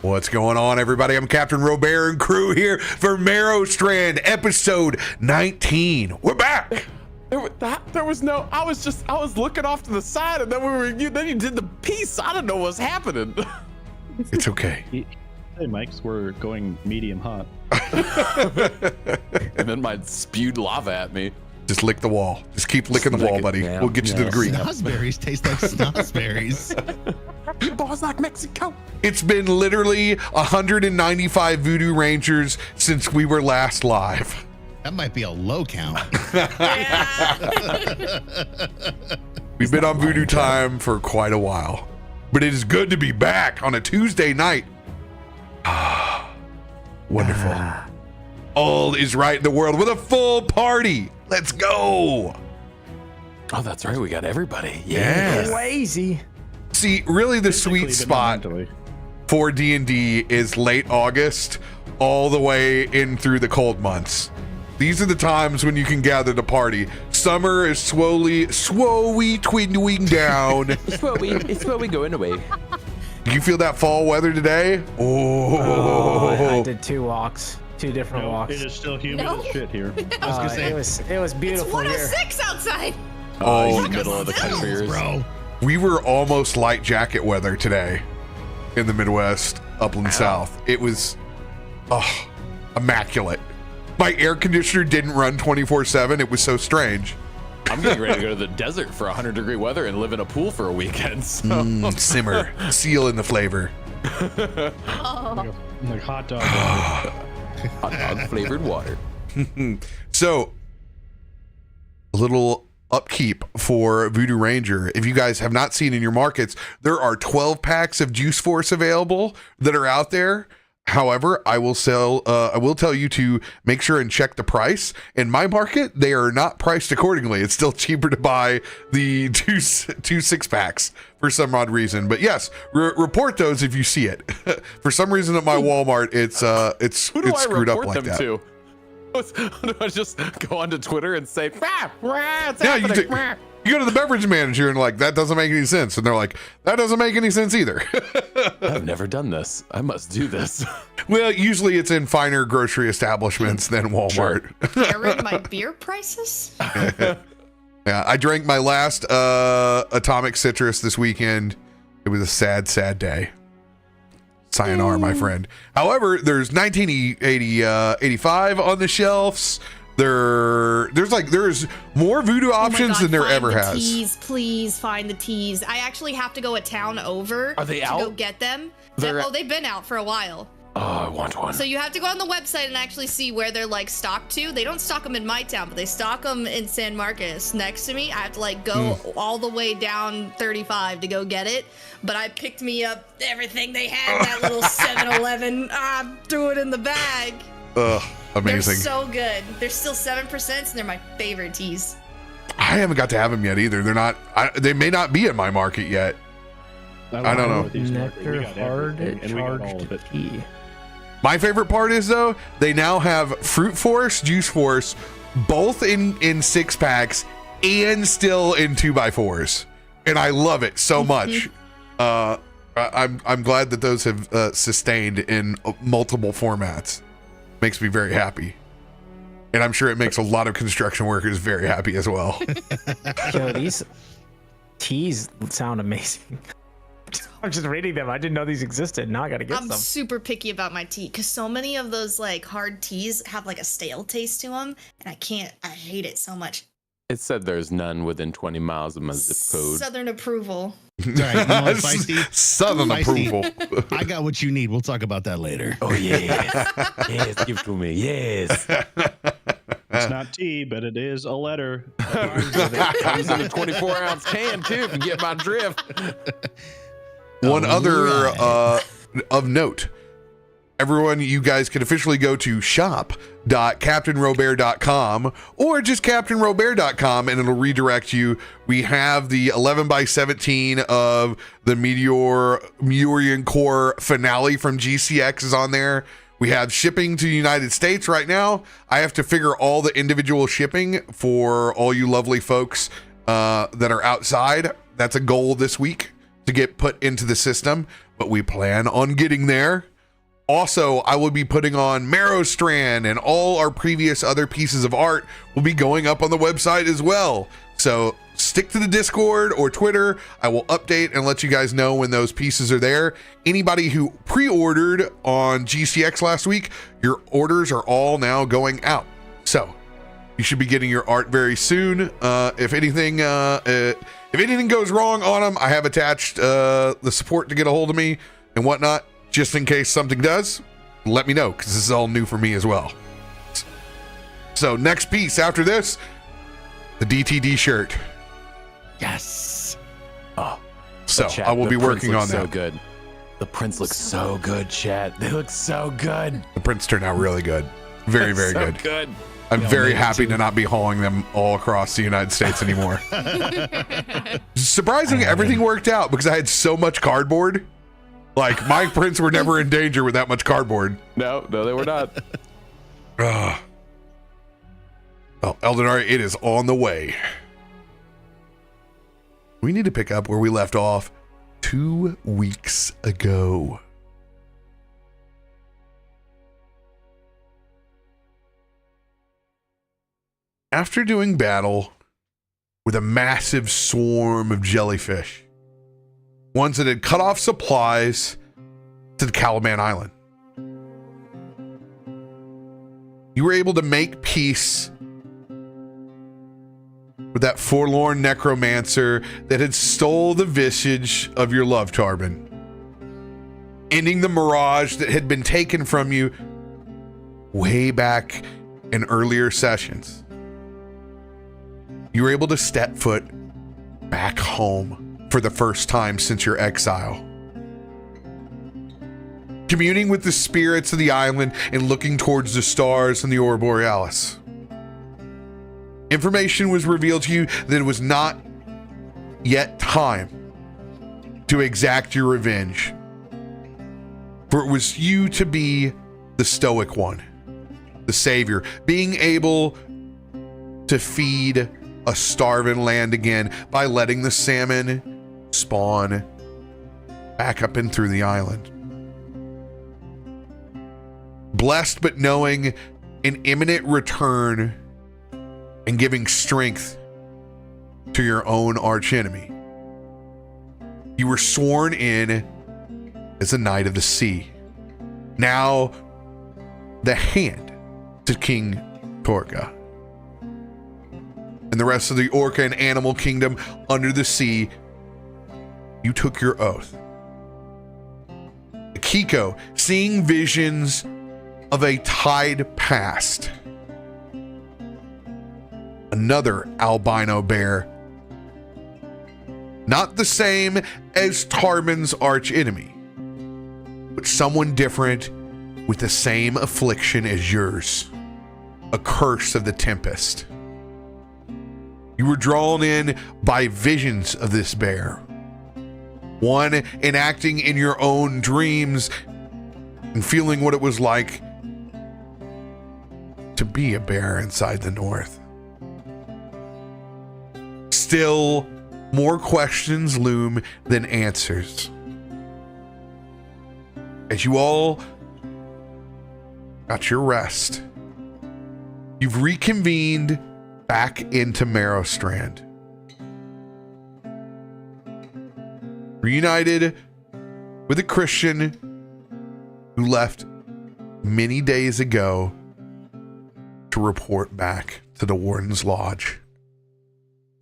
What's going on, everybody? I'm CaptainRoBear and crew here for Merrowstrand, episode 19. We're back. There was no. I was looking off to the side, and then then you did the piece. I don't know what's happening. It's okay. Hey, Mike's, we're going medium hot. And then mine spewed lava at me. Just lick the wall. Just keep licking the wall, buddy. We'll get you to the green. Snozzberries taste like snozzberries. You boys like Mexico. It's been literally 195 Voodoo Rangers since we were last live. That might be a low count. We've been on Voodoo time for quite a while, but it is good to be back on a Tuesday night. Wonderful. All is right in the world with a full party. Let's go. Oh, that's right. We got everybody. Yeah. Lazy. See, really the Physically, sweet but spot not mentally. for D&D is late August all the way in through the cold months. These are the times when you can gather the party. Summer is slowly dwindling down. It's what we going away. You feel that fall weather today? I did 2 walks, 2 different No, walks. it is still humid as shit here. I was gonna say, it was beautiful It's here. 106 outside. Oh, in the middle of the country, bro. We were almost light jacket weather today in the Midwest, Upland South. It was immaculate. My air conditioner didn't run 24/7. It was so strange. I'm getting ready to go to the desert for 100-degree weather and live in a pool for a weekend. So. Simmer, seal in the flavor. Oh. Like hot dog. Hot dog flavored water. So, a little upkeep for Voodoo Ranger. If you guys have not seen in your markets, there are 12 packs of Juice Force available that are out there. However, I will tell you to make sure and check the price. In my market, they are not priced accordingly. It's still cheaper to buy the two 6-packs for some odd reason. But yes, report those if you see it. For some reason at my Walmart, it's Who do I screwed up report like them that. to? Do I just go onto Twitter and say, it's Yeah, happening. you go to the beverage manager and like, that doesn't make any sense. And they're like, that doesn't make any sense either. I've never done this. I must do this. Well, usually it's in finer grocery establishments than Walmart. Aaron, my beer prices? Yeah, I drank my last Atomic Citrus this weekend. It was a sad, sad day. Sayonara, my friend. However, there's 1985 on the shelves. There's more Voodoo options than there ever has. Teas, please find the teas. I actually have to go a town over. Are they to out? go get them. They're- They've been out for a while. Oh, I want one. So you have to go on the website and actually see where they're like stocked to. They don't stock them in my town, but they stock them in San Marcos next to me. I have to like go all the way down 35 to go get it. But I picked me up everything they had in that little 7-Eleven. Threw it in the bag. Ugh, amazing. They're so good. They're still 7% and they're my favorite teas. I haven't got to have them yet either. They're not. They may not be in my market yet. I don't know. Nectar hard and we got all of charged it. tea. My favorite part is though, they now have Fruit Force, Juice Force, both in 6-packs and still in 2x4s, and I love it so much. I'm glad that those have sustained in multiple formats. Makes me very happy, and I'm sure it makes a lot of construction workers very happy as well. Yo, these teas sound amazing. I'm just reading them. I didn't know these existed. Now I gotta get I'm some. super picky about my tea because so many of those like hard teas have like a stale taste to them, and I hate it so much. It said there's none within 20 miles of my zip code. Southern approval. All right, you know what, Feisty? Southern Feisty. approval. I got what you need. We'll talk about that later. Oh, yes. Yes, give it to me. Yes. It's not tea, but it is a letter. It comes in a 24-ounce can, too, if you get my drift. One other Alright. of note, everyone, you guys can officially go to shop.CaptainRoBear.com or just CaptainRoBear.com and it'll redirect you. We have the 11x17 of the Meteorian Core finale from GCX is on there. We have shipping to the United States right now. I have to figure all the individual shipping for all you lovely folks that are outside. That's a goal this week, to get put into the system, but we plan on getting there. Also, I will be putting on Merrowstrand, and all our previous other pieces of art will be going up on the website as well. So stick to the Discord or Twitter. I will update and let you guys know when those pieces are there. Anybody who pre-ordered on GCX last week, your orders are all now going out. So you should be getting your art very soon. If anything goes wrong on them, I have attached the support to get a hold of me and whatnot. Just in case something does, let me know, because this is all new for me as well. So next piece after this, the DTD shirt. Yes. So Chat, I will the be prints working look on so that. good. The prints look so good, chat. They look so good. The prints turned out really good. Very, very So good. I'm very happy to not be hauling them all across the United States anymore. Surprisingly, everything worked out because I had so much cardboard. Like, my prints were never in danger with that much cardboard. No, they were not. Well, Eldenari, it is on the way. We need to pick up where we left off 2 weeks ago. After doing battle with a massive swarm of jellyfish, ones that had cut off supplies to the Caliban Island, you were able to make peace with that forlorn necromancer that had stole the visage of your love, Tarben, ending the mirage that had been taken from you way back in earlier sessions. You were able to step foot back home for the first time since your exile, communing with the spirits of the island and looking towards the stars and the Aurora Borealis. Information was revealed to you that it was not yet time to exact your revenge, for it was you to be the stoic one, the savior, being able to feed a starving land again by letting the salmon spawn back up and through the island. Blessed but knowing an imminent return and giving strength to your own archenemy. You were sworn in as a Knight of the Sea. Now the hand to King Torga. And the rest of the Orca and animal kingdom under the sea, you took your oath. Akiko, seeing visions of a tide past. Another albino bear. Not the same as Tarben's archenemy, but someone different with the same affliction as yours. A curse of the tempest. You were drawn in by visions of this bear. One enacting in your own dreams and feeling what it was like to be a bear inside the north. Still, more questions loom than answers. As you all got your rest, you've reconvened back into Merrowstrand. Reunited with a Christian who left many days ago to report back to the Warden's Lodge.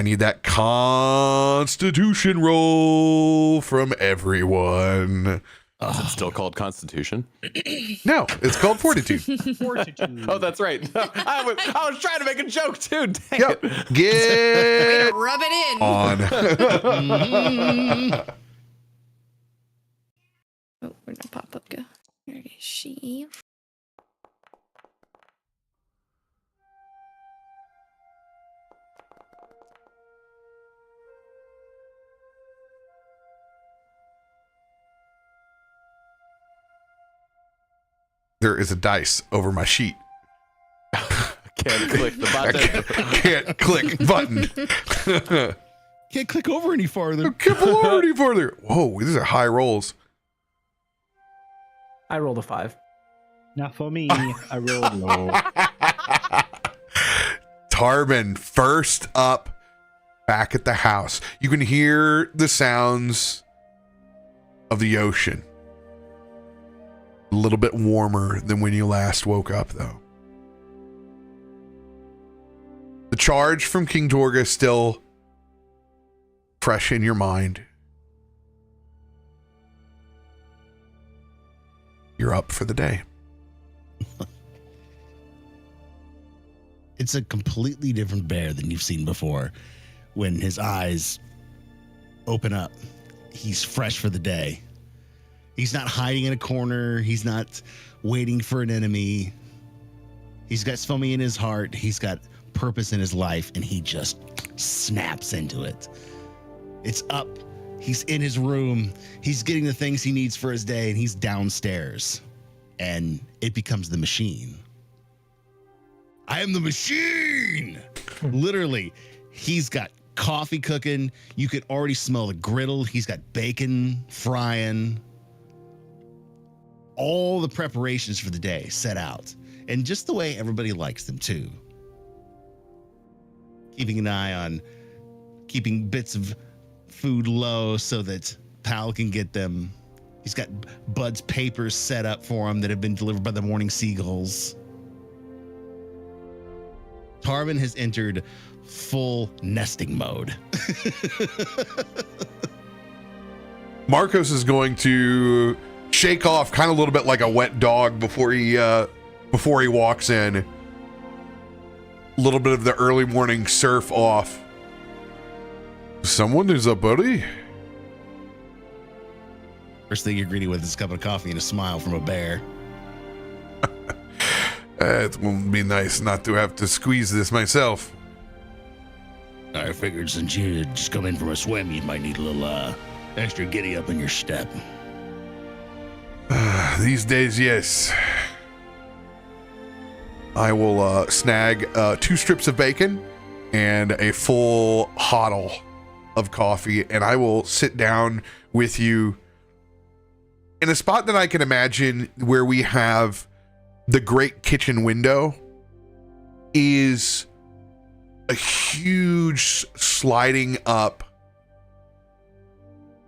I need that Constitution roll from everyone. Is it still called Constitution? No, it's called Fortitude. Fortitude. Oh, that's right. I was trying to make a joke too. Dang Yep. it. Way Get to rub it in. on. Oh, where'd my pop-up go? There is she. There is a dice over my sheet. Can't click the I button. can't click button. Can't click over any farther. Can't pull over any further. Whoa, these are high rolls. I rolled a 5. Not for me. I rolled low. Tarben, first up, back at the house. You can hear the sounds of the ocean. A little bit warmer than when you last woke up, though. The charge from King Torga is still fresh in your mind. You're up for the day. It's a completely different bear than you've seen before. When his eyes open up, he's fresh for the day. He's not hiding in a corner. He's not waiting for an enemy. He's got foamy in his heart. He's got purpose in his life, and he just snaps into it. It's up. He's in his room. He's getting the things he needs for his day, and he's downstairs. And it becomes the machine. I am the machine. Literally, he's got coffee cooking. You could already smell the griddle. He's got bacon frying. All the preparations for the day set out. And just the way everybody likes them, too. Keeping an eye on keeping bits of food low so that Pal can get them. He's got Bud's papers set up for him that have been delivered by the morning seagulls. Tarben has entered full nesting mode. Markos is going to shake off kind of a little bit like a wet dog before he walks in. A little bit of the early morning surf off. Someone is up, buddy. First thing you're greeted with is a cup of coffee and a smile from a bear. It won't be nice not to have to squeeze this myself. I figured since you just come in from a swim, you might need a little extra giddy up in your step. These days, yes. I will snag 2 strips of bacon and a full hoddle of coffee, and I will sit down with you in a spot that I can imagine where we have the great kitchen window is a huge sliding up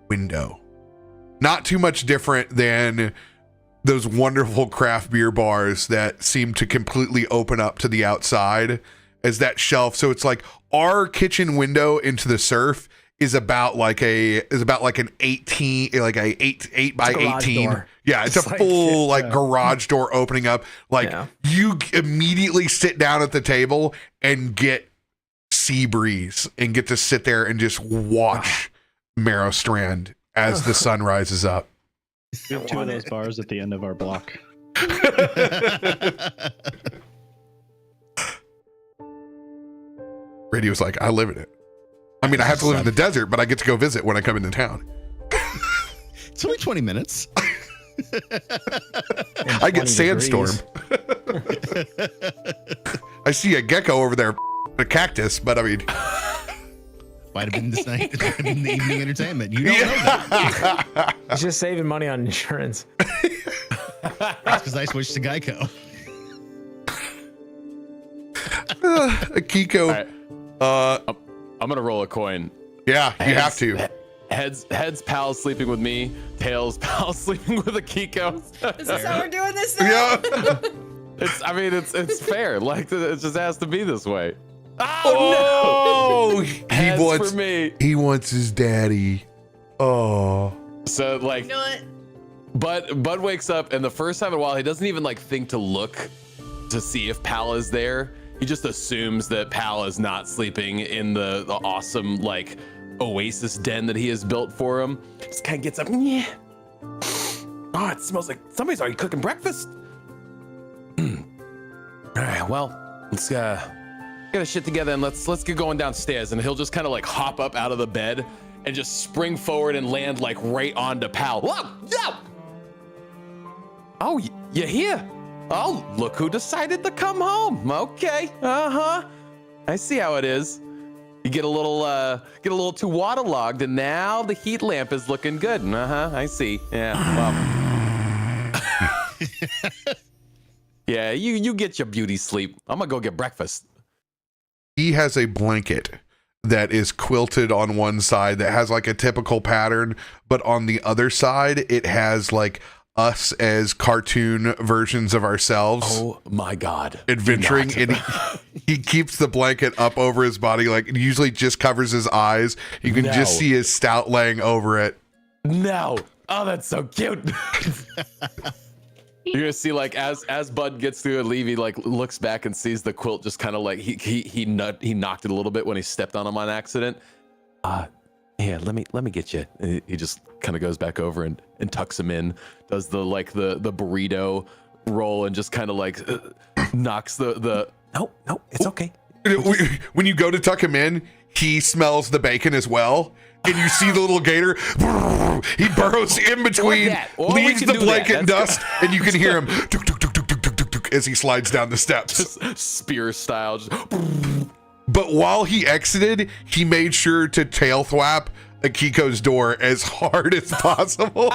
window. Not too much different than those wonderful craft beer bars that seem to completely open up to the outside as that shelf. So it's like our kitchen window into the surf is about like an 18, like a 8 by 18. Door. Yeah, it's a full garage door opening up. Like you immediately sit down at the table and get sea breeze and get to sit there and just watch Merrowstrand as the sun rises up. We have 2 of those bars at the end of our block. Radio's like, I live in it. I mean, I have to live in the desert, but I get to go visit when I come into town. It's only 20 minutes. I get sandstorm. I see a gecko over there, a cactus, but I mean... Might have been this night. It might have been the evening entertainment. You don't know that. He's just saving money on insurance. That's because I switched to Geico. Akiko. Right. I'm gonna roll a coin. Yeah, you have to. Heads, pals sleeping with me. Tails, pals sleeping with Akiko. Is this how we're doing this now? Yeah. It's fair. Like it just has to be this way. Oh, no! For me. He wants his daddy. Oh. So like, You know what? Bud wakes up, and the first time in a while, he doesn't even like think to look to see if Pal is there. He just assumes that Pal is not sleeping in the awesome like oasis den that he has built for him. Just kind of gets up. Yeah. Oh, it smells like somebody's already cooking breakfast. All right, well, let's get our shit together and let's get going downstairs. And he'll just kind of like hop up out of the bed and just spring forward and land like right onto Pal. Whoa! Yeah! Oh, you're here. Oh, look who decided to come home. Okay. I see how it is. You get a little too waterlogged, and now the heat lamp is looking good. I see. Yeah. Well. Yeah, you get your beauty sleep. I'm gonna go get breakfast. He has a blanket that is quilted on one side that has like a typical pattern, but on the other side it has like us as cartoon versions of ourselves. Oh my God. Adventuring. And he keeps the blanket up over his body, like it usually just covers his eyes. You can just see his stout laying over it. No. Oh, that's so cute. You're gonna see like as Bud gets through it, Levy like looks back and sees the quilt just kind of like he knocked it a little bit when he stepped on him on accident. Yeah, let me get you. And he just kind of goes back over and tucks him in, does the burrito roll and just kind of like knocks the no, it's okay. When you go to tuck him in, he smells the bacon as well. And you see the little gator, he burrows in between, leaves the blanket and dust, and you can hear him tuk, tuk, tuk, tuk, tuk, tuk, tuk, tuk, as he slides down the steps. Just spear style. Just but while he exited, he made sure to tail thwap Akiko's door as hard as possible.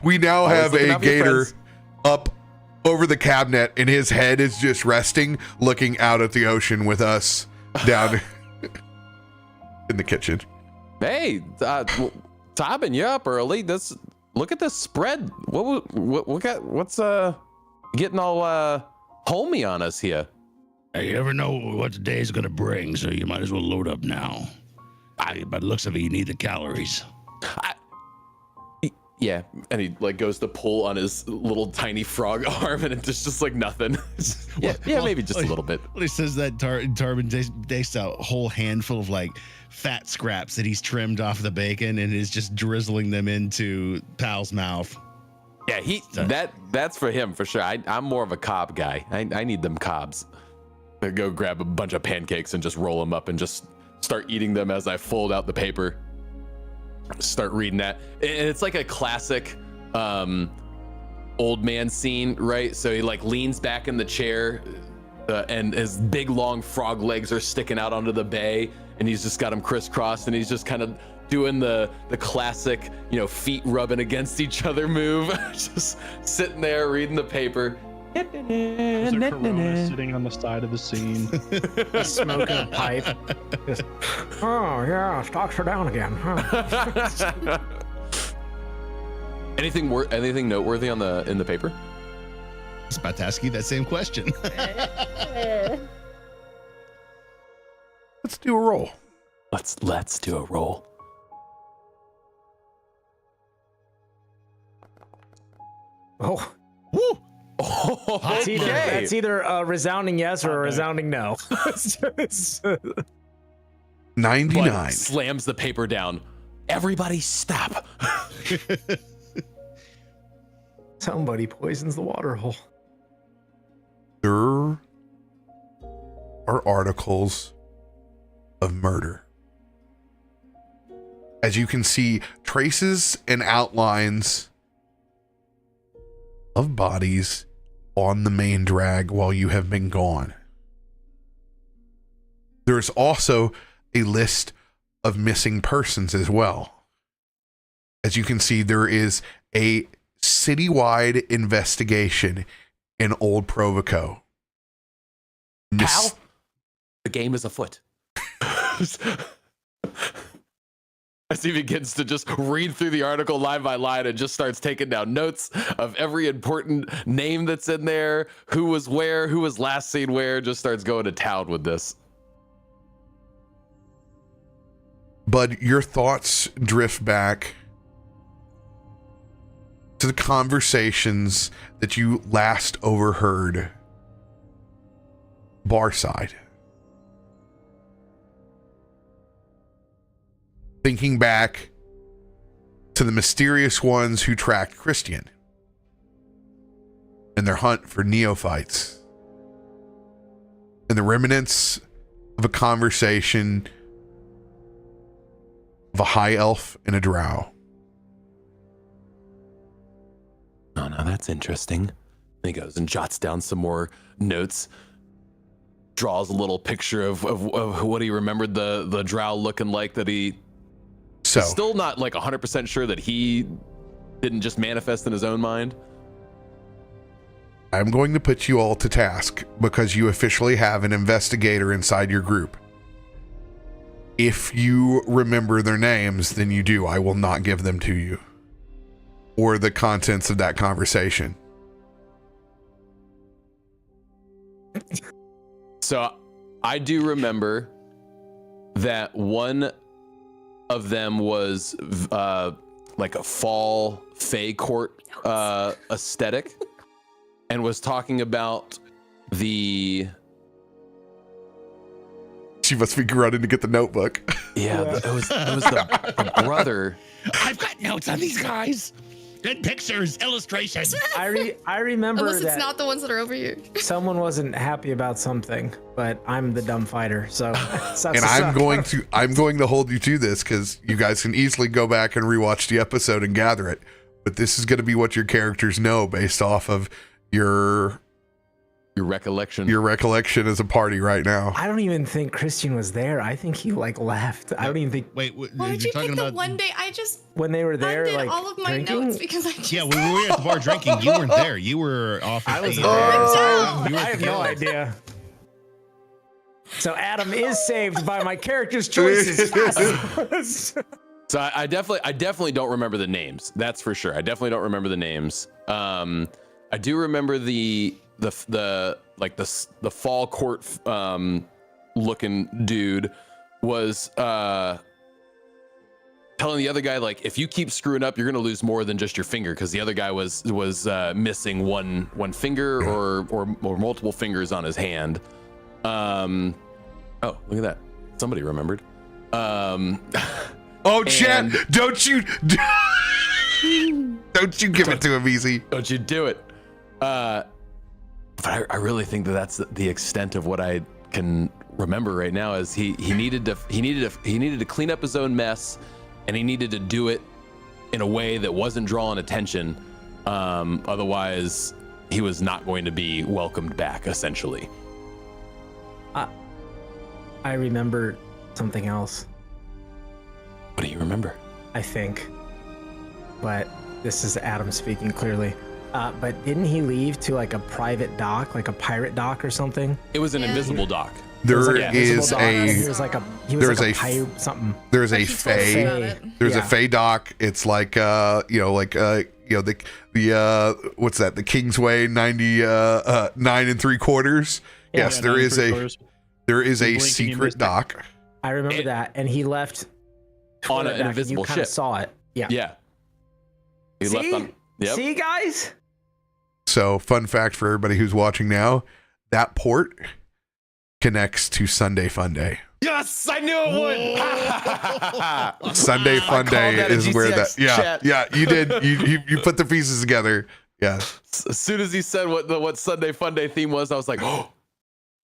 We now have a gator up over the cabinet, and his head is just resting, looking out at the ocean with us down in the kitchen. Hey, Tarben, you're up early. Look at this spread. What's getting all homey on us here? You never know what the day's gonna bring, so you might as well load up now. By the looks of it, you need the calories. Yeah, and he like goes to pull on his little tiny frog arm, and it's just like nothing. Maybe just a little bit. Well, he says that Tarben takes a whole handful of like fat scraps that he's trimmed off the bacon and is just drizzling them into Pal's mouth. Yeah, that's for him for sure. I'm more of a cob guy. I need them cobs. I go grab a bunch of pancakes and just roll them up and just start eating them as I fold out the paper. Start reading that, and it's like a classic old man scene, right? So he like leans back in the chair, and his big long frog legs are sticking out onto the bay, and he's just got them crisscrossed, and he's just kind of doing the classic, feet rubbing against each other move, just sitting there reading the paper. There's a Corona sitting on the side of the scene. Smoking a pipe. Just, oh yeah, stocks are down again. Huh? Anything noteworthy in the paper? I was about to ask you that same question. Let's do a roll. Let's do a roll. Oh. Woo! Oh, That's either a resounding yes or a resounding no. 99. Bud slams the paper down. Everybody stop. Somebody poisons the water hole. There are articles of murder. As you can see, traces and outlines of bodies on the main drag while you have been gone. There's also a list of missing persons as well. As you can see, there is a citywide investigation in Old Provoco. Pal, the game is afoot. As he begins to just read through the article line by line and just starts taking down notes of every important name that's in there, who was where, who was last seen where, just starts going to town with this. But your thoughts drift back to the conversations that you last overheard barside. Thinking back to the mysterious ones who tracked Christain and their hunt for neophytes, and the remnants of a conversation of a high elf and a drow. Oh, no, that's interesting. And he goes and jots down some more notes. draws a little picture of what he remembered the drow looking like, that he So still not like 100% sure that he didn't just manifest in his own mind. I'm going to put you all to task because you officially have an investigator inside your group. If you remember their names, then you do. I will not give them to you or the contents of that conversation. So I do remember that one of them was like a fall Fey court aesthetic, and was talking about the... She must be running to get the notebook. Yeah, it was the brother. I've got notes on these guys. Good pictures, illustrations. I remember Unless it's that not the ones that are over here. someone wasn't happy about something, but I'm the dumb fighter, so sucks And to I'm suck. going to hold you to this because you guys can easily go back and rewatch the episode and gather it. But this is going to be what your characters know based off of your recollection as a party right now. I don't even think Christian was there. I think he like left. I don't even think Wait, Why did you pick the one day? I just when they were there, undid like all of my drinking. notes because I just Yeah, when we were at the bar drinking, you weren't there. You were off. I was at there. the, So Oh, you were I at have the no guild. idea. So Adam is saved by my character's choices. So I definitely don't remember the names. That's for sure. I definitely don't remember the names. I do remember the fall court looking dude was telling the other guy, like, if you keep screwing up, you're gonna lose more than just your finger, because the other guy was missing one finger or multiple fingers on his hand. Oh, look at that. Somebody remembered. Oh, Chet, And- don't you give it to him easy. Don't you do it. But I really think that's the extent of what I can remember right now. Is he needed to clean up his own mess, and he needed to do it in a way that wasn't drawing attention. Otherwise, he was not going to be welcomed back, essentially. I remember something else, What do you remember? I think. But this is Adam speaking clearly. But didn't he leave to like a private dock, like a pirate dock or something? It was an Yeah. invisible dock. It was There like an invisible is dock, and he a was like a there's like a- pirate something. there's a He told us about Fey. it. There's a Yeah. Fey dock. It's like the what's that? The Kingsway 9 3/4. Yes, Yeah, there 9 is a 3/4. there is a You blink and you secret miss it. dock. I remember It- that, and he left On toward an that, and invisible you kinda ship. Saw it. Yeah. Yeah. He See? left on. Yep. See, guys? So, fun fact for everybody who's watching now, that port connects to Sunday Fun Day. Yes, I knew it would. Sunday Fun called Day that a is where that. GCX Yeah, chat. yeah, you did. You put the pieces together. Yeah. As soon as he said what Sunday Fun Day theme was, I was like, oh,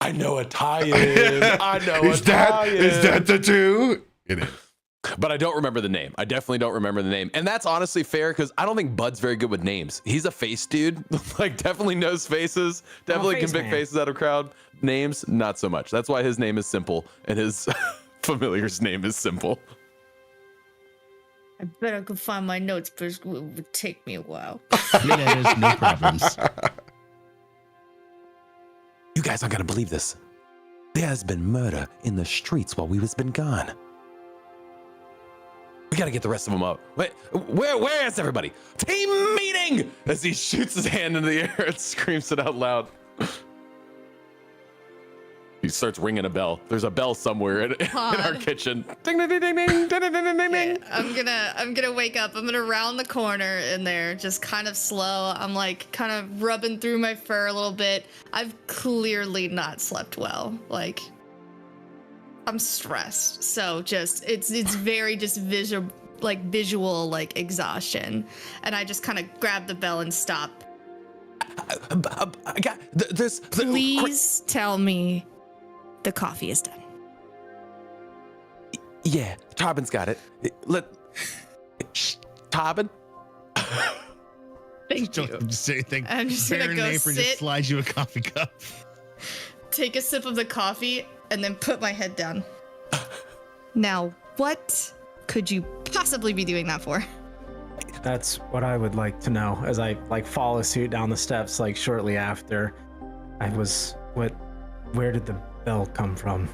I know a tie-in. I know Is a that tie-in. is that the two? It is. But I don't remember the name. I definitely don't remember the name. And that's honestly fair, because I don't think Bud's very good with names. He's a face dude. Like, definitely knows faces. Definitely can face pick man. faces out of crowd. Names, not so much. That's why his name is simple, and his familiar's name is simple. I bet I could find my notes, but it would take me a while. That is no problems. You guys aren't gonna believe this. There's been murder in the streets while we've been gone. We gotta get the rest of them up. Wait, where is everybody? Team meeting! As he shoots his hand into the air and screams it out loud. He starts ringing a bell. There's a bell somewhere in our God. kitchen. Ding ding ding ding ding ding ding ding ding ding. Yeah, I'm gonna wake up. I'm gonna round the corner in there, just kind of slow. I'm like kind of rubbing through my fur a little bit. I've clearly not slept well. Like, I'm stressed. So just it's very just visual like exhaustion. And I just kind of grab the bell and stop. I got this. Please tell me the coffee is done. Yeah, Tarben's got it. Tarben. Thank you. Don't say anything. I'm just gonna Baron go Apron just sit. slides you a coffee cup. take a sip of the coffee and then put my head down. Now, what could you possibly be doing that for? That's what I would like to know as I like follow suit down the steps like shortly after. Where did the bell come from?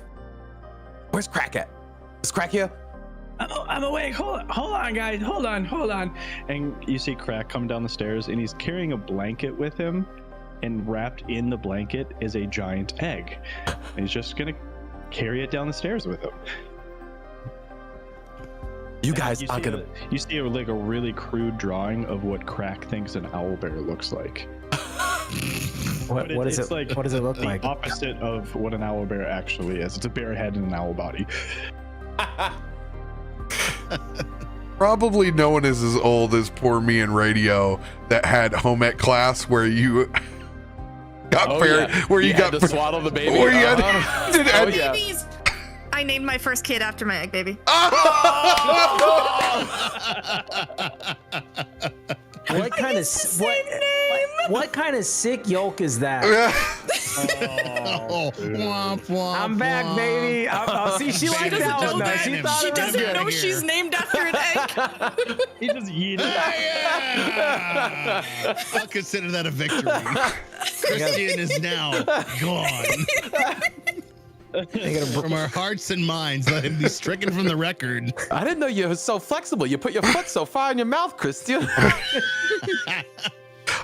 Where's Krak at? Is Krak here? Oh, I'm awake. Hold on, guys. Hold on. And you see Krak come down the stairs, and he's carrying a blanket with him, and wrapped in the blanket is a giant egg. And he's just gonna carry it down the stairs with him. You guys you aren't see gonna. You see like a really crude drawing of what Krak thinks an owlbear looks like. What does it look like? The opposite of what an owlbear actually is. It's a bear head and an owl body. Probably no one is as old as poor me in radio that had home ec class where you got where you got to swaddle the baby. Where you Babies. I named my first kid after my egg baby. What kind of what kind of sick yolk is that? Womp, womp, I'm back, womp. baby. See, she liked that one. Though. She thought She it was doesn't good. know she's named after an egg. He just yeeted it. Yeah! I'll consider that a victory. Christain is now gone. From our hearts and minds, let him be stricken from the record. I didn't know you were so flexible. You put your foot so far in your mouth, Christian.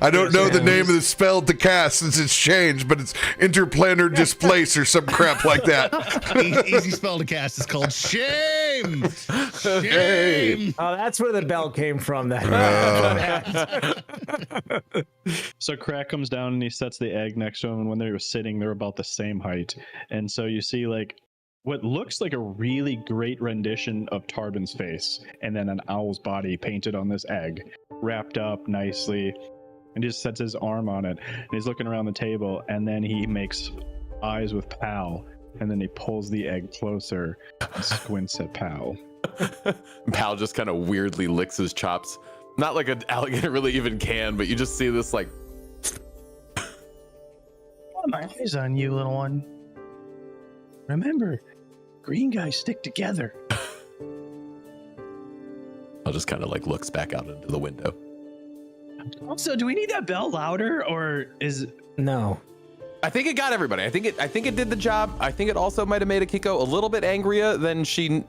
I don't know the name of the spell to cast since it's changed, but it's interplanar displace or some crap like that. Easy spell to cast is called shame. Shame. Oh, that's where the bell came from. That. So Krak comes down and he sets the egg next to him, and when they were sitting, they're about the same height. And so you see like what looks like a really great rendition of Tarben's face, and then an owl's body painted on this egg, wrapped up nicely, and just sets his arm on it. And he's looking around the table, and then he makes eyes with Pal, and then he pulls the egg closer and squints at Pal. Pal just kind of weirdly licks his chops. Not like an alligator really even can, but you just see this like. Got my eyes on you, little one. Remember, green guys stick together. I'll just kind of like looks back out into the window. Also, do we need that bell louder, or is No. I think it got everybody. I think it did the job. I think it also might have made Akiko a little bit angrier than she.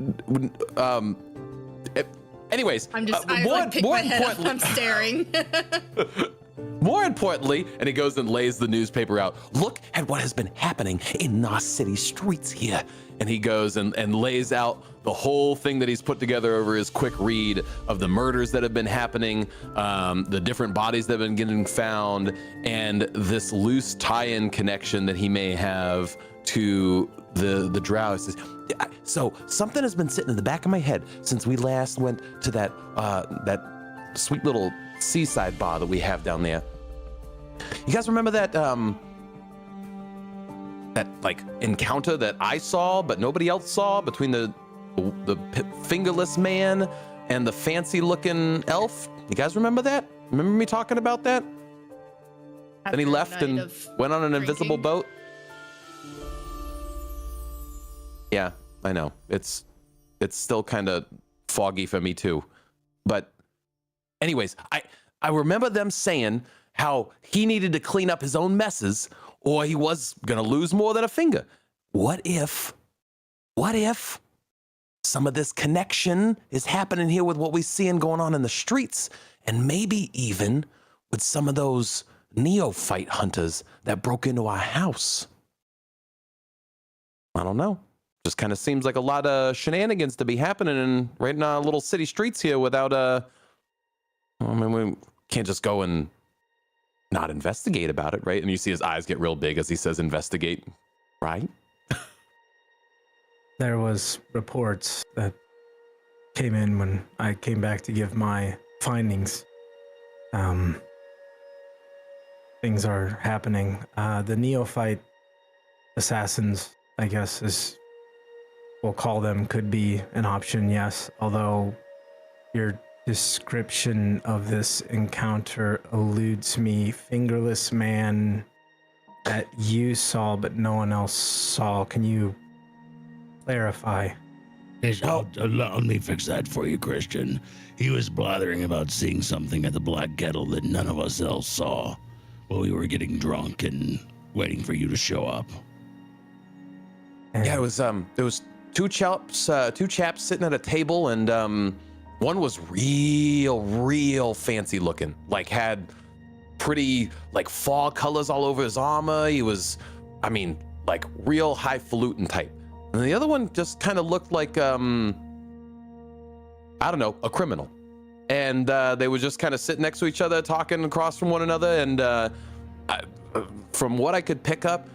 Anyways, I'm just, I like pick my head up. I'm staring. More importantly, and he goes and lays the newspaper out. Look at what has been happening in our city streets here. And he goes and lays out the whole thing that he's put together over his quick read of the murders that have been happening, the different bodies that have been getting found, and this loose tie-in connection that he may have to the drow. So something has been sitting in the back of my head since we last went to that sweet little seaside bar that we have down there. You guys remember that that like encounter that I saw but nobody else saw between the fingerless man and the fancy looking elf? You guys remember that? Remember me talking about that? Then he left and went on an invisible boat. Yeah, I know. It's still kind of foggy for me too. But anyways, I remember them saying how he needed to clean up his own messes or he was going to lose more than a finger. What if some of this connection is happening here with what we're seeing going on in the streets, and maybe even with some of those neophyte hunters that broke into our house? I don't know. Just kind of seems like a lot of shenanigans to be happening right in our little city streets here without I mean, we can't just go and not investigate about it, right? And you see his eyes get real big as he says investigate, right? There was reports that came in when I came back to give my findings. Things are happening. The neophyte assassins, I guess we'll call them, could be an option, yes. Although your description of this encounter eludes me. Fingerless man, that you saw but no one else saw. Can you clarify? Let me fix that for you, Christian. He was blathering about seeing something at the Black Kettle that none of us else saw while we were getting drunk and waiting for you to show up. And Yeah, it was two chaps sitting at a table, and one was real fancy looking, like had pretty like fall colors all over his armor. He was, I mean, like real highfalutin type. And the other one just kind of looked like I don't know, a criminal. And they were just kind of sitting next to each other, talking across from one another. And from what I could pick up,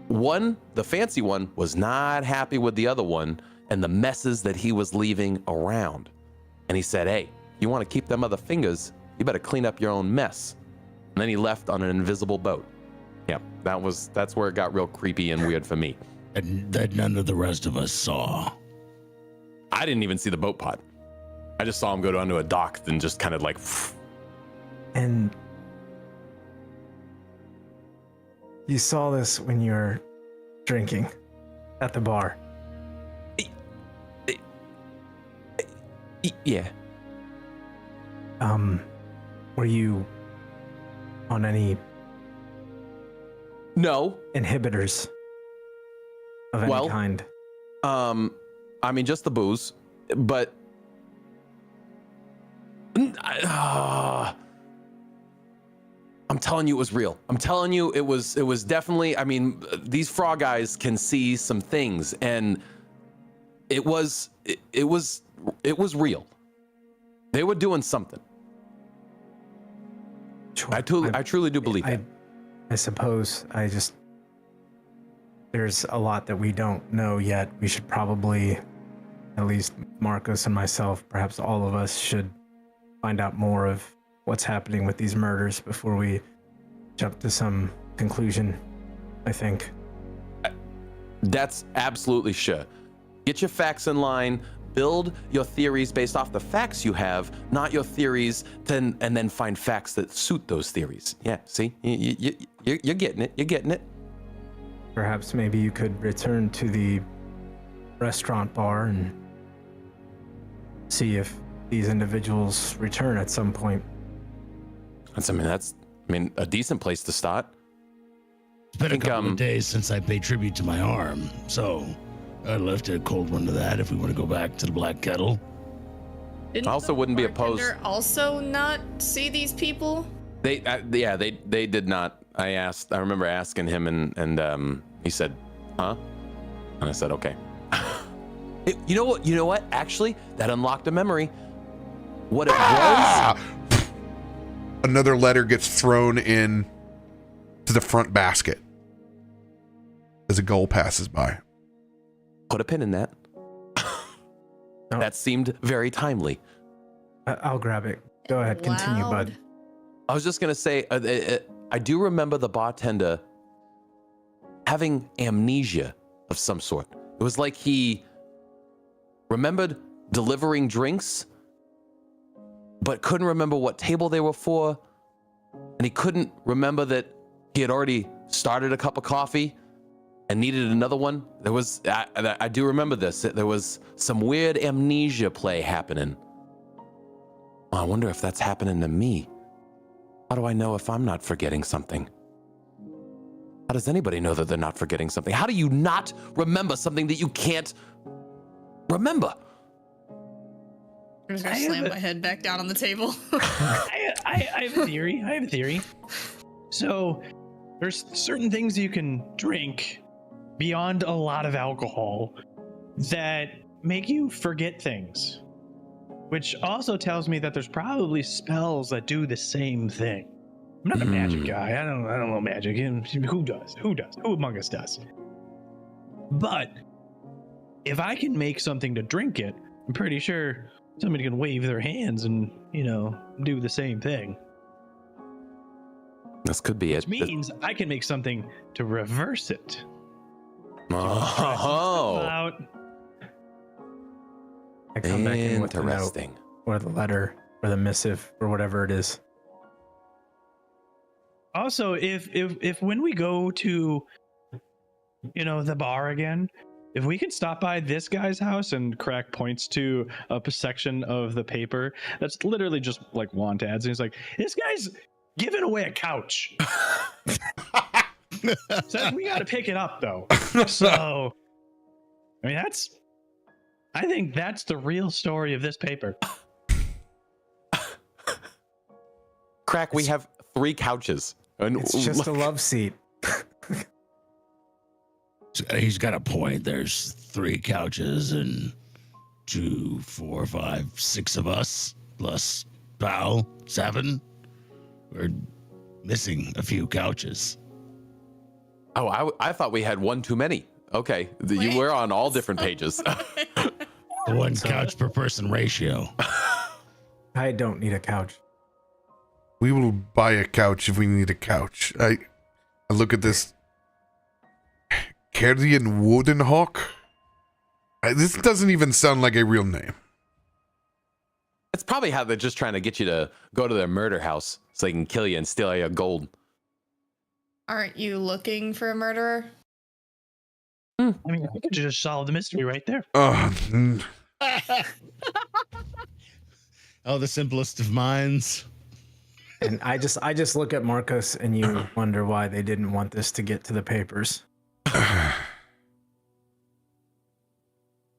the fancy one was not happy with the other one and the messes that he was leaving around. And he said, "Hey, you want to keep them other fingers, you better clean up your own mess." And then he left on an invisible boat. Yeah, that's where it got real creepy and weird for me. And that none of the rest of us saw. I didn't even see the boat pod. I just saw him go down to a dock and just kind of like. And you saw this when you were drinking at the bar. Yeah. Were you on any No. inhibitors of any kind? I mean, just the booze, but I'm telling you, it was real. I'm telling you, it was definitely. I mean, these frog eyes can see some things, and it was real. They were doing something. Sure. I truly do believe that. I suppose there's a lot that we don't know yet. We should probably, at least Markos and myself, perhaps all of us, should find out more of what's happening with these murders before we jump to some conclusion, I think. That's absolutely sure. Get your facts in line. Build your theories based off the facts you have, not your theories, and then find facts that suit those theories. Yeah, see? You're getting it. You're getting it. Perhaps maybe you could return to the restaurant bar and see if these individuals return at some point. That's a decent place to start. It's been a couple of days since I paid tribute to my arm, so I'd love to cold one to that if we want to go back to the Black Kettle. Didn't I also the wouldn't be opposed. bartender also not see these people? They did not. I remember asking him, and he said, "Huh?" And I said, "Okay." You know what? Actually, that unlocked a memory. What it was? Another letter gets thrown in to the front basket as a goal passes by. Put a pin in that. That seemed very timely. I'll grab it. Go ahead, continue, bud. I was just gonna say, I do remember the bartender having amnesia of some sort. It was like he remembered delivering drinks, but couldn't remember what table they were for, and he couldn't remember that he had already started a cup of coffee and needed another one. There was, I do remember this. There was some weird amnesia play happening. I wonder if that's happening to me. How do I know if I'm not forgetting something? How does anybody know that they're not forgetting something? How do you not remember something that you can't remember? I'm just gonna slam my head back down on the table. I have a theory. So there's certain things you can drink beyond a lot of alcohol that make you forget things, which also tells me that there's probably spells that do the same thing. I'm not a magic guy. I don't know magic. Who does? Who among us does? But if I can make something to drink it, I'm pretty sure somebody can wave their hands and, do the same thing. This could be it. Which means I can make something to reverse it. Oh, I come back in with the note interesting. or the letter or the missive or whatever it is. Also, if when we go to, the bar again, if we can stop by this guy's house, and Krak points to a section of the paper that's literally just like want ads, and he's like, this guy's giving away a couch. So we got to pick it up though. So, I mean, I think that's the real story of this paper. Krak, we have 3 couches. And It's just a love seat. He's got a point. There's 3 couches and 2, 4, 5, 6 of us plus Pal, 7. We're missing a few couches. Oh, I thought we had one too many. Okay, you were on all different pages. The 1 couch per person ratio. I don't need a couch. We will buy a couch if we need a couch. I look at this. Kerdian Woodenhawk? This doesn't even sound like a real name. It's probably how they're just trying to get you to go to their murder house so they can kill you and steal all your gold. Aren't you looking for a murderer? I mean, I could just solve the mystery right there. Oh, Oh, the simplest of minds. And I just look at Markos and you wonder why they didn't want this to get to the papers.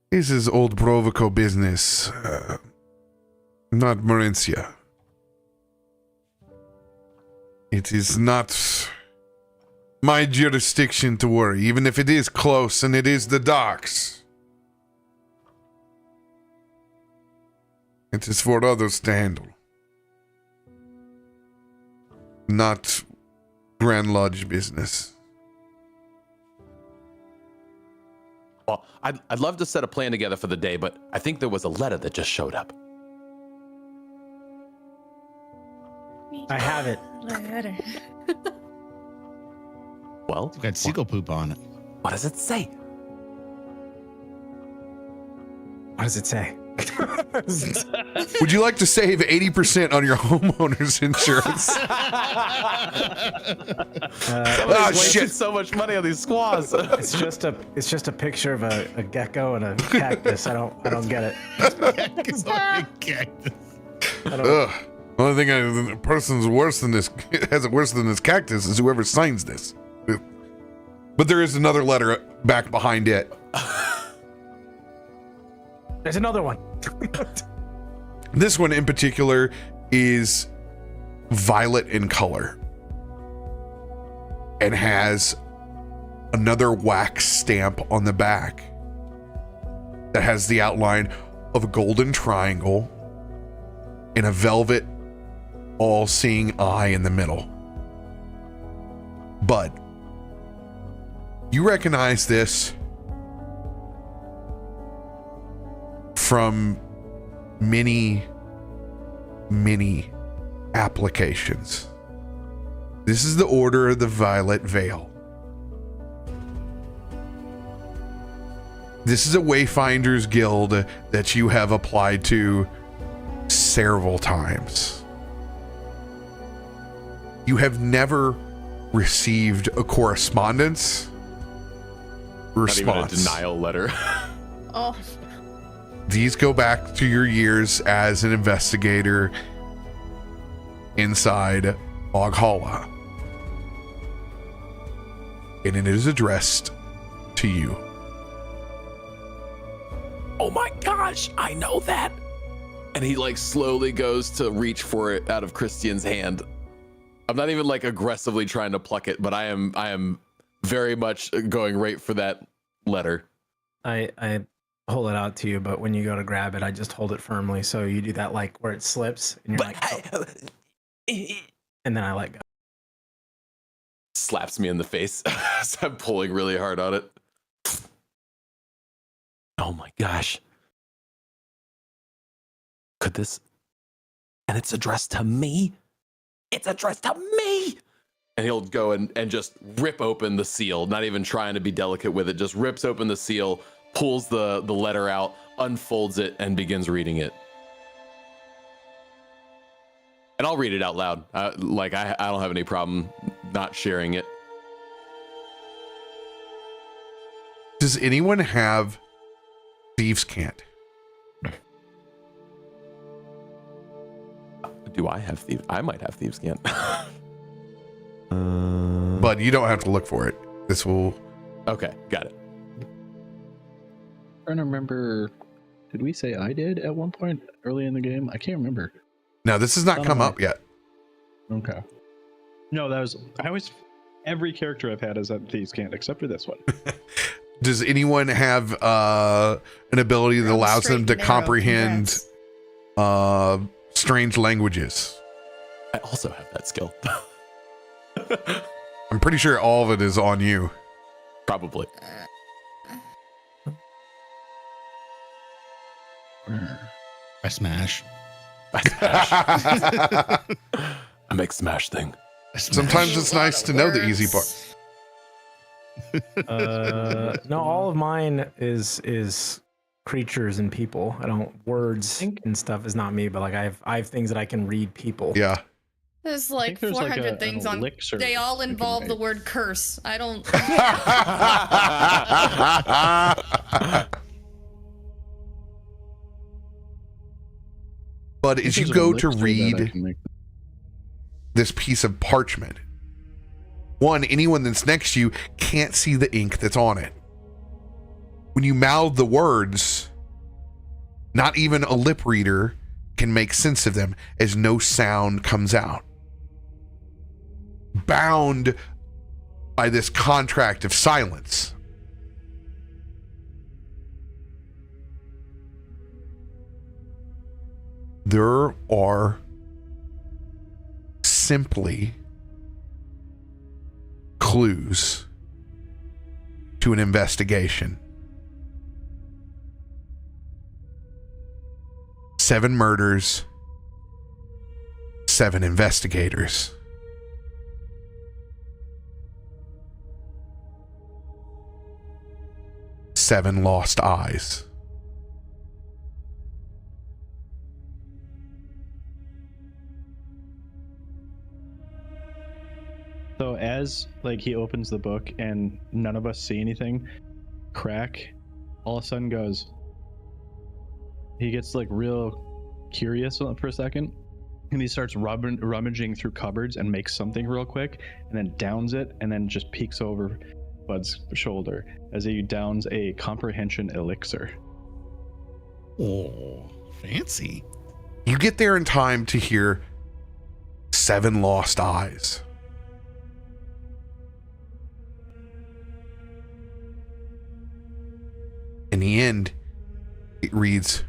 this is old Provoco business, not Maurincia. It is not my jurisdiction to worry, even if it is close and it is the docks. It is for others to handle. Not Grand Lodge business. Well, I'd love to set a plan together for the day, but I think there was a letter that just showed up. I have it. Well, It's got seagull poop on it. what does it say? What does it say? Would you like to save 80% on your homeowner's insurance? Wasted so much money on these squaws. It's just a picture of a gecko and a cactus. I don't get it. Ugh. The only thing the person's worse than this has it worse than this cactus is whoever signs this. But there is another letter back behind it. There's another one. This one in particular is violet in color and has another wax stamp on the back that has the outline of a golden triangle and a velvet all-seeing eye in the middle. Bud, you recognize this from many applications. This is the Order of the Violet Veil. This is a Wayfinders Guild that you have applied to several times. You have never received a correspondence response. Not even a denial letter. Oh. These go back to your years as an investigator inside Oghala. And it is addressed to you. Oh my gosh, I know that. And he like slowly goes to reach for it out of Christian's hand. I'm not even like aggressively trying to pluck it, but I am very much going right for that letter. I hold it out to you, but when you go to grab it, I just hold it firmly. So you do that like where it slips, and you're oh. And then I let go. Slaps me in the face as I'm pulling really hard on it. Oh my gosh. Could this... And it's addressed to me? It's addressed to me! And he'll go and just rip open the seal, not even trying to be delicate with it, just rips open the seal, pulls the letter out, unfolds it, and begins reading it. And I'll read it out loud. I don't have any problem not sharing it. Does anyone have Thieves' Cant? Do I have Thieves? I might have Thieves' Cant. But you don't have to look for it. This will... Okay, got it. I'm trying to remember, did we say I did at one point early in the game? I can't remember. No, this has not come up yet. Okay. No, every character I've had is at Thieves' Cant except for this one. Does anyone have an ability that allows them to comprehend strange languages? I also have that skill. I'm pretty sure all of it is on you. Probably. I smash. I make smash thing. Sometimes it's nice to know the easy part. No, all of mine is creatures and people. I don't words and stuff is not me, but like I have things that I can read people. Yeah. There's like there's 400 like things an on. elixir They all you can involve the make. word curse. I don't. But as you There's an go to elixir that I read can make. this piece of parchment, one, anyone that's next to you can't see the ink that's on it. When you mouth the words, not even a lip reader can make sense of them, as no sound comes out. Bound by this contract of silence. There are simply clues to an investigation. 7 murders, 7 investigators. Seven lost eyes. So as like he opens the book and none of us see anything, Krak all of a sudden goes. He gets like real curious for a second, and he starts rummaging through cupboards and makes something real quick, and then downs it, and then just peeks over Bud's shoulder as he downs a comprehension elixir. Oh, fancy. You get there in time to hear 7 lost eyes. In the end, it reads,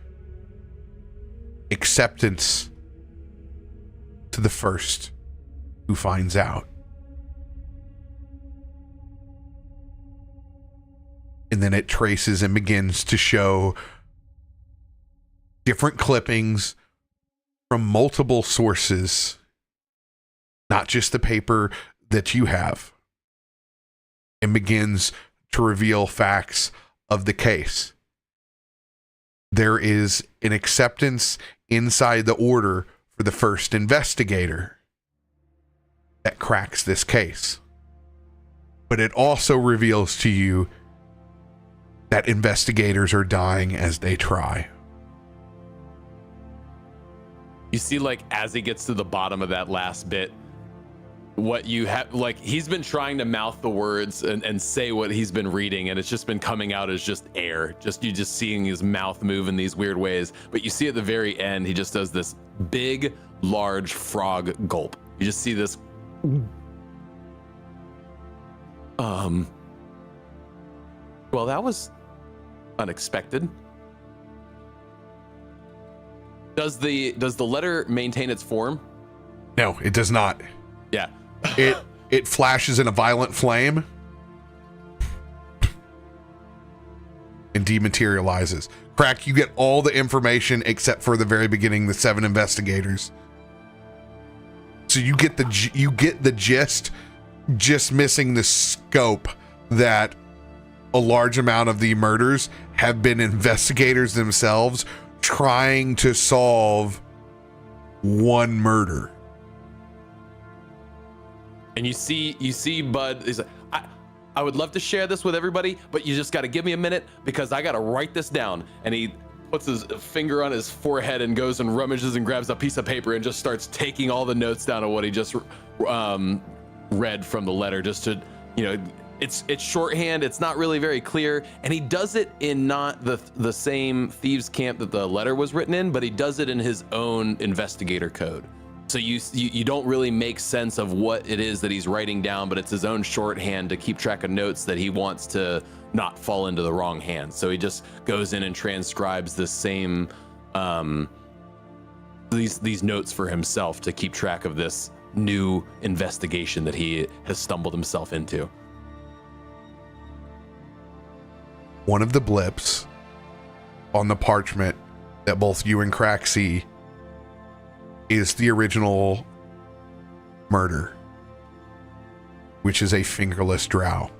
acceptance to the first who finds out. And then it traces and begins to show different clippings from multiple sources, not just the paper that you have, and begins to reveal facts of the case. There is an acceptance inside the order for the first investigator that cracks this case. But it also reveals to you that investigators are dying as they try. You see, like, as he gets to the bottom of that last bit, what you have, like, he's been trying to mouth the words and say what he's been reading, and it's just been coming out as just air. You just seeing his mouth move in these weird ways. But you see at the very end, he just does this big, large frog gulp. You just see this. Well, that was unexpected. Does the letter maintain its form? No, it does not. Yeah. It flashes in a violent flame and dematerializes. Krak, you get all the information except for the very beginning, the 7 investigators. So you get the gist, just missing the scope that a large amount of the murders have been investigators themselves trying to solve one murder. And you see Bud. He's like, I would love to share this with everybody, but you just got to give me a minute because I got to write this down. And he puts his finger on his forehead and goes and rummages and grabs a piece of paper and just starts taking all the notes down of what he just read from the letter, just to, it's shorthand. It's not really very clear. And he does it in not the same thieves camp that the letter was written in, but he does it in his own investigator code. So you don't really make sense of what it is that he's writing down, but it's his own shorthand to keep track of notes that he wants to not fall into the wrong hands. So he just goes in and transcribes the same these notes for himself to keep track of this new investigation that he has stumbled himself into. One of the blips on the parchment that both you and Krak see is the original murder, which is a fingerless drow.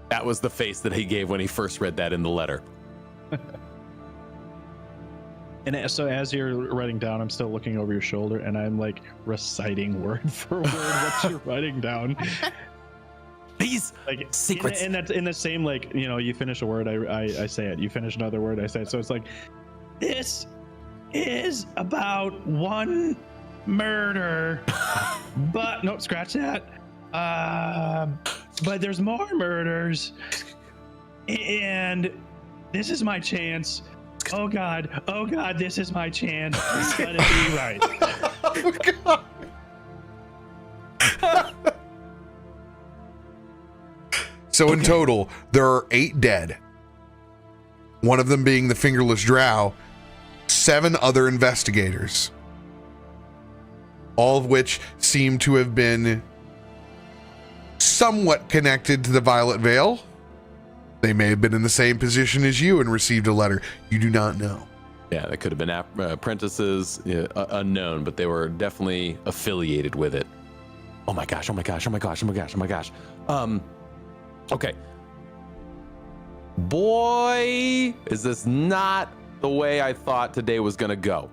That was the face that he gave when he first read that in the letter. And so as you're writing down, I'm still looking over your shoulder and I'm like reciting word for word what you're writing down. These like secrets. And that's in the same, like, you finish a word, I say it. You finish another word, I say it. So it's like, this is about one murder, but no, scratch that. But there's more murders, and this is my chance. Oh God, this is my chance. It's gonna be right. Oh God. So in total, there are 8 dead. One of them being the fingerless drow, 7 other investigators, all of which seem to have been somewhat connected to the Violet Veil. They may have been in the same position as you and received a letter. You do not know. Yeah, they could have been apprentices, unknown, but they were definitely affiliated with it. Oh my gosh. Okay. Boy, is this not the way I thought today was going to go.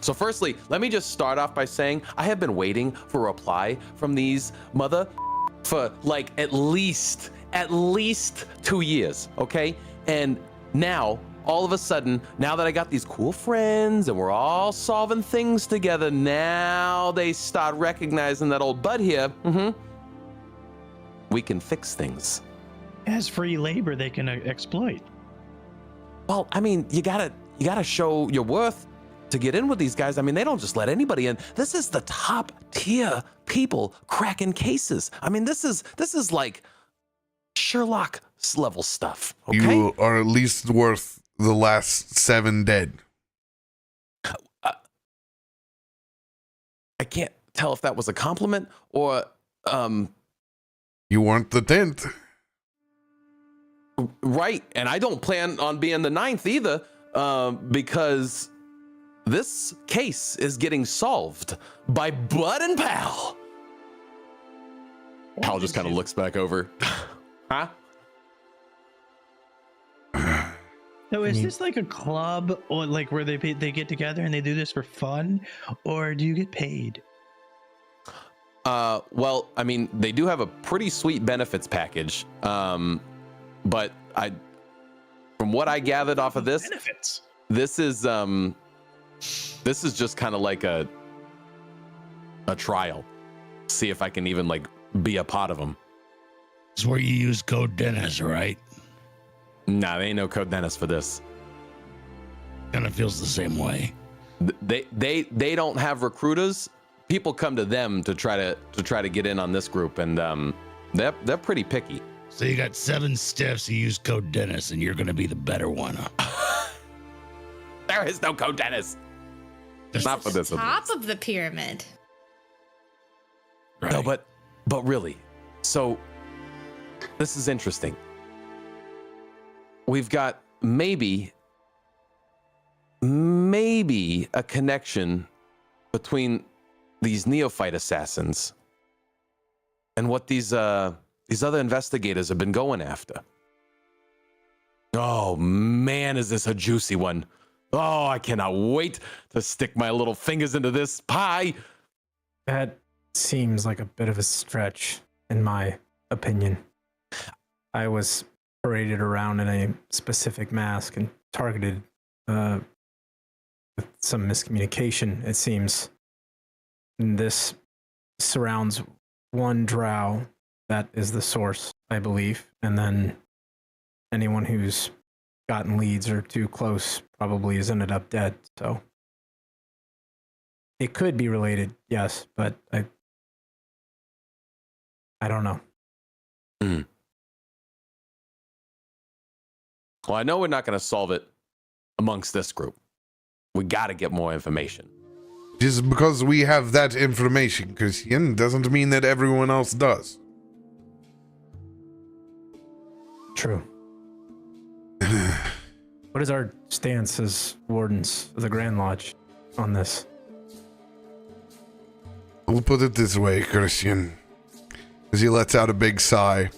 So firstly, let me just start off by saying I have been waiting for a reply from these for like at least 2 years, okay? And now, all of a sudden, now that I got these cool friends and we're all solving things together, now they start recognizing that old Bud here, we can fix things. As free labor, they can exploit. Well, I mean, you gotta show your worth to get in with these guys. I mean, they don't just let anybody in. This is the top tier people cracking cases. I mean, this is like Sherlock level stuff. Okay? You are at least worth the last 7 dead. I can't tell if that was a compliment or You weren't the 10th. Right, and I don't plan on being the 9th either, because this case is getting solved by Bud and Pal. Pal just kind of looks back over. Huh? So is this like a club, or like where they get together and they do this for fun, or do you get paid? Well, I mean, they do have a pretty sweet benefits package. But from what I gathered off of this, benefits. This is just kind of like a trial. See if I can even like be a part of them. It's where you use Code Dennis, right? Nah, they ain't no Code Dennis for this. Kind of feels the same way. They don't have recruiters. People come to them to try to get in on this group, and they're pretty picky. So you got 7 stiffs who use Code Dennis, and you're going to be the better one. There is no Code Dennis. Not for this. Top of the pyramid. Right. No, but really, so this is interesting. We've got maybe a connection between these neophyte assassins and what these other investigators have been going after. Oh man, is this a juicy one? Oh, I cannot wait to stick my little fingers into this pie. That seems like a bit of a stretch, in my opinion. I was paraded around in a specific mask and targeted with some miscommunication, it seems. And this surrounds one drow that is the source, I believe, and then anyone who's gotten leads or too close probably has ended up dead. So it could be related, yes, but I don't know. Well, I know we're not going to solve it amongst this group. We got to get more information. Just because we have that information, Christian, doesn't mean that everyone else does. True. What is our stance as wardens of the Grand Lodge on this? We'll put it this way, Christian, as he lets out a big sigh.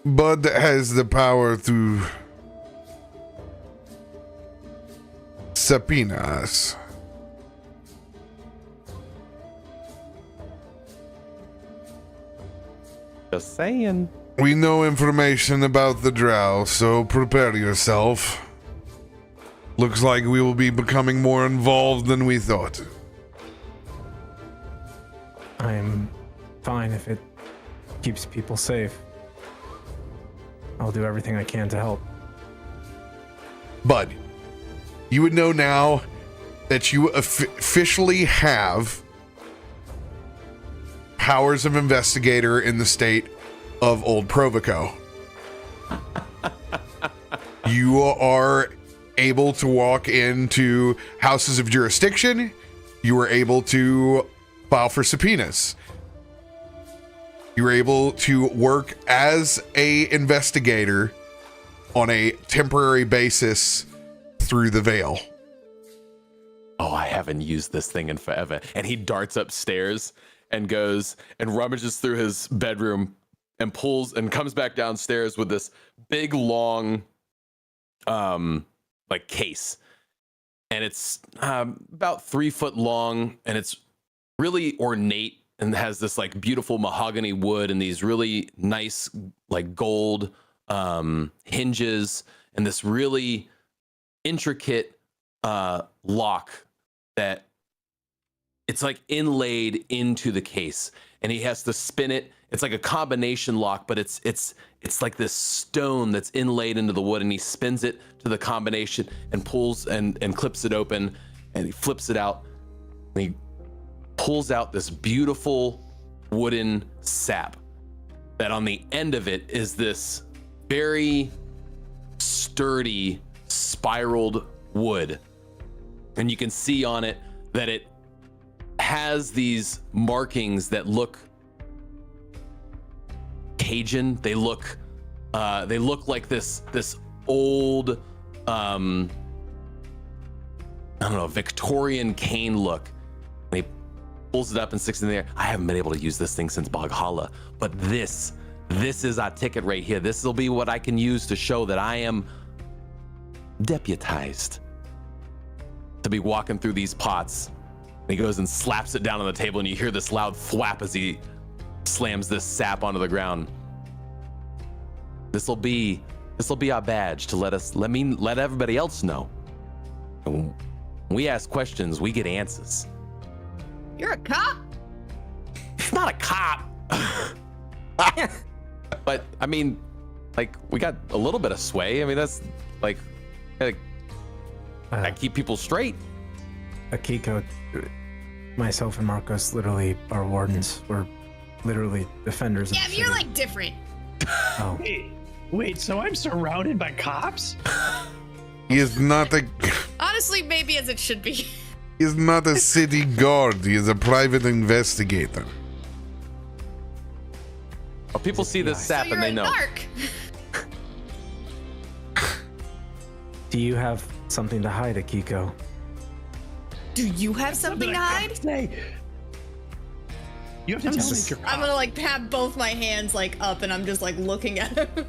Bud has the power to subpoena us. Just saying. We know information about the drow, so prepare yourself. Looks like we will be becoming more involved than we thought. I'm fine if it keeps people safe. I'll do everything I can to help. Bud, you would know now that you officially have powers of investigator in the state of Old Provoco. You are able to walk into houses of jurisdiction. You are able to file for subpoenas. You are able to work as a investigator on a temporary basis through the Veil. Oh, I haven't used this thing in forever. And he darts upstairs and goes and rummages through his bedroom and pulls and comes back downstairs with this big, long, like case. And it's about 3 foot long, and it's really ornate and has this like beautiful mahogany wood and these really nice like gold hinges and this really intricate lock that it's like inlaid into the case, and he has to spin it. It's like a combination lock, but it's like this stone that's inlaid into the wood, and he spins it to the combination and pulls and clips it open, and he flips it out, and he pulls out this beautiful wooden sap that on the end of it is this very sturdy spiraled wood, and you can see on it that it has these markings that look Cajun. They look like this old I don't know, Victorian cane look. And he pulls it up and sticks it in there. I haven't been able to use this thing since Boghala, but this is our ticket right here. This will be what I can use to show that I am deputized to be walking through these pots. And he goes and slaps it down on the table, and you hear this loud thwap as he slams this sap onto the ground. This will be our badge to let everybody else know. And when we ask questions, we get answers. You're a cop? It's not a cop. But I mean, like, we got a little bit of sway. I mean, that's like I keep people straight. Akiko, myself and Markos literally are wardens. We're literally defenders of Yeah, the but city. you're like different. Oh. Wait, so I'm surrounded by cops? He is not a Honestly, maybe as it should be. he is not a city guard. He is a private investigator. Well, people see this So sap you're and they a know. narc. Do you have something to hide, Akiko? Do you have something to hide? Say. You have to tell me if you're I'm gonna like have both my hands like up, and I'm just like looking at him.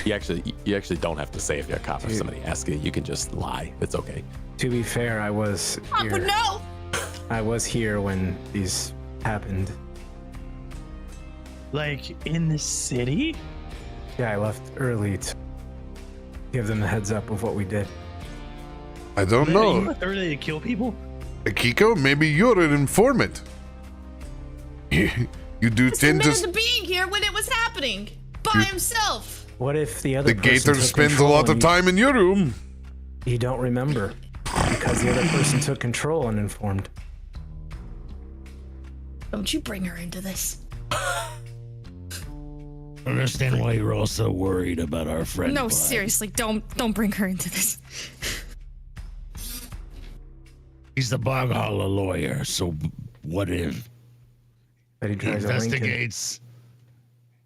You actually don't have to say if you're a cop. If somebody asks you, you can just lie. It's okay. To be fair, I was here. Oh, no! I was here when these happened. Like in the city? Yeah, I left early to give them a heads up of what we did. I don't You know. left early to kill people? Akiko, maybe you're an informant. You do Just tend admitted to... to being here when it was happening by himself. What if the other The person Gator took spends a control lot of and time in your room. You don't remember because the other person took control and informed. Don't you bring her into this. I understand why you're all so worried about our friend. No, Clyde. seriously, don't bring her into this. He's the Bogholla lawyer, so what if But he he drives a Lincoln. investigates?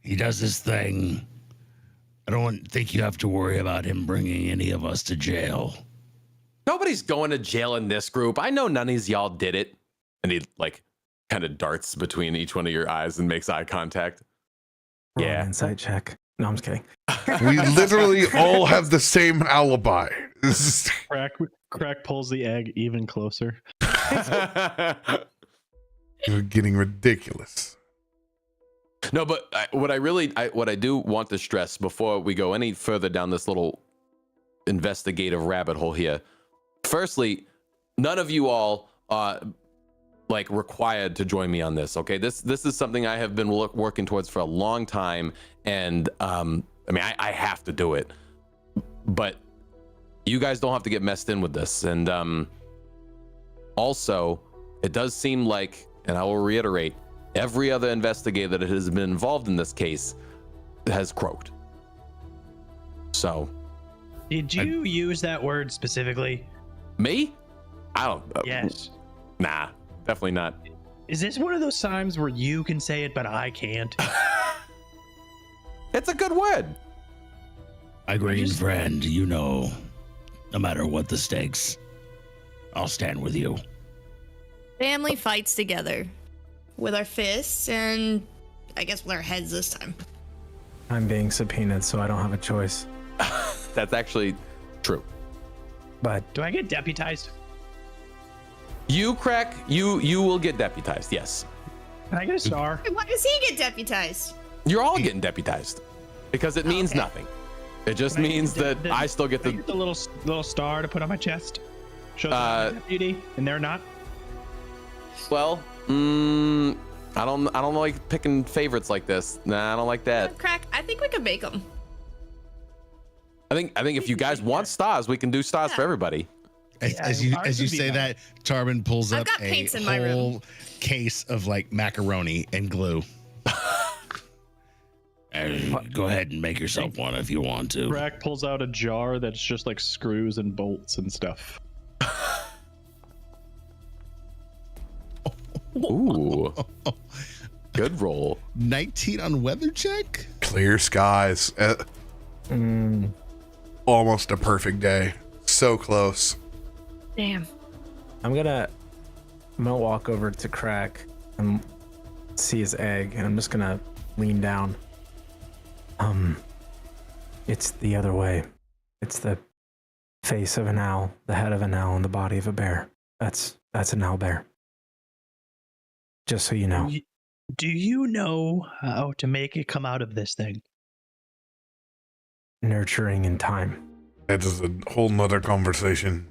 He does his thing. I don't think you have to worry about him bringing any of us to jail. Nobody's going to jail in this group. I know none of y'all did it. And he like kind of darts between each one of your eyes and makes eye contact. Roll Yeah. an insight check. No, I'm just kidding. We literally all have the same alibi. This is- Krak pulls the egg even closer. You're getting ridiculous. No, but what I do want to stress before we go any further down this little investigative rabbit hole here. Firstly, none of you all like required to join me on this. Okay, this is something I have been working towards for a long time, and I mean I have to do it, but you guys don't have to get messed in with this. And also, it does seem like, and I will reiterate, every other investigator that has been involved in this case has croaked. So, Did you use that word specifically? me? I don't. Yes. Nah, definitely not. Is this one of those times where you can say it, but I can't? It's a good word. My green friend, you know, no matter what the stakes, I'll stand with you. Family fights together with our fists and I guess with our heads this time. I'm being subpoenaed, so I don't have a choice. That's actually true. But Do I get deputized? You, Krak, you will get deputized. Yes, Can I get a star? Why does he get deputized? you're all getting deputized because it means Okay. nothing. It just Can I means get that I still get Can I the. get the little star to put on my chest? Shows I'm a deputy, and they're not. Well, I don't like picking favorites like this. Nah, I don't like that. Crack, I think we could make them. I think if you guys want stars, we can do stars for Yeah. everybody. As ours you would be say fine. that, Tarben pulls I've up got a paints in my room. whole case of like macaroni and glue. And go ahead and make yourself one if you want to. Krak pulls out a jar that's just like screws and bolts and stuff. Ooh, good roll. 19 on weather check? Clear skies. Almost a perfect day. So close. Damn. I'm gonna walk over to Krak and see his egg, and I'm just gonna lean down. It's the other way. It's the face of an owl, the head of an owl, and the body of a bear. That's an owl bear. Just so you know. Do you know how to make it come out of this thing? Nurturing in time. That is a whole nother conversation.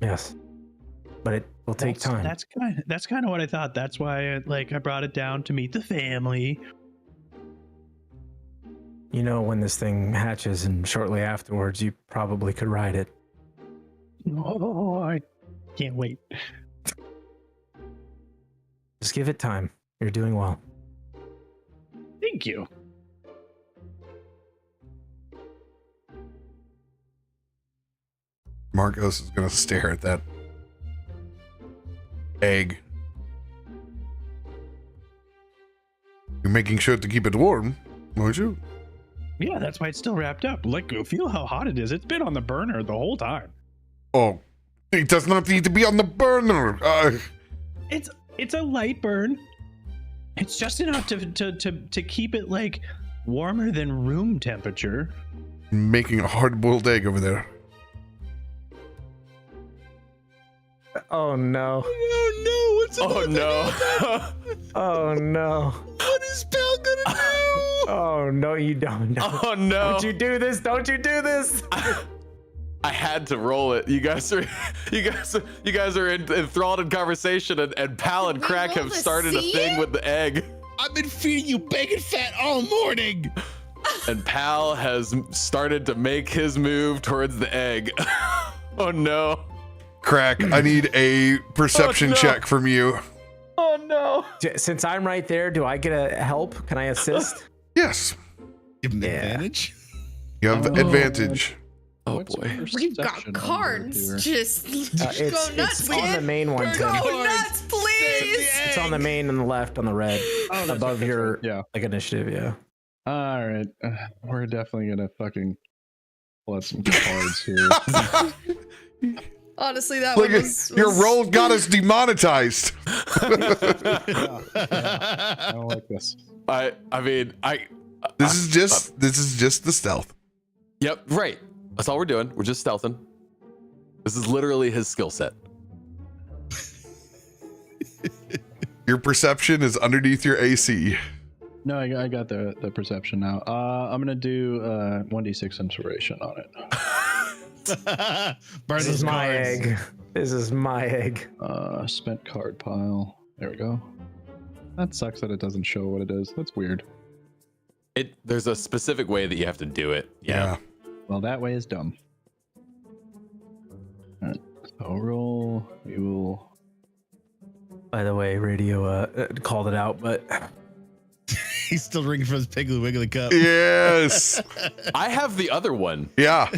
Yes. But it will take time. That's kind of what I thought. That's why I brought it down to meet the family. You know, when this thing hatches and shortly afterwards, you probably could ride it. Oh, I can't wait. Just give it time. You're doing well. Thank you. Markos is going to stare at that egg. You're making sure to keep it warm, won't you? Yeah, that's why it's still wrapped up. Like, feel how hot it is. It's been on the burner the whole time. Oh, it does not need to be on the burner. It's a light burn. It's just enough to keep it like warmer than room temperature. Making a hard-boiled egg over there. Oh no. Oh no! What's Oh no. Oh no. What is Pal gonna do? Oh no, you don't. Oh no. Don't you do this? Don't you do this? I had to roll it. You guys are enthralled in conversation, and Pal and We Krak roll have to started a see thing it? with the egg. I've been feeding you bacon fat all morning. And Pal has started to make his move towards the egg. Oh no. Krak, I need a perception Oh, no. check from you. Oh no. Since I'm right there, do I get a help? Can I assist? Yes, Give him Yeah. advantage. you have advantage. Oh What's boy. perception You've got on cards. here? Just go It's nuts, on kid. the main one, Tim. Go nuts, please. It's on the main on the left on the red, that's above right, your yeah. like initiative. Yeah. All right, we're definitely gonna fucking pull out some cards here. Honestly, that Look one at was your roll got us demonetized. I don't like this. I mean, This is just the stealth. yep, right. That's all we're doing. We're just stealthing. This is literally his skill set. Your perception is underneath your AC. No, I got the perception now. I'm gonna do 1d6 inspiration on it. Burn This those is my cards. egg. This is my egg. Spent card pile. There we go. That sucks that it doesn't show what it is. That's weird. There's a specific way that you have to do it. Yeah. Well, that way is dumb. All right, so roll. We will. By the way, radio called it out, but He's still ringing for his Piggly Wiggly cup. Yes. I have the other one. Yeah.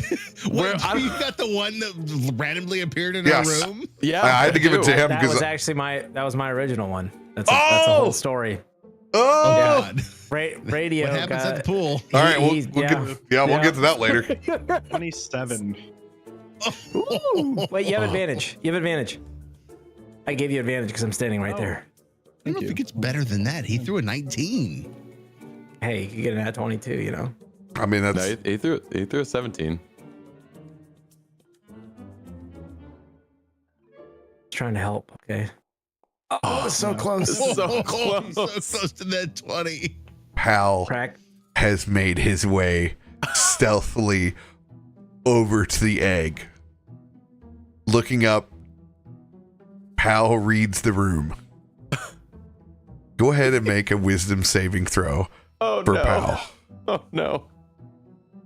Where What, I- you got the one that randomly appeared in Yes. our room? Yeah. I had to give it to him that because. was actually my original one. That's a whole story. Oh. God. Radio. What happens at the pool? All right. We'll We'll get to that later. 27. Wait, you have advantage. You have advantage. I gave you advantage because I'm standing right there. I don't know if it gets better than that. He threw a 19. Hey, you can get an at 22, you know. I mean, No, that's he threw a 17. Trying to help. Okay. Oh, it's so close. So close. So close to that 20. Pal Crack. has made his way stealthily over to the egg. Looking up, Pal reads the room. Go ahead and make a wisdom saving throw Oh for no. Pal. Oh no.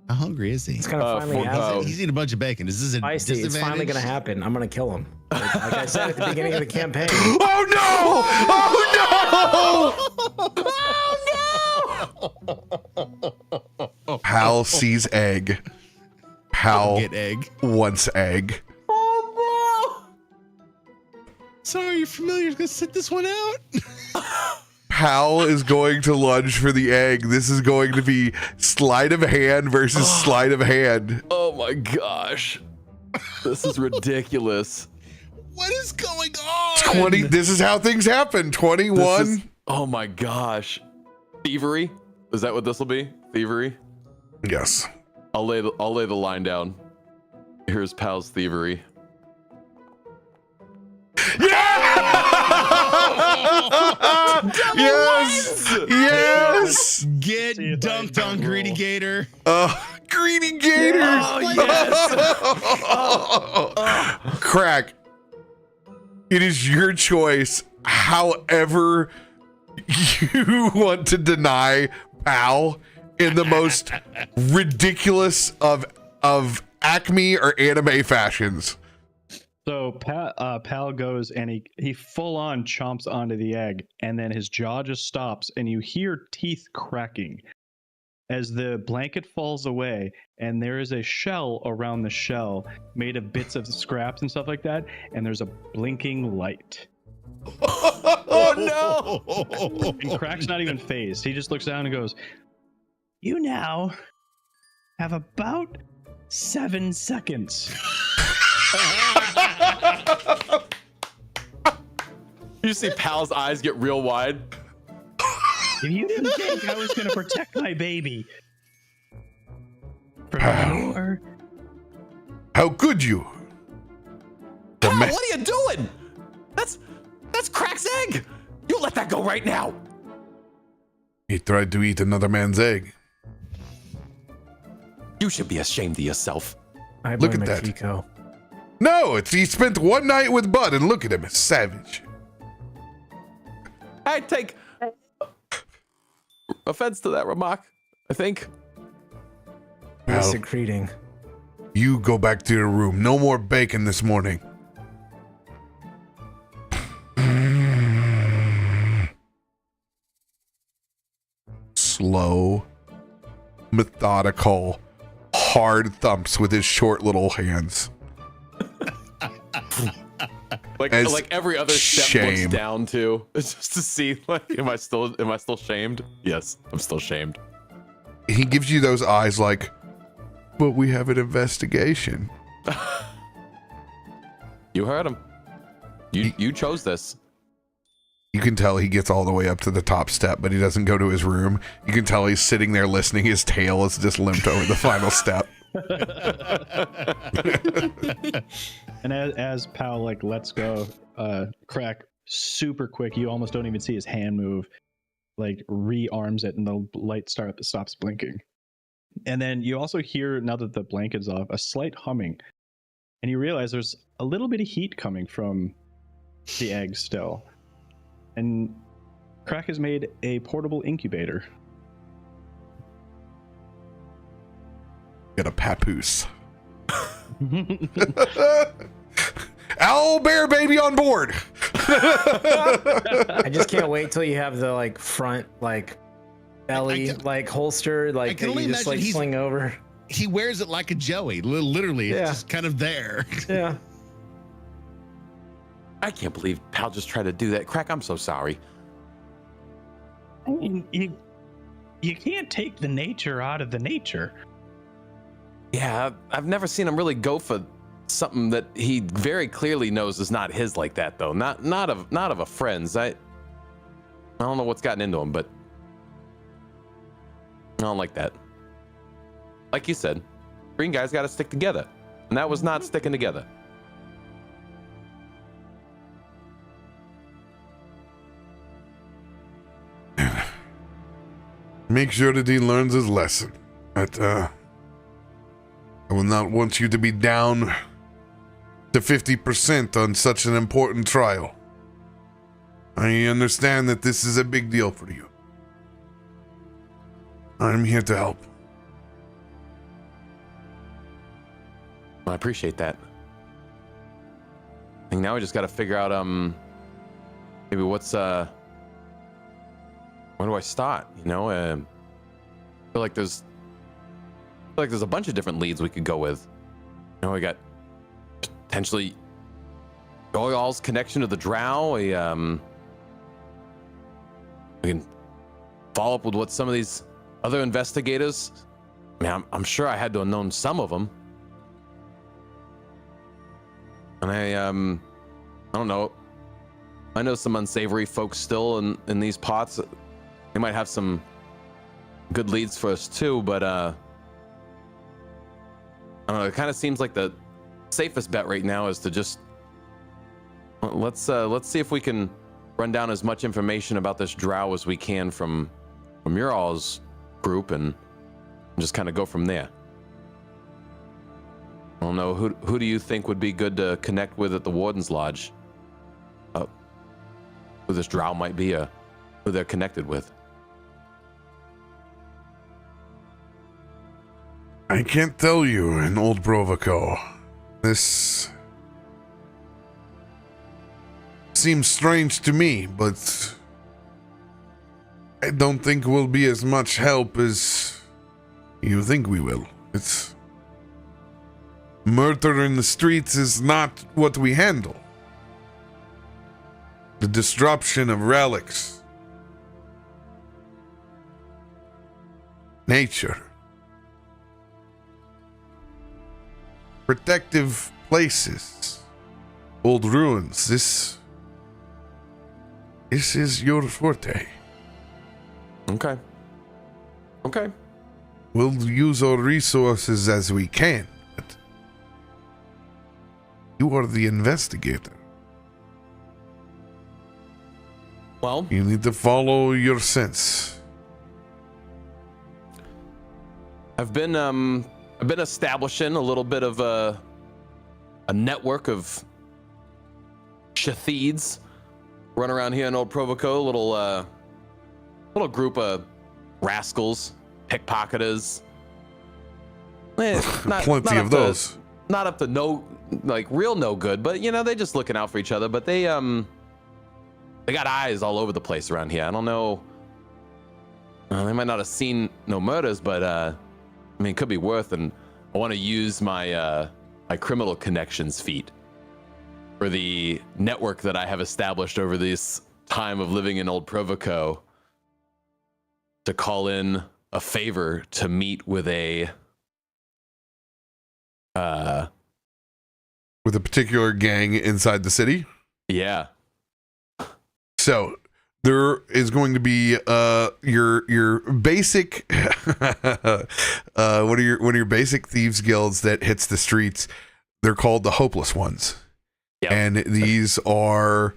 How hungry is he? It's gonna finally for- happen. He's eating a bunch of bacon. Is this a Feisty, disadvantage? it's finally gonna happen. I'm gonna kill him. Like I said at the beginning of the campaign. Oh no! Oh no! Pal sees egg. Pal Get egg. wants egg. Sorry, your familiar's gonna sit this one out. Pal is going to lunge for the egg. This is going to be sleight of hand versus sleight of hand. Oh my gosh. This is ridiculous. What is going on? 20. This is how things happen. 21. Oh my gosh. Thievery? Is that what this will be? Thievery? Yes. I'll lay the line down. Here's Pal's thievery. Yes. Yes. Get See if I dunked can on roll. Greedy Gator. Greedy Gator. Krak. It is your choice. However you want to deny Pal in the most ridiculous of Acme or anime fashions. So Pal goes and he full on chomps onto the egg, and then his jaw just stops, and you hear teeth cracking as the blanket falls away, and there is a shell around the shell made of bits of scraps and stuff like that, and there's a blinking light. Oh no! And Krak's not even phased. He just looks down and goes, "You now have about 7 seconds." You see Pal's eyes get real wide. If you didn't think I was going to protect my baby from your... How could you? Pal, what are you doing? That's Krak's egg. You let that go right now. He tried to eat another man's egg. You should be ashamed of yourself. I Look blame at that. Akiko. No, he spent one night with Bud, and look at him, a savage. I take offense to that remark, I think. Well, Secreting. you go back to your room. No more bacon this morning. Slow, methodical, hard thumps with his short little hands. Like every other step shame. looks down to, just to see, like, am I still shamed? Yes, I'm still shamed. He gives you those eyes like, but we have an investigation. You heard him. You chose this. You can tell he gets all the way up to the top step, but he doesn't go to his room. You can tell he's sitting there listening. His tail is just limped over the final step. And as Pal like lets go, Krak super quick. You almost don't even see his hand move. Like rearms it, and the light stops blinking. And then you also hear, now that the blanket's off, a slight humming, and you realize there's a little bit of heat coming from the egg still. And Krak has made a portable incubator. Get a papoose. Owl bear baby on board. I just can't wait till you have the like front like belly like holster like can that only you just like imagine sling over. He wears it like a Joey. Literally, Yeah. it's just kind of there. Yeah. I can't believe Pal just tried to do that. Krak, I'm so sorry. I mean, you can't take the nature out of the nature. Yeah, I've never seen him really go for something that he very clearly knows is not his like that, though. Not of a friend's. I don't know what's gotten into him, but I don't like that. Like you said, green guys got to stick together, and that was not sticking together. Make sure that he learns his lesson. But I will not want you to be down to 50% on such an important trial. I understand that this is a big deal for you. I'm here to help. I appreciate that. I think now we just got to figure out maybe what's where do I start? You know, I feel like there's a bunch of different leads we could go with. You know, we got potentially Goyal's connection to the drow. We can follow up with what some of these other investigators. I mean, I'm sure I had to have known some of them. And I don't know. I know some unsavory folks still in these pots. They might have some good leads for us too, but I don't know. It kind of seems like the safest bet right now is to just let's see if we can run down as much information about this drow as we can from your all's group and just kind of go from there. I don't know, who do you think would be good to connect with at the Warden's Lodge? Who this drow might be, who they're connected with. I can't tell you in Old Provoco. This seems strange to me, but I don't think we'll be as much help as you think we will. It's murder in the streets is not what we handle. The disruption of relics, nature, protective places, old ruins. This is your forte. Okay. Okay. We'll use our resources as we can. But you are the investigator. Well, You need to follow your sense. I've been establishing a little bit of a network of shatheeds run around here in Old Provoco, little group of rascals, pickpocketers. Plenty of those. Not up to real no good, but they just looking out for each other. But they got eyes all over the place around here. I don't know. They might not have seen no murders, but it could be worth. And I want to use my my criminal connections feat for the network that I have established over this time of living in Old Provoco to call in a favor to meet with a particular gang inside the city. Yeah. So there is going to be your basic one of your basic thieves guilds that hits the streets. They're called the Hopeless Ones. Yep. And these are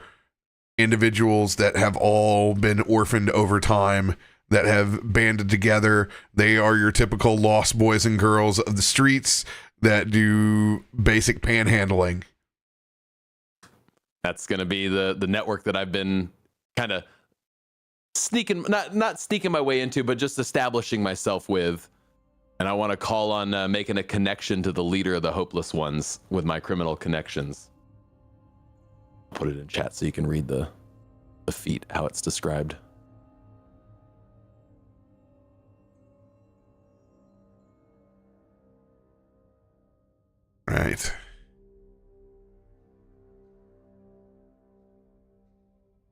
individuals that have all been orphaned over time, that have banded together. They are your typical lost boys and girls of the streets that do basic panhandling. That's going to be the network that I've been kind of sneaking, not sneaking my way into, but just establishing myself with. And I want to call on making a connection to the leader of the Hopeless Ones with my criminal connections. I'll put it in chat so you can read the feat, how it's described. Right.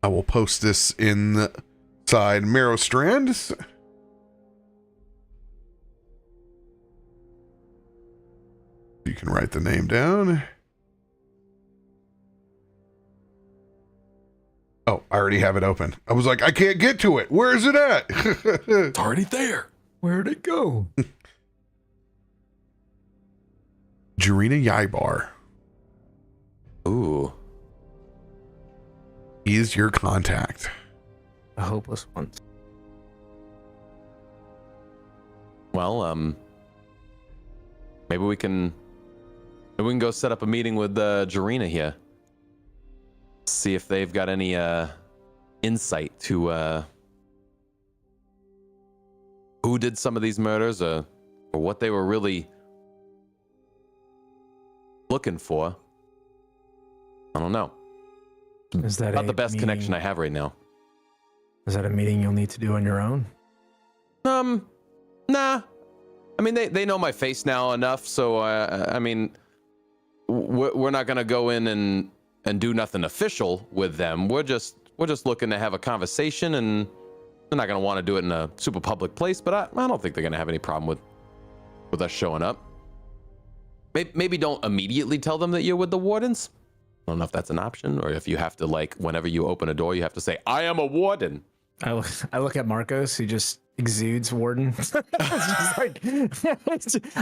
I will post this inside Merrowstrand. You can write the name down. Oh, I already have it open. I was like, I can't get to it. Where is it at? It's already there. Where'd it go? Jarina Yaibar. Ooh. He's your contact. The Hopeless Ones. Well, maybe we can go set up a meeting with Jarina here. See if they've got any insight to who did some of these murders or what they were really looking for. I don't know. Is that Not the a best meeting- connection I have right now. Is that a meeting you'll need to do on your own? Nah. I mean, they know my face now enough, so I mean, we're not gonna go in and do nothing official with them. We're just looking to have a conversation, and they're not gonna want to do it in a super public place. But I don't think they're gonna have any problem with us showing up. Maybe don't immediately tell them that you're with the wardens. I don't know if that's an option, or if you have to, like, whenever you open a door, you have to say, "I am a warden." I look at Markos, who just exudes warden. It's just like,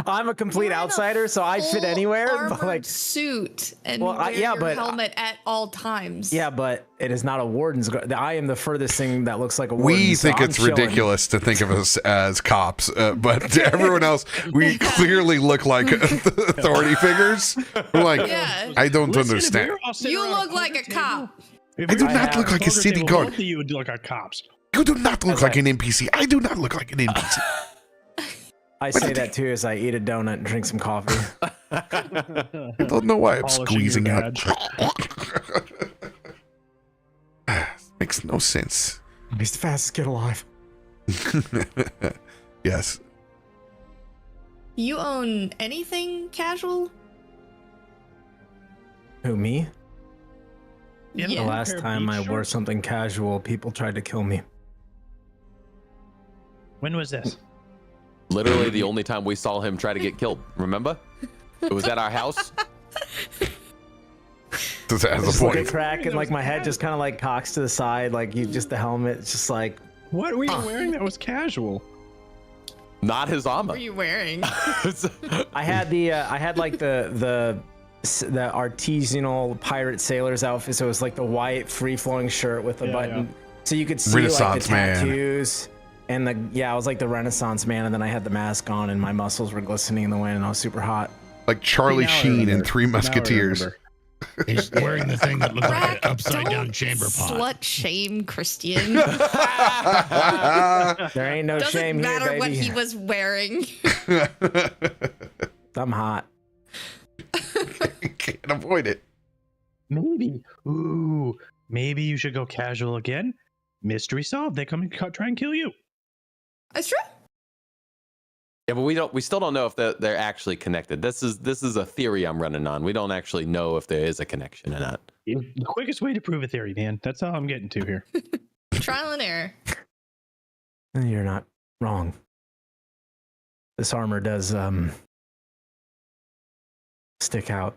I'm a complete You're in a outsider, so I fit anywhere. But armored like, suit and Well, wear your but- helmet at all times. yeah, but it is not a warden's. I am the furthest thing that looks like a warden. We so think I'm it's chilling. ridiculous to think of us as cops, but to everyone else, we clearly look like authority figures. We're like, Yeah. I don't Listen, if we understand. were all sitting You around a look like poker a table- cop. If I we do were not at look like a poker city table, guard. Both of you would look like cops. You do not look As like I- an NPC. I do not look like an NPC. I say that too as I eat a donut and drink some coffee. I don't know why I'm Polishing squeezing your out. Makes no sense. He's the fastest kid alive. Yes. You own anything casual? Who, me? Yeah. The Yeah. last Pair of time beach I wore shorts? something casual, people tried to kill me. When was this? Literally the only time we saw him try to get killed. Remember? It was at our house. Does that have a Just like a point? crack and like my head just kind of like cocks to the side, like you just the helmet. It's just like What were you wearing that was casual? Not his What armor. are you wearing? I had the artisanal pirate sailor's outfit, so it was like the white free flowing shirt with a button, so you could see like the Renaissance man. tattoos and I was like the Renaissance man, and then I had the mask on and my muscles were glistening in the wind and I was super hot. Like Charlie Now I Sheen in remember. Three Now I Musketeers. remember. He's wearing the thing that looked like Krak, an upside down don't chamber pot. Slut shame Christian. There ain't no Doesn't shame here, matter baby. what he was wearing. I'm hot. Can't avoid it. Maybe. Ooh, maybe you should go casual again. Mystery solved. They come and try and kill you. That's true. Yeah, but we still don't know if they're actually connected. This is a theory I'm running on. We don't actually know if there is a connection or not. The quickest way to prove a theory, man. That's all I'm getting to here. Trial and error. You're not wrong. This armor does stick out,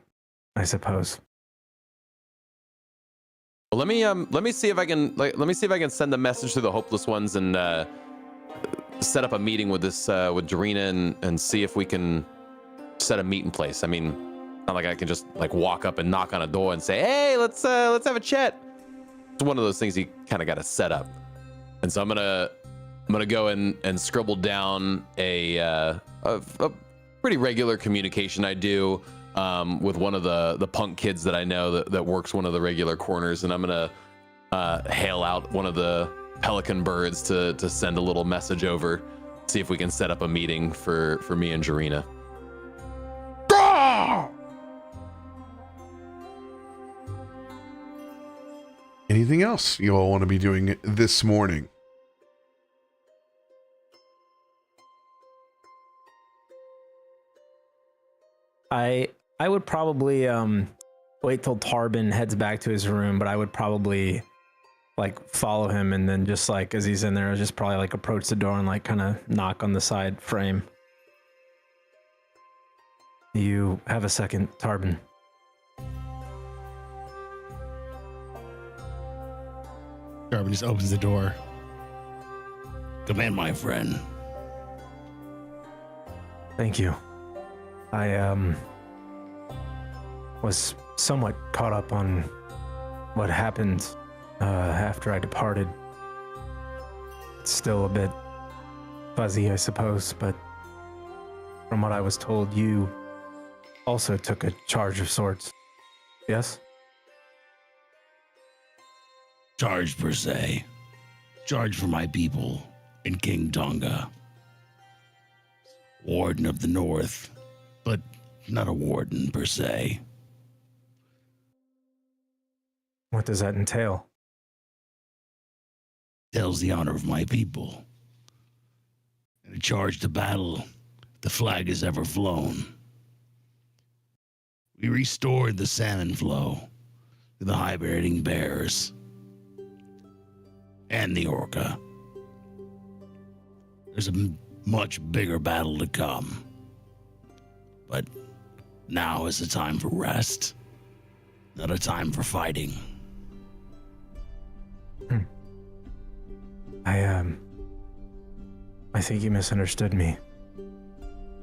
I suppose. Well, let me see if I can send a message to the hopeless ones and set up a meeting with this with Jarena and see if we can set a meeting place. I mean, not like I can just like walk up and knock on a door and say, "Hey, let's have a chat." It's one of those things you kind of got to set up. And so I'm gonna go and scribble down a pretty regular communication I do with one of the punk kids that I know that works one of the regular corners, and I'm gonna hail out one of the pelican birds to send a little message over, see if we can set up a meeting for me and Jarena. Anything else you all want to be doing this morning? I would probably wait till Tarben heads back to his room, but I would probably like follow him and then just like as he's in there, just probably like approach the door and like kind of knock on the side frame. You have a second, Tarben. Tarben just opens the door. Come in, my friend. Thank you. I was somewhat caught up on what happened after I departed. It's still a bit fuzzy, I suppose, but from what I was told, you also took a charge of sorts. Yes? Charge per se. Charge for my people in King Tonga. Warden of the North, but not a warden per se. What does that entail? Tells the honor of my people. In a charge to battle, the flag has ever flown. We restored the salmon flow to the hibernating bears and the orca. There's a much bigger battle to come. But now is a time for rest, not a time for fighting. I think you misunderstood me.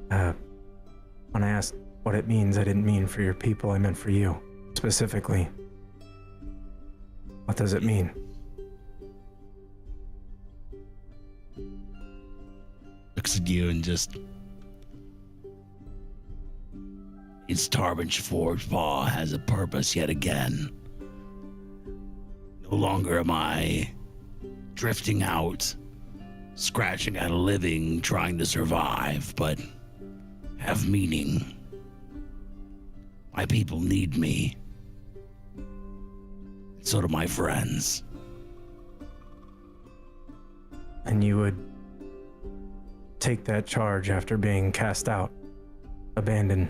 When I asked what it means, I didn't mean for your people, I meant for you, specifically. What does it mean? Looks at you and just... Its Tarben's forged paw has a purpose yet again. No longer am I drifting out, scratching at a living, trying to survive, but have meaning. My people need me. And so do my friends. And you would take that charge after being cast out, abandoned.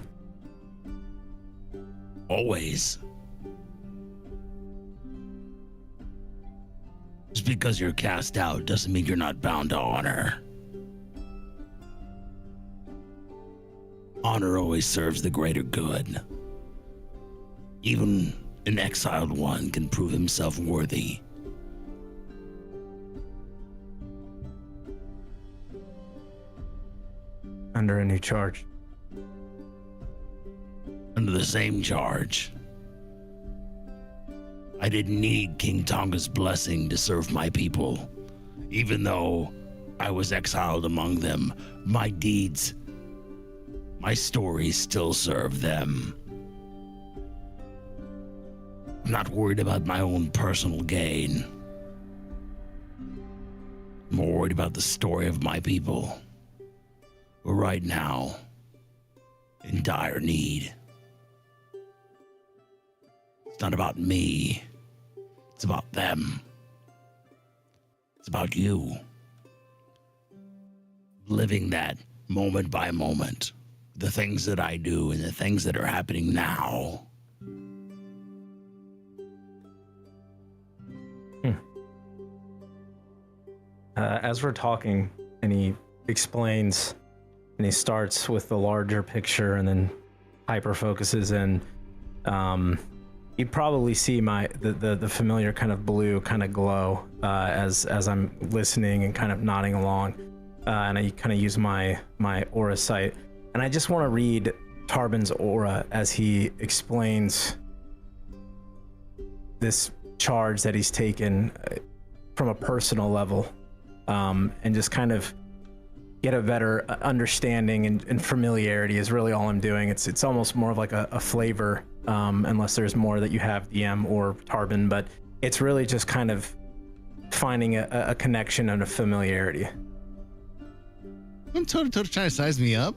Always. Just because you're cast out doesn't mean you're not bound to honor. Honor always serves the greater good. Even an exiled one can prove himself worthy. under a new charge. Under the same charge. I didn't need King Tonga's blessing to serve my people. Even though I was exiled among them, my deeds, my stories still serve them. I'm not worried about my own personal gain. I'm more worried about the story of my people, who are right now in dire need. It's not about me. It's about them. It's about you. Living that moment by moment. The things that I do and the things that are happening now. As we're talking, and he explains, and he starts with the larger picture and then hyper focuses in, you probably see the familiar kind of blue kind of glow as I'm listening and kind of nodding along, and I kind of use my aura sight, and I just want to read Tarben's aura as he explains this charge that he's taken from a personal level, and just kind of get a better understanding and familiarity is really all I'm doing. It's almost more of like a flavor, unless there's more that you have, DM or Tarben, but it's really just kind of finding a connection and a familiarity. I'm trying to size me up.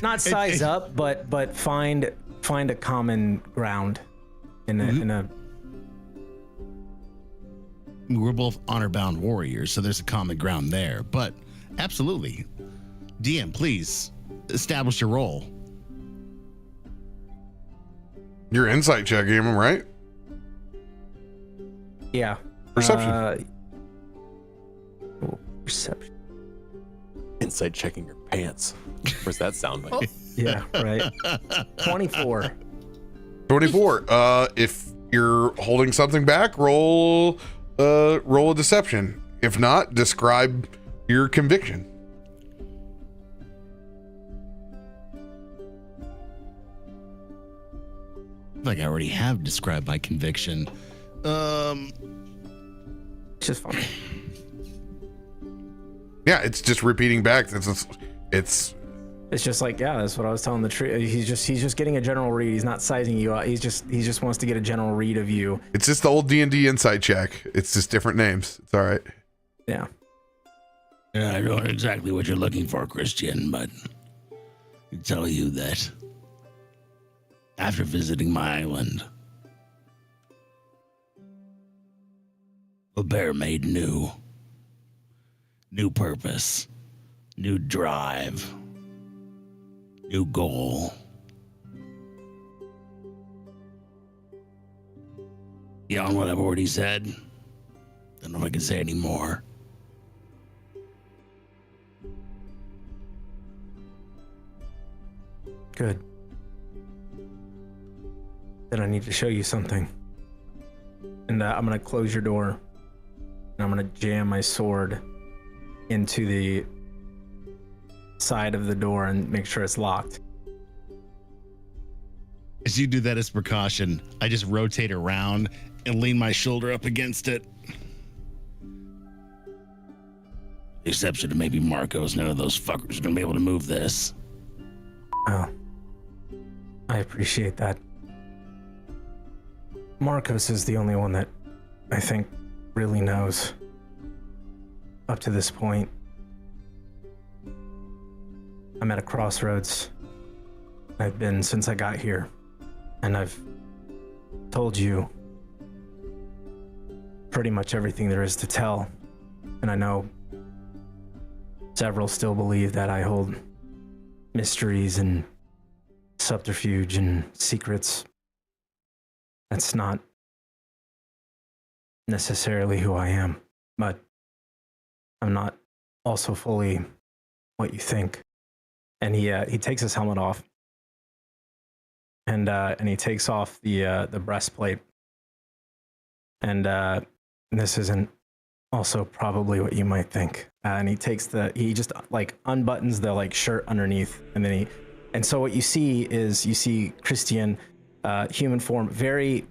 Not size up, but find a common ground in a. We're both honor-bound warriors, so there's a common ground there. But absolutely, DM, please establish your role. Your insight check, am I right? Yeah. Perception. Perception. Insight checking your pants. Where's that sound like? Oh. Yeah, right. 24. 24. If you're holding something back, roll a deception. If not, describe your conviction. Like I already have described my conviction. Just fine. Yeah, it's just repeating back. It's just like, yeah, that's what I was telling the tree. He's just getting a general read. He's not sizing you out. He just wants to get a general read of you. It's just the old D&D insight check. It's just different names. It's all right. Yeah. Yeah, I don't know exactly what you're looking for, Christian, but I can tell you that after visiting my island, RoBear made new purpose, new drive, new goal. Beyond what I've already said, I don't know if I can say any more. Good. Then I need to show you something. And I'm going to close your door. And I'm going to jam my sword into the side of the door and make sure it's locked. As you do that as precaution, I just rotate around and lean my shoulder up against it. The exception to maybe Markos, none of those fuckers are going to be able to move this. Oh. I appreciate that. Markos is the only one that I think really knows up to this point. I'm at a crossroads. I've been since I got here, and I've told you pretty much everything there is to tell. And I know several still believe that I hold mysteries and subterfuge and secrets. That's not necessarily who I am, but I'm not also fully what you think. And he takes his helmet off, and he takes off the breastplate. And this isn't also probably what you might think. And he just like unbuttons the like shirt underneath, and so what you see is Christain, human form, very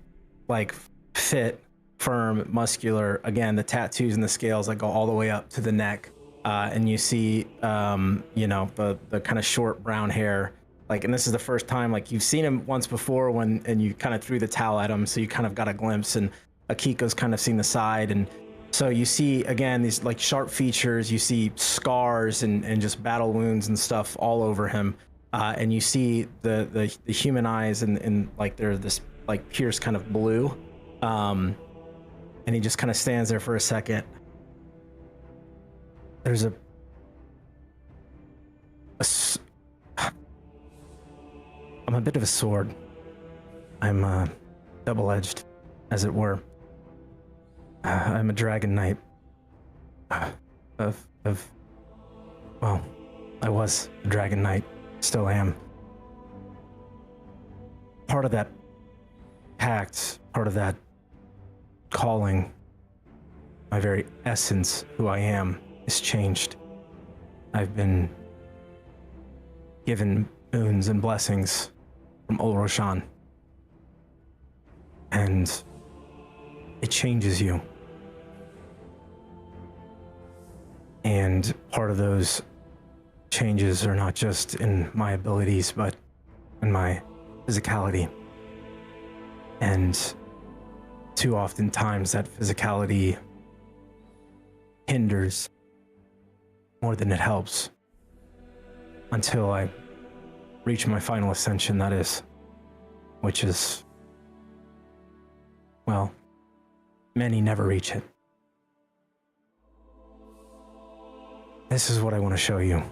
like fit, firm, muscular. Again, the tattoos and the scales that go all the way up to the neck, and you see the kind of short brown hair. Like, and this is the first time, like, you've seen him once before and you kind of threw the towel at him, so you kind of got a glimpse, and Akiko's kind of seen the side, and so you see again these like sharp features, you see scars and just battle wounds and stuff all over him, and you see the human eyes and like they're this like pierced kind of blue, and he just kind of stands there for a second. There's I'm a bit of a sword. I'm double-edged, as it were. I'm a dragon knight. Well, I was a dragon knight, still am. Part of that pact, part of that calling, my very essence, who I am, is changed. I've been given boons and blessings from Olroshan, and it changes you. And part of those changes are not just in my abilities, but in my physicality. And too often times that physicality hinders more than it helps, until I reach my final ascension, that is, which is, well, many never reach it. This is what I want to show you,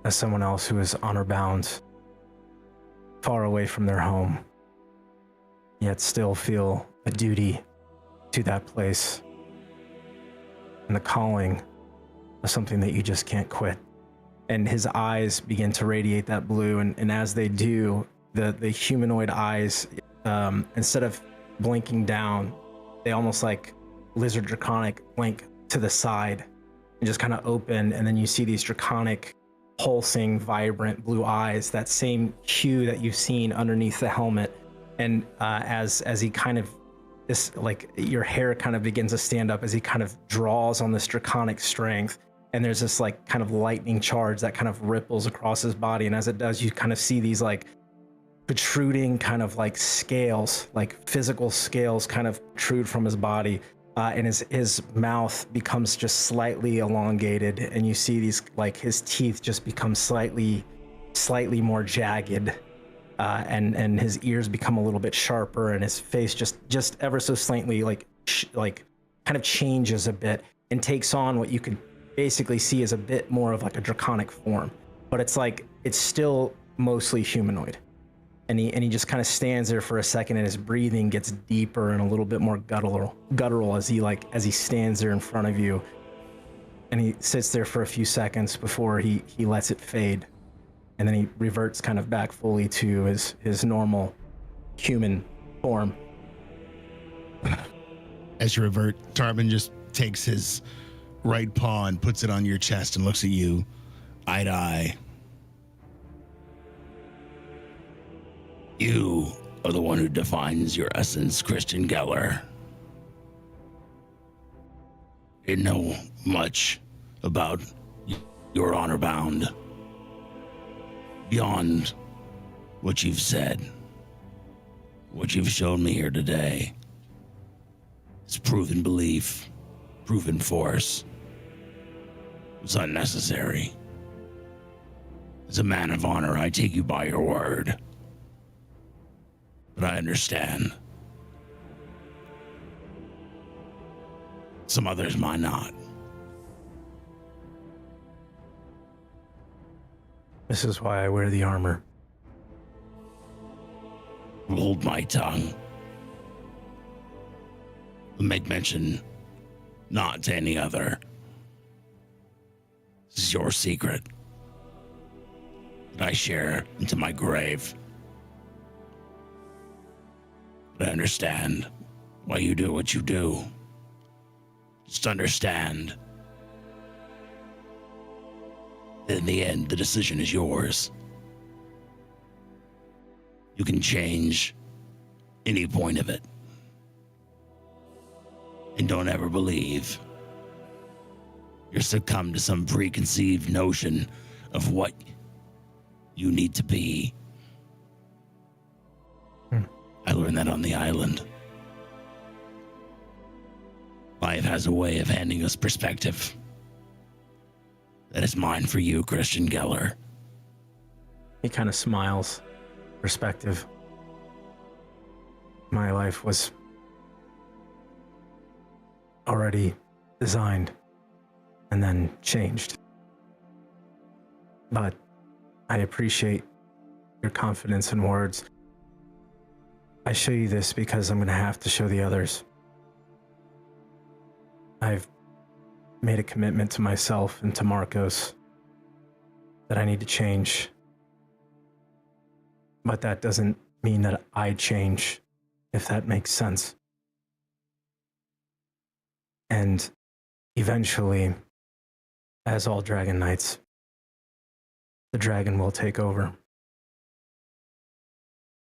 as someone else who is honor-bound, far away from their home, yet still feel a duty to that place, and the calling of something that you just can't quit. And his eyes begin to radiate that blue, and as they do, the humanoid eyes, instead of blinking down, they almost like lizard draconic blink to the side and just kind of open, and then you see these draconic, pulsing, vibrant blue eyes, that same hue that you've seen underneath the helmet. And as he kind of, this, like, your hair kind of begins to stand up as he kind of draws on this draconic strength. And there's this like kind of lightning charge that kind of ripples across his body. And as it does, you kind of see these like protruding kind of like scales, like physical scales kind of protrude from his body. And his mouth becomes just slightly elongated. And you see these, like, his teeth just become slightly more jagged. And his ears become a little bit sharper, and his face just ever so slightly like kind of changes a bit and takes on what you could basically see as a bit more of like a draconic form, but it's still mostly humanoid. And he just kind of stands there for a second, and his breathing gets deeper and a little bit more guttural as he stands there in front of you. And he sits there for a few seconds before he lets it fade, and then he reverts kind of back fully to his normal human form. As you revert, Tarben just takes his right paw and puts it on your chest and looks at you eye to eye. You are the one who defines your essence, Christian Geller. You know much about your honor bound beyond what you've said. What you've shown me here today is proven belief, proven force. It's unnecessary. As a man of honor, I take you by your word. But I understand. Some others might not. This is why I wear the armor. Hold my tongue. Make mention not to any other. This is your secret that I share into my grave. But I understand why you do what you do. Just understand that in the end, the decision is yours. You can change any point of it. And don't ever believe you're succumb to some preconceived notion of what you need to be. I learned that on the island. Life has a way of handing us perspective. That is mine for you, Christian Geller. He kind of smiles. Perspective. My life was already designed and then changed. But I appreciate your confidence in words. I show you this because I'm going to have to show the others. I've made a commitment to myself and to Markos that I need to change. But that doesn't mean that I change, if that makes sense. And eventually, as all Dragon Knights, the dragon will take over.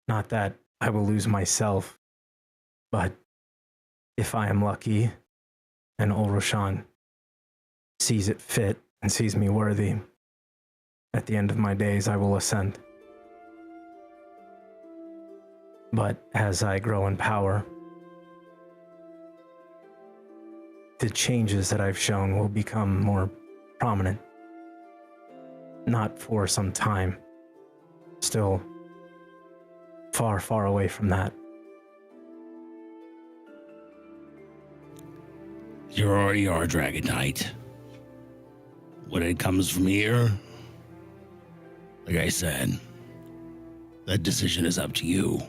Not that I will lose myself, but if I am lucky and Olroshan sees it fit and sees me worthy, at the end of my days, I will ascend. But as I grow in power, the changes that I've shown will become more prominent. Not for some time. Still far, far away from that. You already are Dragon Knight. When it comes from here, like I said, that decision is up to you.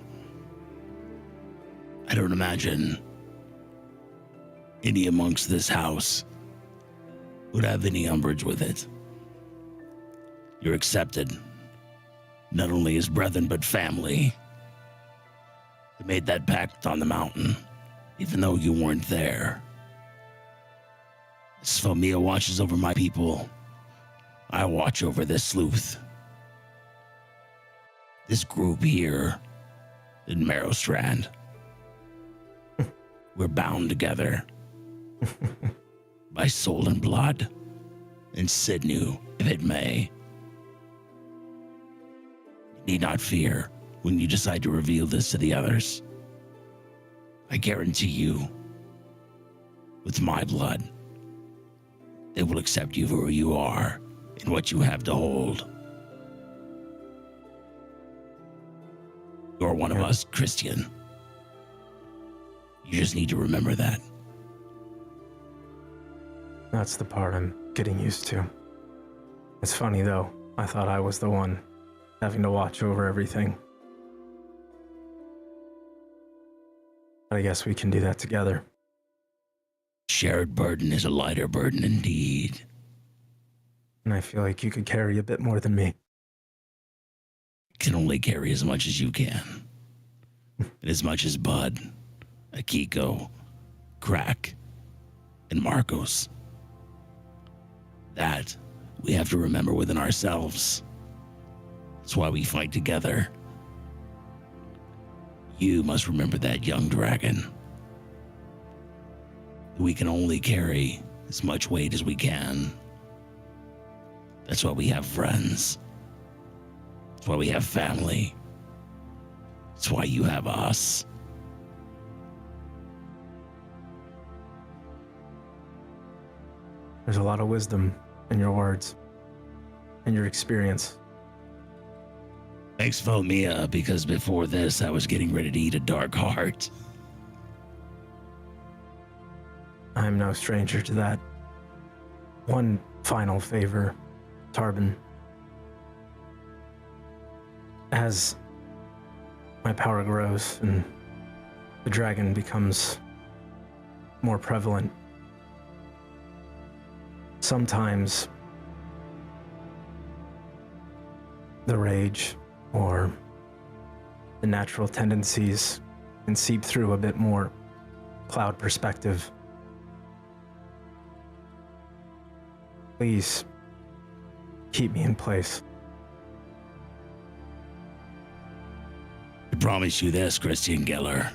I don't imagine any amongst this house would have any umbrage with it. You're accepted, not only as brethren, but family. They made that pact on the mountain, even though you weren't there. As Sfomia watches over my people, I watch over this sleuth. This group here in Merrowstrand. We're bound together by soul and blood and sinew, if it may. You need not fear when you decide to reveal this to the others. I guarantee you, with my blood, they will accept you for who you are and what you have to hold. You're one of us, Christian. You just need to remember that. That's the part I'm getting used to. It's funny though, I thought I was the one having to watch over everything. But I guess we can do that together. Shared burden is a lighter burden indeed. And I feel like you could carry a bit more than me. Can only carry as much as you can. And as much as Bud, Akiko, Krak, and Markos. That we have to remember within ourselves. That's why we fight together. You must remember that, young dragon. We can only carry as much weight as we can. That's why we have friends. That's why we have family. That's why you have us. There's a lot of wisdom in your words and your experience. Thanks, Fomia, because before this, I was getting ready to eat a dark heart. I'm no stranger to that. One final favor, Tarben. As my power grows and the dragon becomes more prevalent, sometimes the rage or the natural tendencies can seep through a bit more cloud perspective. Please keep me in place. I promise you this, Christian Geller.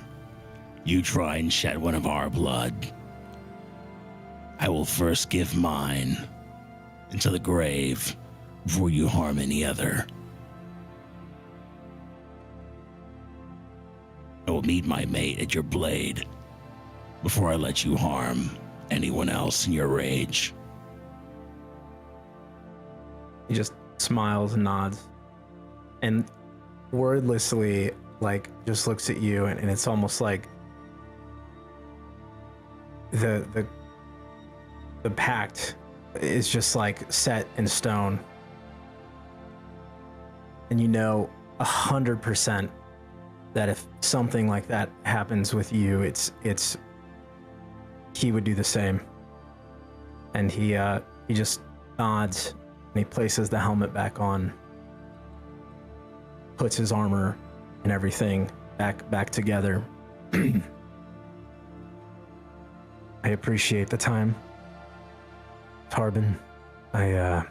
You try and shed one of our blood, I will first give mine into the grave before you harm any other. I will meet my mate at your blade before I let you harm anyone else in your rage. He just smiles and nods and wordlessly just looks at you, and it's almost like the pact is just set in stone, and 100% that if something like that happens with you, it's he would do the same. And he just nods and he places the helmet back on, puts his armor and everything back together. I appreciate the time, Tarben. I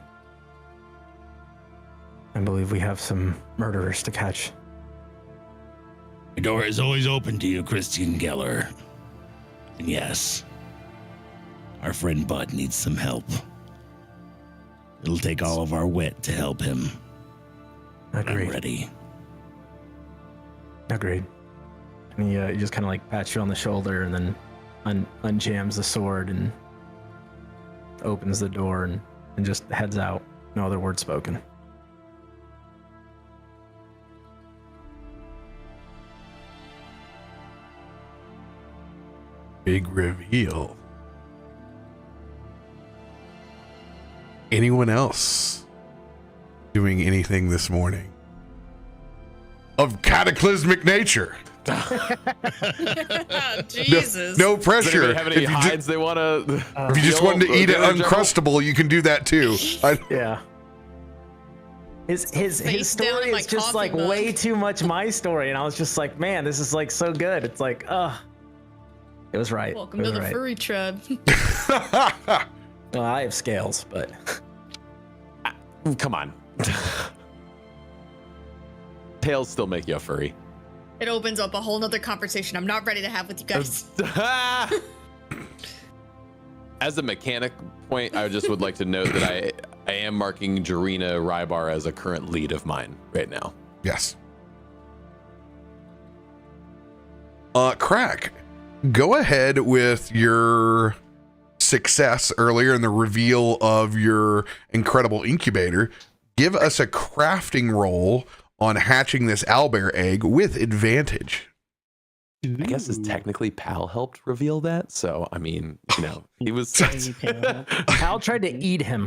believe we have some murderers to catch. The door is always open to you, Christian Geller. And yes, our friend Bud needs some help. It'll take all of our wit to help him. Agreed. I'm ready. Agreed. And he just kind of pats you on the shoulder and then unjams the sword and opens the door and just heads out. No other word spoken. Big reveal. Anyone else doing anything this morning of cataclysmic nature? Jesus. No Does pressure. anybody have any hides they want to? If you just wanted to eat it uncrustable, you can do that too. Yeah. His Face down story in my is just coffee mug. way too much my story, and I was just man, this is so good. It's it was right. Welcome It to was the right. furry tribe. Well, I have scales, but Come on. Tails still make you a furry. It opens up a whole nother conversation I'm not ready to have with you guys. As a mechanic point, I just would like to note that I am marking Jarina Rybar as a current lead of mine right now. Yes. Krak, go ahead with your success earlier in the reveal of your incredible incubator. Give us a crafting roll on hatching this owlbear egg with advantage. I guess it's technically Pal helped reveal that. So, I mean, he was. Pal tried to eat him.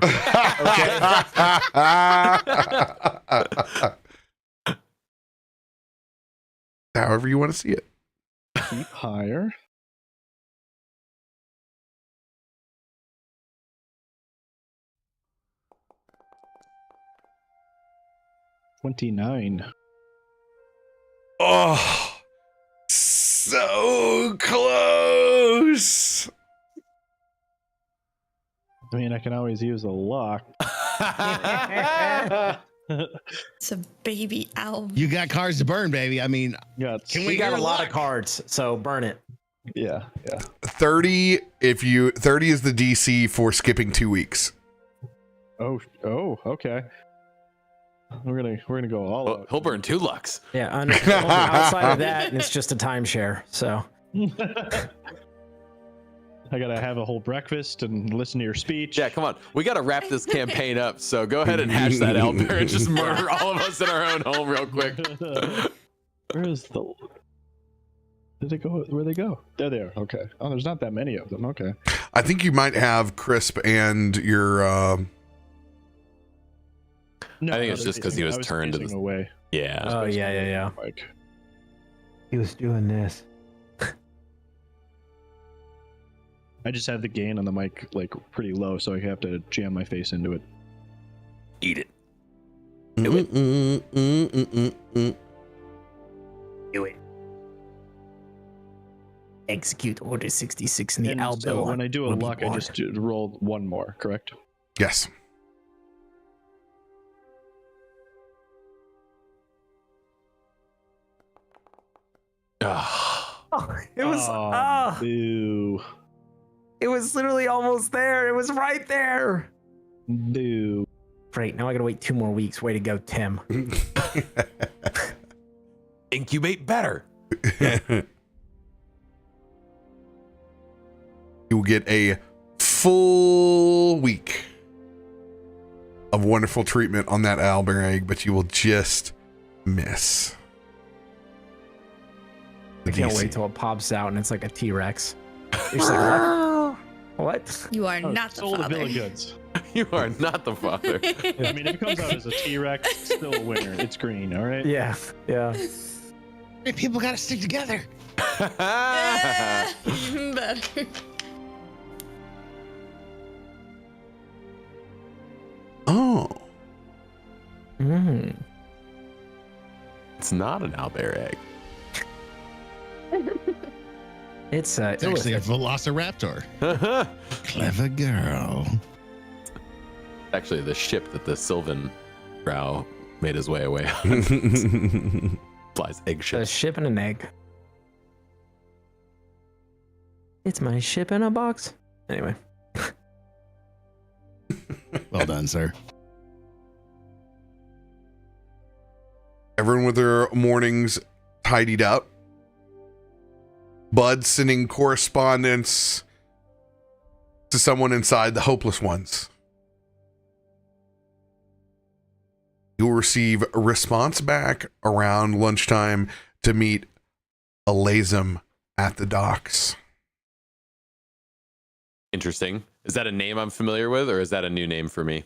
However you want to see it. Keep higher. $29. Oh, so close. I mean, I can always use a lock. It's a baby owl. You got cards to burn, baby. I mean, Yeah, We got a lot of cards, so burn it. yeah. 30 30 is the DC for skipping 2 weeks. Oh, okay. We're gonna go all out. He'll burn 2 lucks. Yeah, outside of that, and it's just a timeshare. So I gotta have a whole breakfast and listen to your speech. Yeah, come on. We got to wrap this campaign up. So go ahead and hatch that owlbear and just murder all of us in our own home real quick. Where is the? Did they go? Where they go? There they are. Okay. Oh, there's not that many of them. Okay. I think you might have Crisp and your No, I think it's just 'cause he was turned to facing the- away. Yeah. Oh, yeah. Like, He was doing this. I just have the gain on the mic pretty low, so I have to jam my face into it. Eat it. Do it. Do it. Execute Order 66 in the And owl so bill. when I do a will be luck, I born. just roll one more, correct? Yes. It was boo. it was literally almost there. It was right there. Boo. Great. Now I gotta wait 2 more weeks. Way to go, Tim. Incubate better. You will get a full week of wonderful treatment on that owlbear egg, but you will just miss. I can't wait till it pops out and it's like a T-Rex. You're just like, what? You are Oh, not the sold a bill father. of goods. You are not the father. I mean, if it comes out as a T-Rex, still a winner. It's green, all right? Yeah, yeah. Hey, people got to stick together. Even better. Oh. Mm. It's not an owlbear egg. It's It's actually a velociraptor. Clever girl. Actually, the ship that the Sylvan Drow made his way away on. Flies egg a ship. ship and an egg. It's my ship in a box. Anyway. Well done, sir. Everyone with their mornings tidied up. Bud sending correspondence to someone inside the Hopeless Ones. You'll receive a response back around lunchtime to meet Alazim at the docks. Interesting. Is that a name I'm familiar with, or is that a new name for me?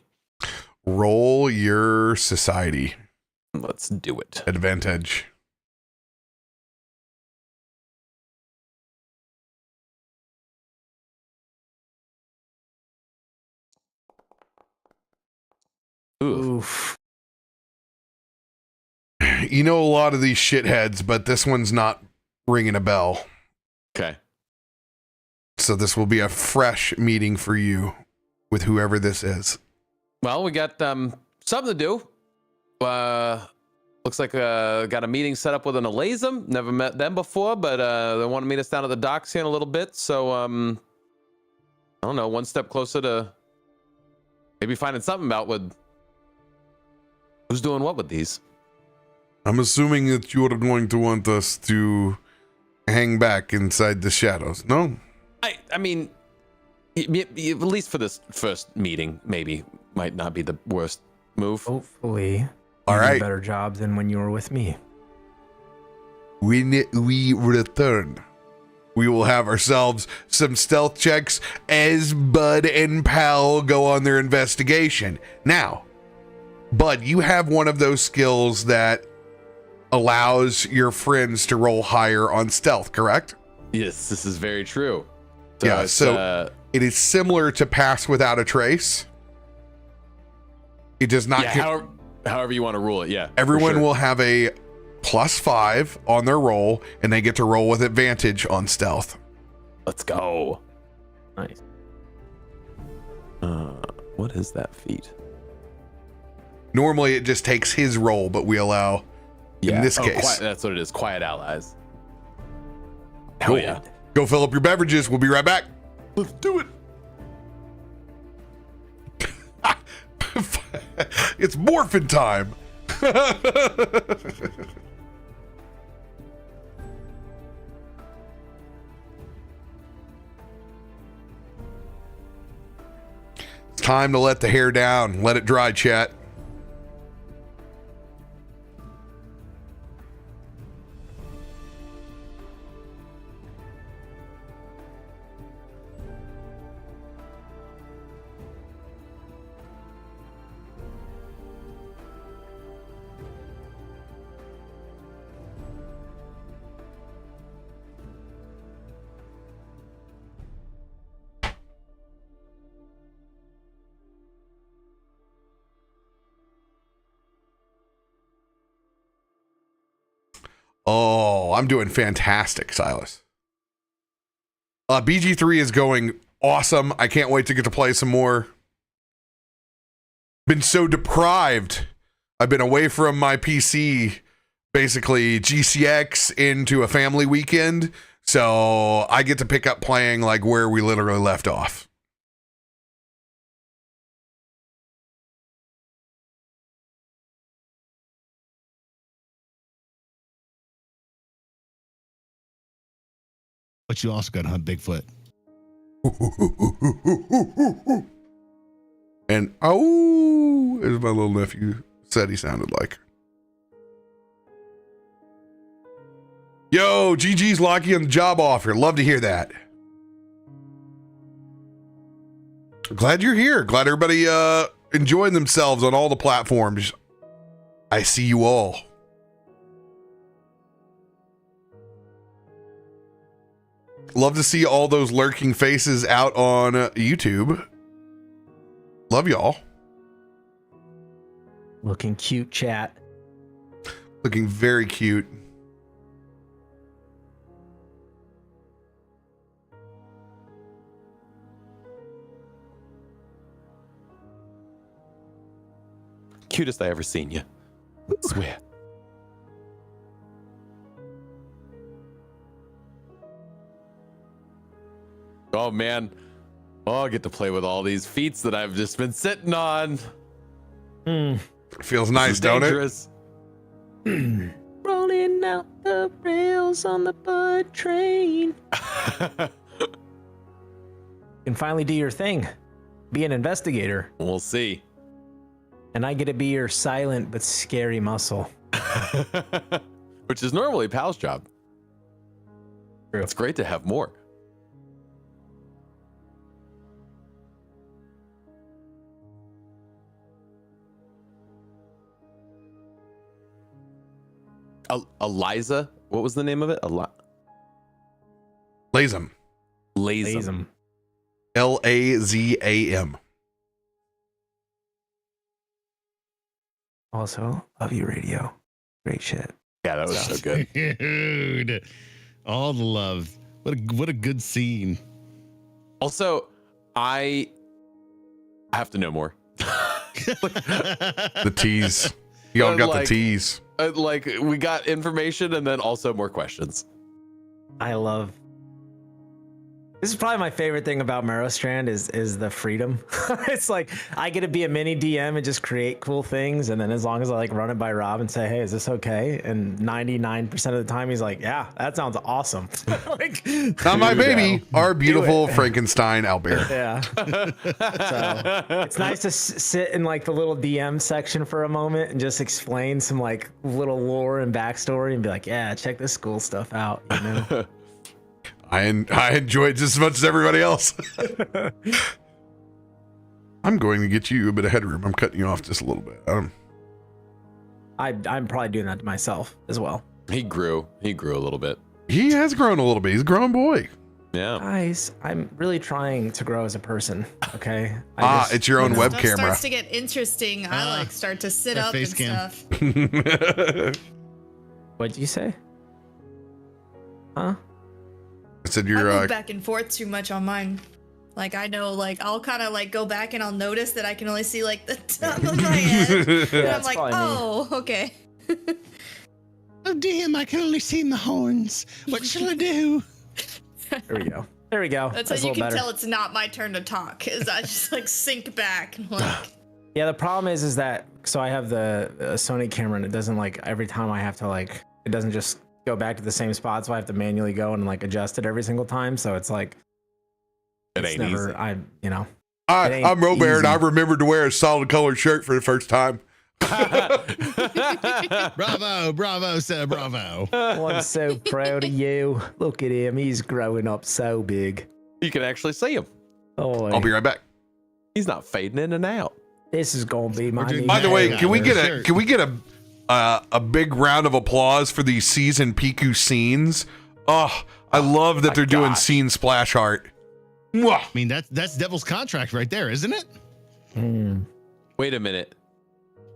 Roll your society Let's do it. advantage. Ooh. Oof. You know a lot of these shitheads, but this one's not ringing a bell. Okay. So this will be a fresh meeting for you with whoever this is. Well, we got something to do. Looks like got a meeting set up with an Alazim. Never met them before, but they want to meet us down at the docks here in a little bit. So I don't know, one step closer to maybe finding something about with who's doing what with these. I'm assuming that you're going to want us to hang back inside the shadows. No? I mean, at least for this first meeting, maybe might not be the worst move. Hopefully, All you do right. a better job than when you were with me. When we return, we will have ourselves some stealth checks as Bud and Pal go on their investigation. Now, Bud, you have one of those skills that allows your friends to roll higher on stealth, correct? Yes, this is very true. Yeah, it's, so it is similar to pass without a trace. It does not. yeah, however you want to rule it. Yeah, for Everyone sure. will have a +5 on their roll, and they get to roll with advantage on stealth. Let's go. Nice. What is that feat? Normally, it just takes his roll, but we allow, in this case. Quiet, that's what it is. Quiet allies. Cool. Hell yeah. Go fill up your beverages. We'll be right back. Let's do it. It's morphin' time. It's time to let the hair down. Let it dry, chat. Oh, I'm doing fantastic, Silas. BG3 is going awesome. I can't wait to get to play some more. been so deprived. I've been away from my PC, basically GCX into a family weekend. So I get to pick up playing like where we literally left off. But you also got to hunt Bigfoot. And oh, as my little nephew said he sounded like. Yo, GG's Lockie on the job offer. Love to hear that. Glad you're here. Glad everybody enjoying themselves on all the platforms. I see you all. Love to see all those lurking faces out on YouTube. Love y'all. Looking cute, chat. Looking very cute. Cutest I ever seen you. I swear. Oh man. Oh, I get to play with all these feats that I've just been sitting on. Feels nice, don't dangerous. Rolling out the rails on the bud train. You can finally do your thing. Be an investigator. We'll see. And I get to be your silent but scary muscle. Which is normally Pal's job. True. It's great to have more. Eliza, what was the name of it? Lazam. Lazam. Lazam. Also, love you, radio. Great shit. Yeah, that was so good. Dude, all the love. What a good scene. Also, I have to know more. The tease. Y'all got the tease. Like we got information and then also more questions. I love. This is probably my favorite thing about Merrowstrand is the freedom. It's like I get to be a mini DM and just create cool things, and then as long as I like run it by Rob and say, "Hey, is this okay?" And 99% of the time he's like, "Yeah, that sounds awesome." Like, not my baby, our beautiful Frankenstein owlbear. Yeah. So it's nice to sit in like the little DM section for a moment and just explain some like little lore and backstory and be like, "Yeah, check this cool stuff out," you know. I enjoy it just as much as everybody else. I'm going to get you a bit of headroom. I'm cutting you off just a little bit. I'm probably doing that to myself as well. He grew a little bit. He has grown a little bit. He's a grown boy. Yeah. Guys, I'm really trying to grow as a person. Okay. It's your own web Stuff camera. starts to get interesting. I like start to sit up and face cam. stuff. What'd you say? Huh? I said I you're move back and forth too much on mine. Like I know, like I'll kind of like go back and I'll notice that I can only see like the top of my head. And I'm like, oh, okay. Oh damn! I can only see my horns. What shall I do? There we go. There we go. That's a how you little can better. tell it's not my turn to talk, is I just like sink back and like. Yeah, the problem is that so I have the Sony camera and it doesn't like every time I have to like it doesn't just go back to the same spot, so I have to manually go and like adjust it every single time. So it's like It it's ain't never easy. I'm I'm RoBear, and easy. I remembered to wear a solid colored shirt for the first time. Bravo, sir, bravo. I'm so proud of you. Look at him, he's growing up so big. You can actually see him. Oh, I'll be right back. He's not fading in and out. this is gonna be my new By the way, Yeah, can we sure. get a big round of applause for these season Piku scenes? Oh, I love that they're doing gosh. scene splash art. Mwah. I mean, that's Devil's Contract right there, isn't it? Wait a minute.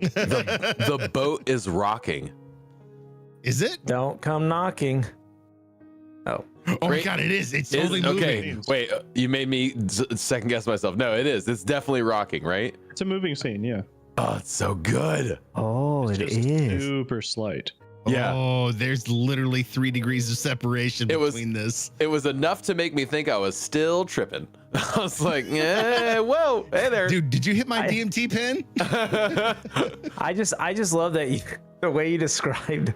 The boat is rocking. Is it? Don't come knocking. Oh, Oh my Great. god, it is. It's Is- totally okay, moving. wait. You made me second guess myself. No, it is. It's definitely rocking, right? It's a moving scene, yeah. Oh, it's so good. Oh, it Just is. super slight. Yeah. Oh, there's literally 3 degrees of separation It was- between this. It was enough to make me think I was still tripping. I was like, yeah, whoa, hey there. Dude, did you hit my DMT pin? I just love that the way you described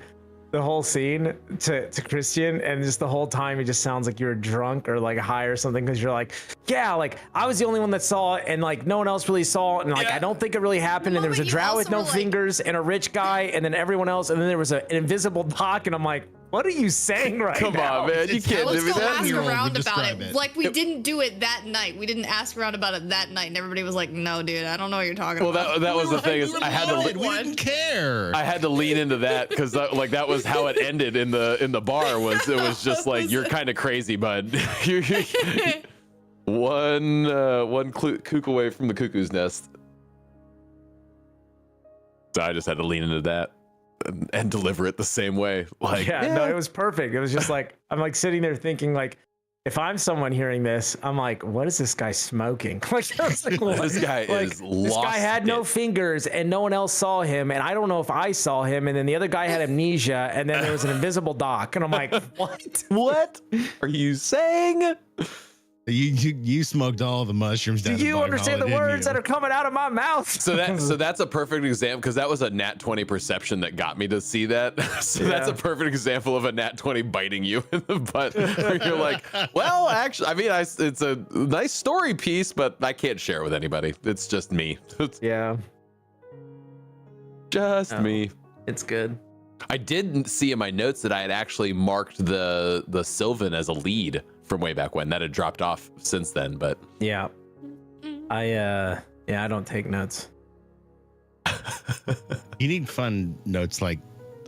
the whole scene to Christian, and just the whole time it just sounds like you're drunk or like high or something, because you're like, yeah, like I was the only one that saw it, and like no one else really saw it, and like Yeah. I don't think it really happened. And there was a Well, but you drow with also no were like- fingers and a rich guy, and then everyone else, and then there was an invisible doc, and I'm like, what are you saying right Come now? on, man. You It's can't how do Let's me go that. ask 7-year-old around would about describe it. it. Like we didn't do it that night. We didn't ask around about it that night, and everybody was like, "No, dude, I don't know what you're talking Well, about." that was the thing is I had to We didn't care. I had to lean into that because that was how it ended in the bar. Was it was just like you're kind of crazy, bud. one kook away from the cuckoo's nest. So I just had to lean into that and deliver it the same way. Like, Yeah, no, it was perfect. It was just like, I'm like sitting there thinking like, if I'm someone hearing this, I'm like, what is this guy smoking? Like, I was like, what? This guy Like, is this guy lost had no it. fingers and no one else saw him, and I don't know if I saw him, and then the other guy had amnesia, and then there was an invisible doc, and I'm like, what? What are you saying? You smoked all the mushrooms Do down the you bar understand hall, the didn't words you? that are coming out of my mouth? So that's a perfect example because that was a nat 20 perception that got me to see that. So that's a Yeah. perfect example of a nat 20 biting you in the butt. Where you're like, well, actually, I mean, it's a nice story piece, but I can't share it with anybody. It's just me. It's Yeah, just Oh. me. it's good. I didn't see in my notes that I had actually marked the Sylvan as a lead from way back when. That had dropped off since then, but Yeah, I don't take notes. You need fun notes like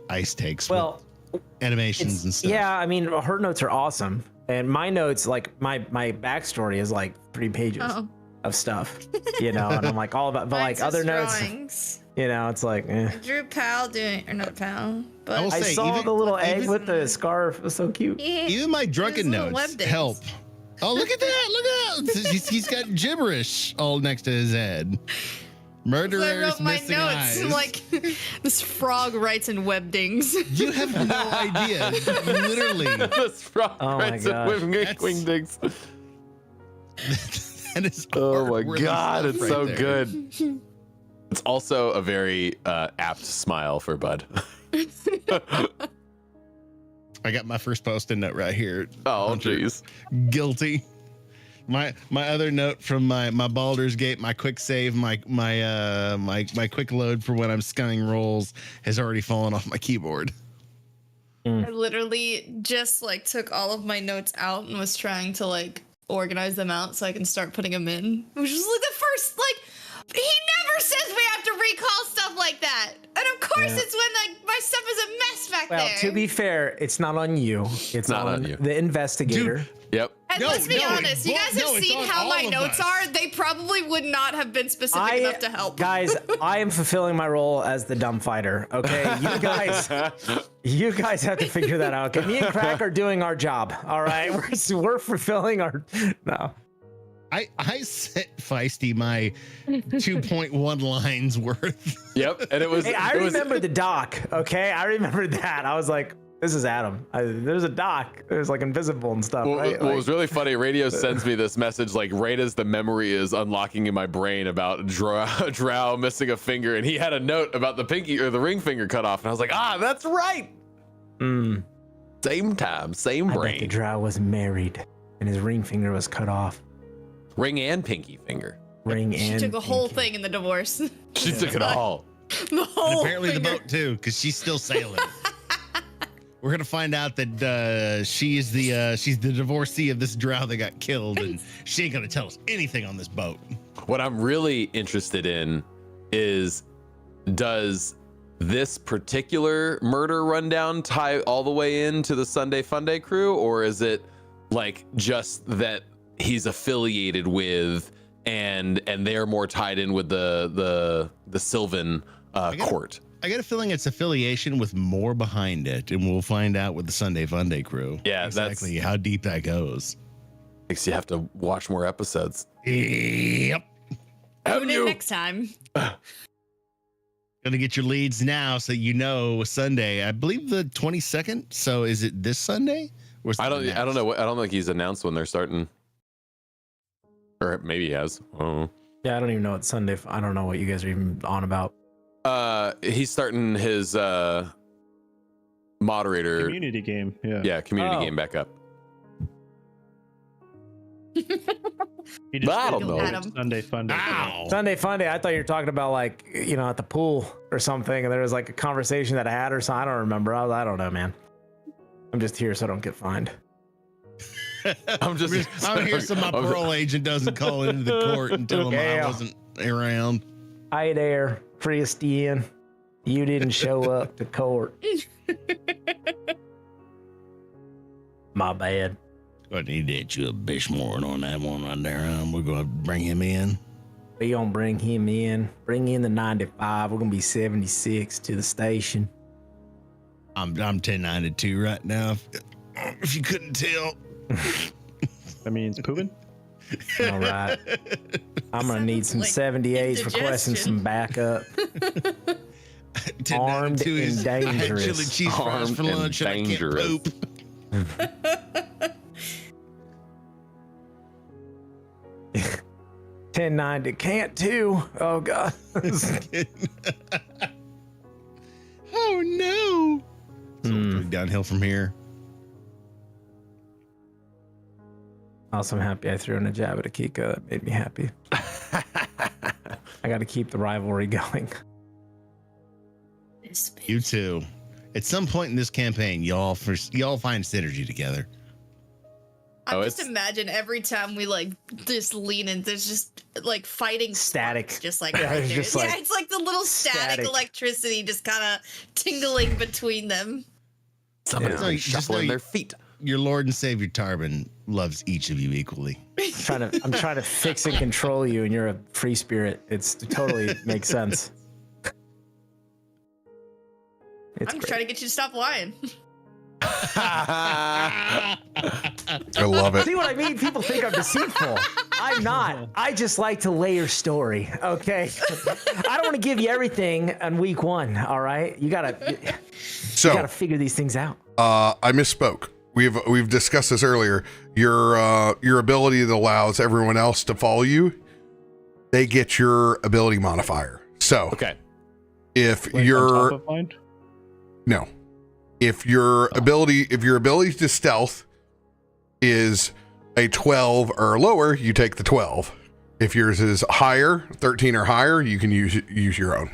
ice takes. Well, with animations and stuff. yeah, I mean, her notes are awesome, and my notes, like my backstory is like 3 pages Oh. of stuff, you know, and I'm like all about, but like Mine's other just notes, drawings. you know, it's like, eh. I drew Pal doing, or not Pal, but I will I say, saw even- the little egg even- with the scarf. It was so cute. Even my drunken little web notes dings. help. Oh, look at that! Look at that! He's got gibberish all next to his head. I Murderers wrote my missing notes eyes. like this frog writes in webdings. You have no idea. Literally, this frog Oh my writes in gosh. wingdings. that is. Oh my art-worthy god, stuff it's right so there. good. It's also a very apt smile for Bud. I got my first post-it note right here. Oh Hunter. jeez. Guilty. My other note from my Baldur's Gate, my quick save, my quick load for when I'm scanning rolls has already fallen off my keyboard. I literally just like took all of my notes out and was trying to like organize them out so I can start putting them in. Which was like the first, like, he never says we have to recall stuff like that. And of course it's when like my stuff is a mess back Well, there. to be fair, it's not on you. It's not on on you. the investigator. Yep. And No, let's be no, honest, you well, guys have no, it's seen on how all my of notes us. are. They probably would not have been specific enough to help. Guys, I am fulfilling my role as the dumb fighter. Okay, you guys have to figure that out. Okay, me and Krak are doing our job. All right, we're fulfilling our. No, I sent Feisty my 2.1 lines worth. Yep. And it was. hey, I it was- remember the doc. Okay, I remember that. I was like, this is Adam. There's a doc. There's like invisible and stuff. Well, right? what Like- was really funny, Radio sends me this message like right as the memory is unlocking in my brain about Drow missing a finger, and he had a note about the pinky or the ring finger cut off, and I was like, that's right. Mm, Same time, same I bet the brain. drow was married, and his ring finger was cut off. Ring and pinky finger. Ring She and took the whole pinky. thing in the divorce. She took it all. The whole And apparently the finger. boat too, because she's still sailing. We're gonna find out that she's the divorcee of this drow that got killed, and she ain't gonna tell us anything on this boat. What I'm really interested in is, does this particular murder rundown tie all the way into the Sunday Funday crew, or is it like just that he's affiliated with and they're more tied in with the Sylvan court? I get a feeling it's affiliation with more behind it, and we'll find out with the Sunday Funday crew. Yeah, exactly how deep that goes. Makes you have to watch more episodes. Yep. Tune in next time. Gonna get your leads now, so you know Sunday. I believe the 22nd. So is it this Sunday? Or I don't know. I don't think he's announced when they're starting. Or maybe he has. Oh. Yeah, I don't even know what Sunday. I don't know what you guys are even on about. He's starting his moderator Community game. Yeah. Yeah, community game back up. He just I don't did know. Adam. Sunday fun day. Ow. Sunday fun day. I thought you were talking about like, you know, at the pool or something, and there was like a conversation that I had or something. I don't remember. I don't know, man. I'm just here so I don't get fined. I'm here so my parole agent doesn't call into the court and tell him I wasn't around. Hi there, Christain. You didn't show up to court. My bad. I need to hit you a bitch more on that one right there. We're going to bring him in. We gonna bring him in. Bring in the 95. We're gonna be 76 to the station. I'm 1092 right now. If you couldn't tell. That means pooping. All right. I'm gonna need some Like 78s requesting some backup. Armed and I had dangerous. chili cheese fries Armed for and lunch and I can't dangerous. poop. 1090 can't too. Oh god. Oh no. So downhill from here. Also, I'm happy I threw in a jab at Akiko. That made me happy. I got to keep the rivalry going. You too. At some point in this campaign, y'all find synergy together. I just imagine every time we like just lean in, there's just like fighting Static. sparks, just like Yeah, right it's there. just like it's like the little static electricity just kind of tingling between them. Somebody's No, you just shuffling know their feet. Your Lord and Savior Tarben loves each of you equally. I'm trying to fix and control you, and you're a free spirit. It totally makes sense. I'm just trying to get you to stop lying. I love it. See what I mean? People think I'm deceitful. I'm not. I just like to layer story. Okay. I don't want to give you everything on week one. All right. You gotta figure these things out. I misspoke. We've discussed this earlier. Your ability that allows everyone else to follow you, they get your ability modifier. So Okay. if Like you're on top of mind? no, if your ability to stealth is a 12 or lower, you take the 12. If yours is higher, 13 or higher, you can use your own.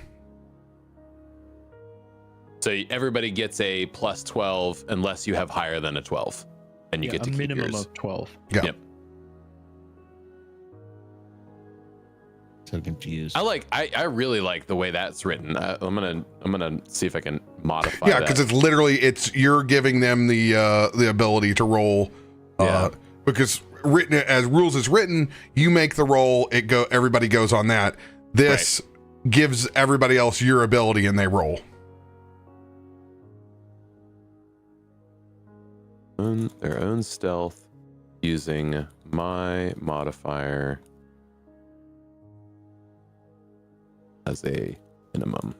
So everybody gets a plus 12 unless you have higher than a 12, and you get to a keep minimum yours. of 12. Yeah. Yep. So confused. I really like the way that's written. I'm gonna see if I can modify. Yeah, that. because it's you're giving them the ability to roll. Yeah. Because written as rules is written, you make the roll. Everybody goes on that. This gives everybody else your ability, and they roll. Their own stealth using my modifier as a minimum.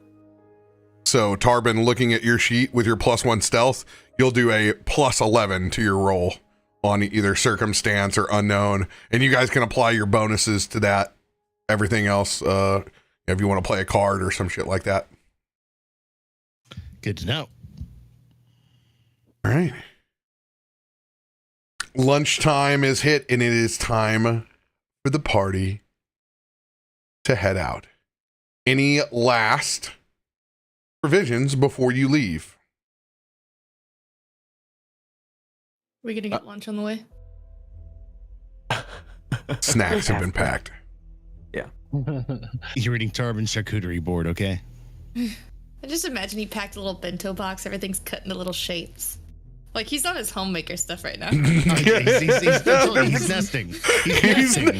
So Tarben, looking at your sheet with your +1 stealth, you'll do a +11 to your roll on either circumstance or unknown, and you guys can apply your bonuses to that. Everything else, if you want to play a card or some shit like that. Good to know. All right. Lunchtime is hit, and it is time for the party to head out. Any last provisions before you leave? We gonna get lunch on the way? Snacks have been packed. You're reading Tarben's charcuterie board, okay? I just imagine he packed a little bento box. Everything's cut into little shapes. Like he's on his homemaker stuff right now. He's nesting. He's nesting.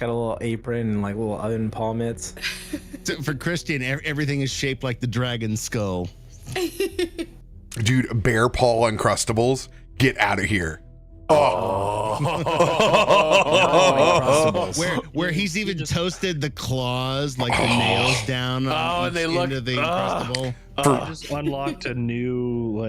Got a little apron and like little oven palmits. So for Christian, everything is shaped like the dragon skull. Dude, bear paw Uncrustables, get out of here. Oh, Where he's even toasted the claws, like the nails down on and they each look end of the Uncrustable. I just unlocked a new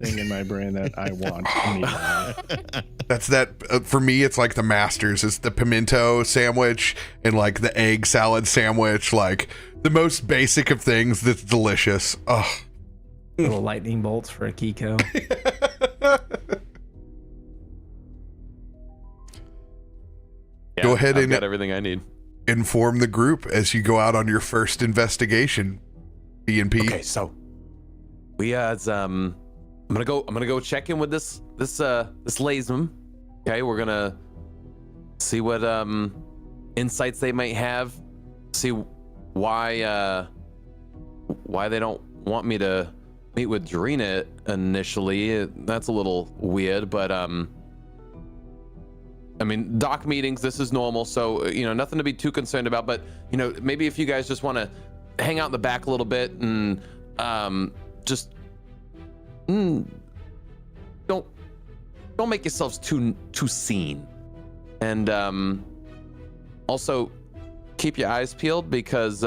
thing in my brain that I want immediately. That's that for me. It's like the Masters. It's the pimento sandwich and like the egg salad sandwich. Like the most basic of things that's delicious. Oh, Little lightning bolts for Akiko. Go ahead I've and got everything I need. inform the group as you go out on your first investigation. B&P. Okay, so we I'm gonna go check in with this Lazem. Okay, we're gonna see what insights they might have. See why they don't want me to meet with Drina initially. That's a little weird, but I mean, doc meetings, this is normal, so nothing to be too concerned about. But maybe if you guys just want to hang out in the back a little bit and just don't make yourselves too seen, and also keep your eyes peeled because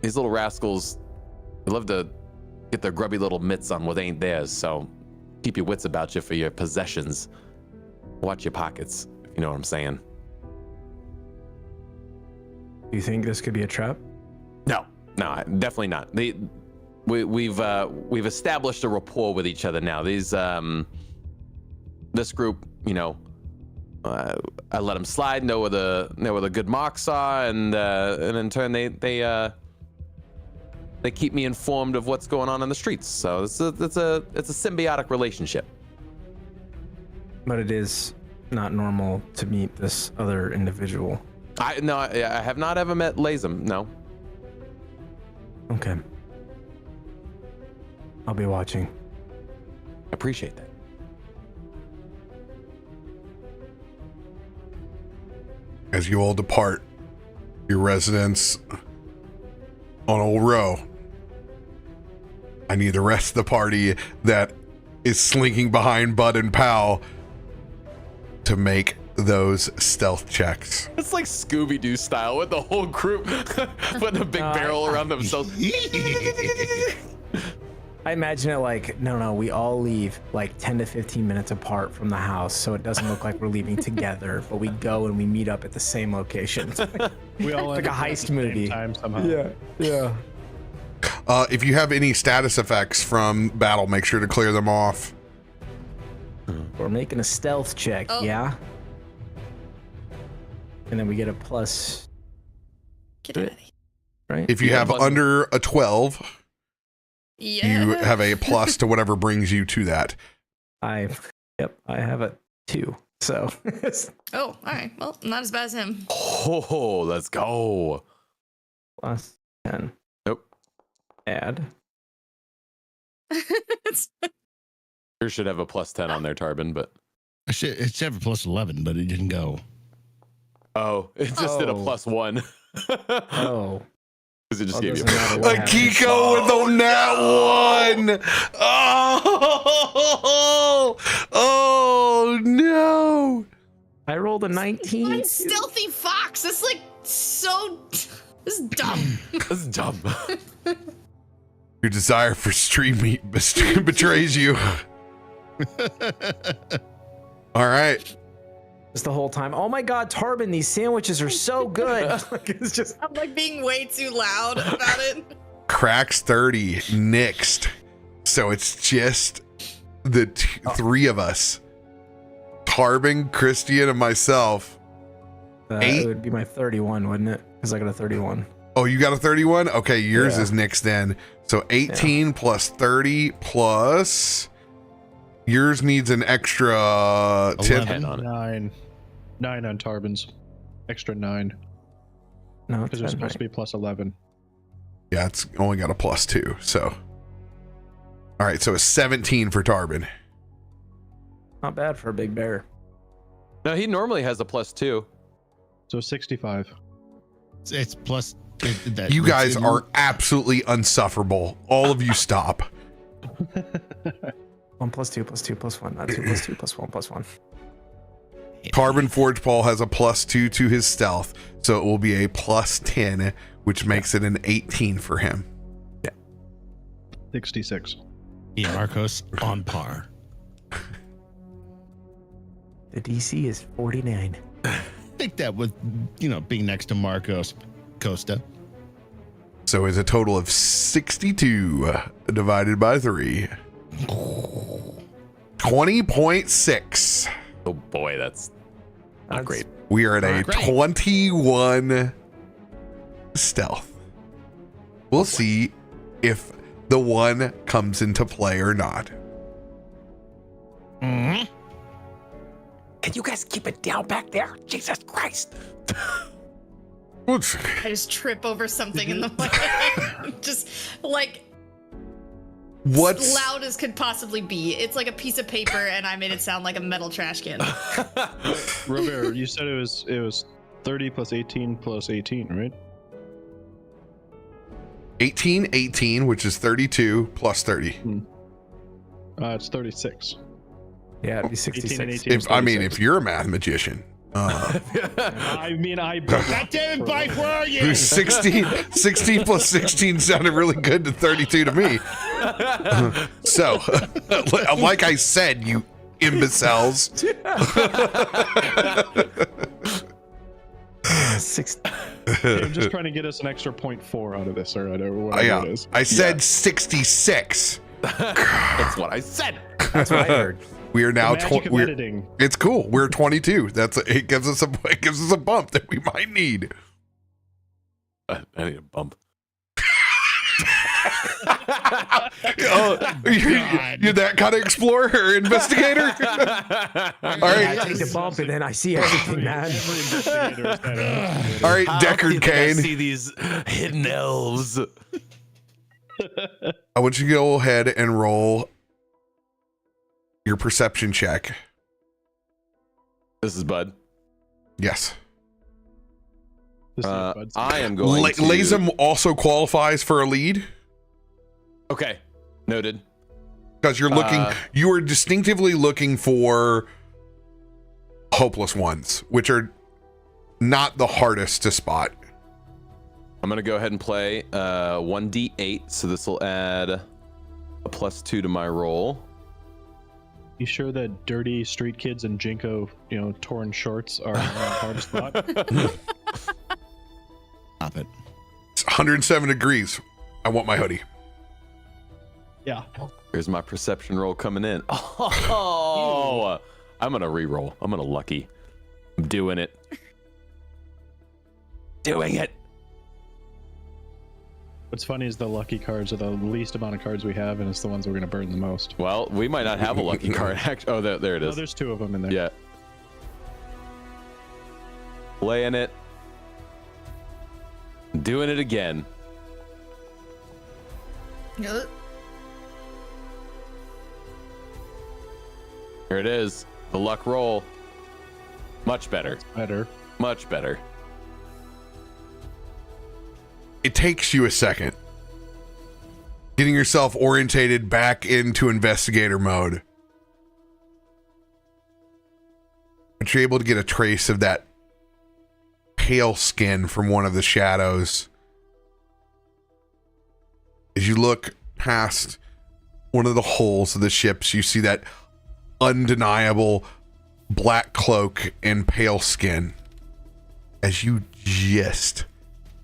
these little rascals love to get their grubby little mitts on what ain't theirs. So keep your wits about you for your possessions. Watch your pockets, if you know what I'm saying. Do you think this could be a trap? No, definitely not. We've established a rapport with each other now. These this group, I let them slide, know where the good marks are, and in turn they keep me informed of what's going on in the streets. So it's a symbiotic relationship. But it is not normal to meet this other individual. I have not ever met Lazem. No. Okay. I'll be watching. Appreciate that. As you all depart your residence on Old Row, I need the rest of the party that is slinking behind Bud and Pal to make those stealth checks. It's like Scooby-Doo style with the whole group putting a big barrel around themselves. I imagine it like, no, we all leave like 10 to 15 minutes apart from the house, so it doesn't look like we're leaving together, but we go and we meet up at the same location. We all like a heist movie. Time somehow. Yeah. If you have any status effects from battle, make sure to clear them off. We're making a stealth check, yeah? And then we get a plus, Get out of here. right? If you have plus- under a 12, Yeah. you have a plus to whatever brings you to that. I have a 2. So Oh, all right. Well, not as bad as him. Oh, let's go. plus 10. Nope. Add. Yours should have a plus 10 on there, Tarben, but It should have a plus 11, but it didn't go. it just did a Oh. plus 1. Oh. Because it just Oh, gave you a doesn't matter what happens. Akiko with the nat 1. Oh no. I rolled a 19. One stealthy fox. That's like so. This is dumb. That's dumb. Your desire for street meat betrays you. All right. Just the whole time. Oh my God, Tarben, these sandwiches are so good. Like, it's just. I'm like being way too loud about it. Cracks 30 nixed. So it's just the three of us. Tarben, Christian, and myself. It would be my 31, wouldn't it? Because I got a 31. Oh, you got a 31? Okay, yours Yeah. is nixed then. So 18 plus 30 plus yours needs an extra 10. 10 on it. 9 on Tarben's. Extra 9. No, Because it's supposed to be plus 11. Yeah, it's only got a plus 2. So, all right, so it's 17 for Tarben. not bad for a big bear. No, he normally has a plus 2. So 65. It's plus. You guys are absolutely unsufferable. All of you stop. Well, 1 + 2 + 2 + 1. 2 + 2 + 1 + 1. Tarben Forgepaw has a +2 to his stealth, so it will be a +10, which makes it an 18 for him. 66. Yeah, Markos on par. The DC is 49. Think that with, being next to Markos, Kosta. So it's a total of 62 divided by 3. 20.6. Oh boy, that's not great. We are at a Not great. 21 stealth. We'll see if the 1 comes into play or not. Can you guys keep it down back there? Jesus Christ. What's- I just trip over something in the way. Just like What's loud as could possibly be. It's like a piece of paper, and I made it sound like a metal trash can. RoBear, you said it was 30 + 18 + 18, right? 18, which is 32 plus 30. It's 36. Yeah, it'd be 18 and 66. 18 is 36. If you're a math magician, I mean, I. God damn it, Bike, where are you? 16 plus 16 sounded really good to 32 to me. So, like I said, you imbeciles. 6. I'm just trying to get us an extra 0.4 out of this, or whatever it is. I said 66. That's what I said. That's what I heard. We are now Magic of editing. It's cool. We're 22. It gives us a bump that we might need. I need a bump. You're that kind of explorer or investigator? All right. I take the bump and then I see everything, man. Every investigator is that investigator. All right, How Deckard often do I Kane. see these hidden elves. I want you to go ahead and roll your perception check. This is Bud. Yes. This is Bud's- I am going to... Lazem also qualifies for a lead Okay, noted. because you're looking. You are distinctively looking for hopeless ones, which are not the hardest to spot. I'm gonna go ahead and play 1d8, so this will add a +2 to my roll. You sure that dirty street kids and Jinko, torn shorts are hard to spot? Stop it. It's 107 degrees. I want my hoodie. Yeah. Here's my perception roll coming in. Oh, I'm gonna re-roll. I'm gonna lucky. I'm doing it. Doing it. What's funny is the lucky cards are the least amount of cards we have, and it's the ones we're going to burn the most. Well, we might not have a lucky card. Actually, oh, there it Oh, is. there's 2 of them in there. Yeah. Playing it. Doing it again. Uh, Here it is. The luck roll. Much better. Better. Much better. It takes you a second getting yourself orientated back into investigator mode, but you're able to get a trace of that pale skin from one of the shadows. As you look past one of the holes of the ships, you see that undeniable black cloak and pale skin as you just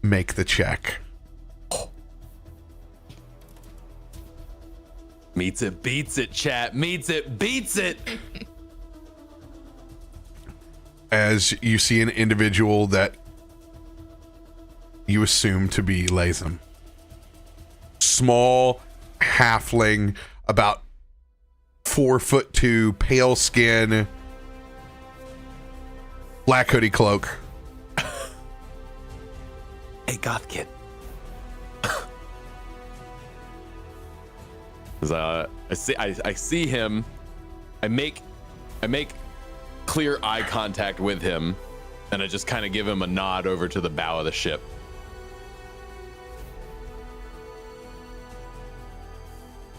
make the check. Meets it, beats it, chat. Meets it, beats it. As you see an individual that you assume to be Lazem. Small halfling, about 4'2", pale skin, black hoodie cloak. Hey, goth kid. I see him. I make clear eye contact with him, and I just kind of give him a nod over to the bow of the ship.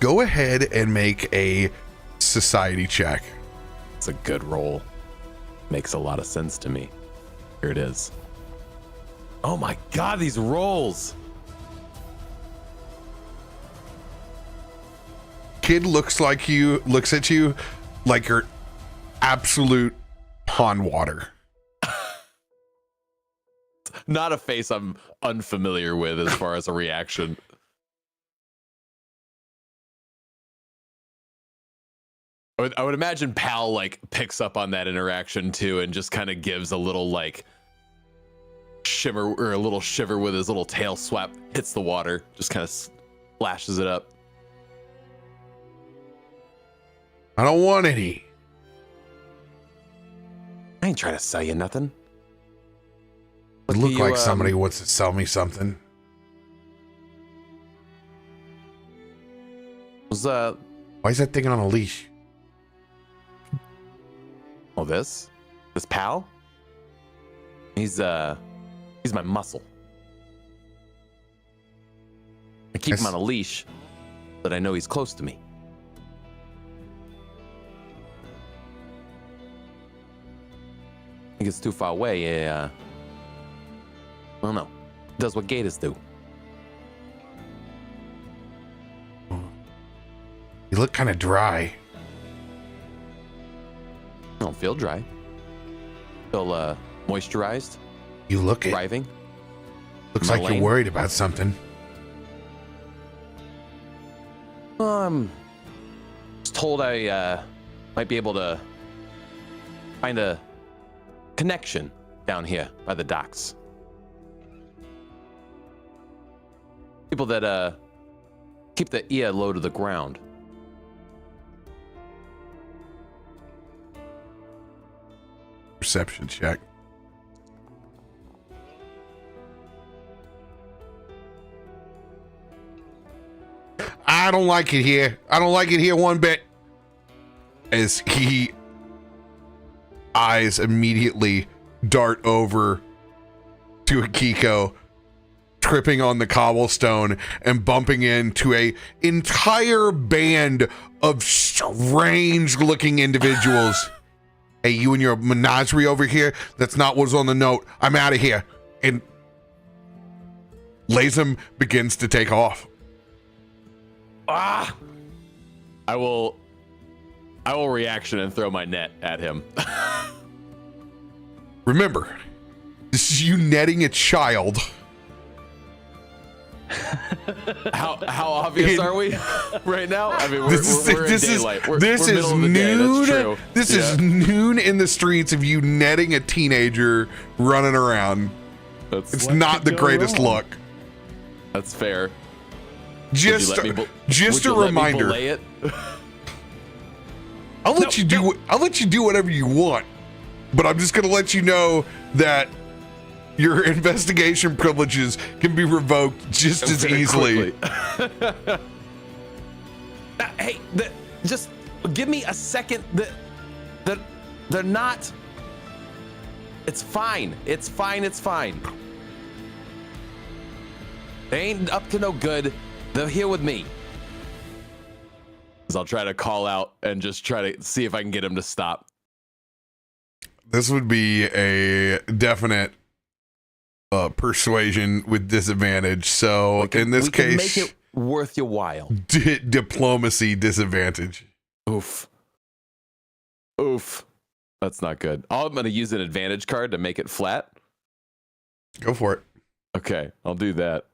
Go ahead and make a society check. It's a good roll. Makes a lot of sense to me. Here it is. Oh my god, these rolls! Kid looks at you like you're absolute pond water. Not a face I'm unfamiliar with as far as a reaction. I would imagine Pal like picks up on that interaction too and just kind of gives a little like shimmer or a little shiver with his little tail swap, hits the water, just kind of splashes it up. I don't want any. I ain't trying to sell you nothing. It looked like somebody wants to sell me something. Why is that thing on a leash? Oh, this Pal? He's my muscle. I keep him on a leash, but I know he's close to me. He gets too far away, I don't know. Does what gators do. You look kind of dry. I don't feel dry. Feel moisturized. You look it. Thriving. Looks like you're worried about something. Was told I might be able to find a connection down here by the docks. People that keep the ear low to the ground. Perception check. I don't like it here. I don't like it here one bit. As he eyes immediately dart over to Akiko, tripping on the cobblestone and bumping into a entire band of strange looking individuals. Hey, you and your menagerie over here, that's not what's on the note. I'm out of here. And Lazem begins to take off. I will reaction and throw my net at him. Remember, this is you netting a child. How obvious are we right now? I mean, we're in daylight. We're this is middle of the day, noon. that's true. This is noon in the streets of you netting a teenager running around. It's not the greatest look. That's fair. Just a reminder. I'll let you do whatever you want, but I'm just going to let you know that your investigation privileges can be revoked just as easily. Hey, just give me a second. They're not. It's fine. It's fine. It's fine. They ain't up to no good. They're here with me. I'll try to call out and just try to see if I can get him to stop. This would be a definite persuasion with disadvantage. So in this case, make it worth your while. Diplomacy disadvantage. Oof. That's not good. I'm going to use an advantage card to make it flat. Go for it. Okay, I'll do that.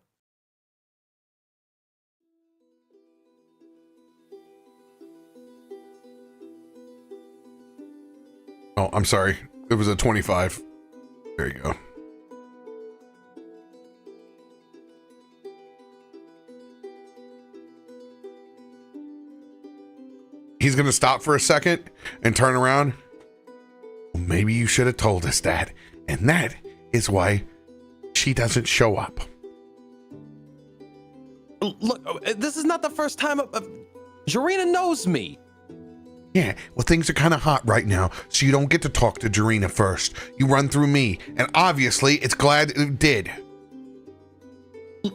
Oh, I'm sorry. It was a 25. There you go. He's going to stop for a second and turn around. Well, maybe you should have told us that. And that is why she doesn't show up. Look, this is not the first time. Jarena knows me. Yeah, well, things are kind of hot right now, so you don't get to talk to Jarena first. You run through me, and obviously, it's glad it did.